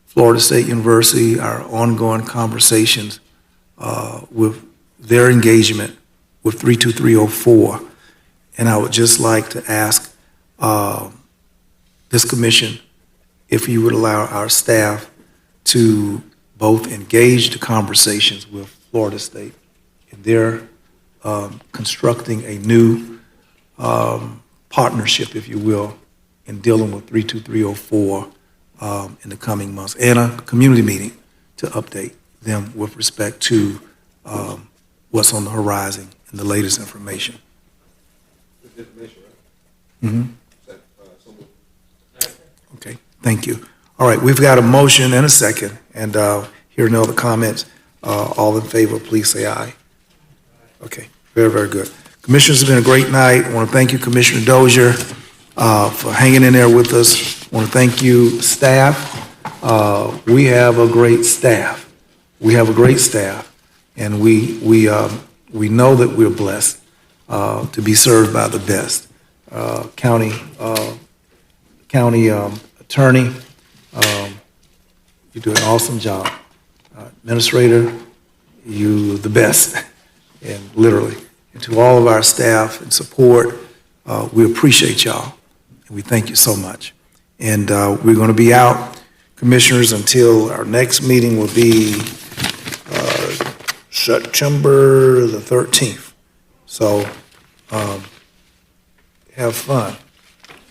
Florida State University, our ongoing conversations with their engagement with 32304. And I would just like to ask this commission if you would allow our staff to both engage the conversations with Florida State in their constructing a new partnership, if you will, in dealing with 32304 in the coming months, and a community meeting to update them with respect to what's on the horizon and the latest information. Okay, thank you. All right, we've got a motion and a second, and hearing no other comments, all in favor, please say aye. Okay, Very, very good. Commissioners, it's been a great night. I want to thank you, Commissioner Dozier, for hanging in there with us. I want to thank you, staff. We have a great staff. We have a great staff, and we know that we're blessed to be served by the best. County attorney, you do an awesome job. Administrator, you the best, and literally. And to all of our staff and support, we appreciate y'all, and we thank you so much. And we're going to be out, Commissioners, until our next meeting will be September the 13th. So have fun.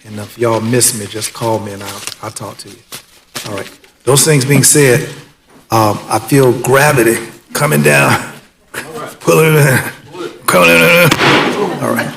And if y'all miss me, just call me and I'll talk to you. All right. Those things being said, I feel gravity coming down, pulling in, coming in. All right.